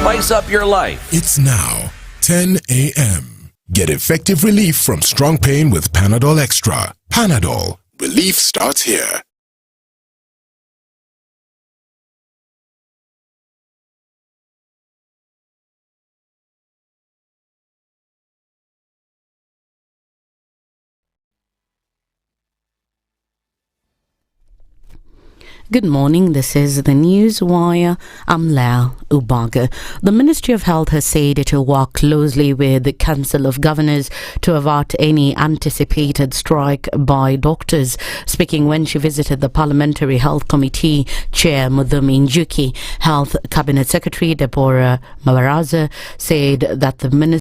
Spice up your life. It's now 10 a.m. Get effective relief from strong pain with Panadol Extra. Panadol. Relief starts here. Good morning, this is the News Wire. I'm Lea Ubaga. The Ministry of Health has said it will work closely with the Council of Governors to avert any anticipated strike by doctors. Speaking when she visited the Parliamentary Health Committee Chair Mudhumi Njuki, Health Cabinet Secretary Deborah Mawaraza said that the Ministry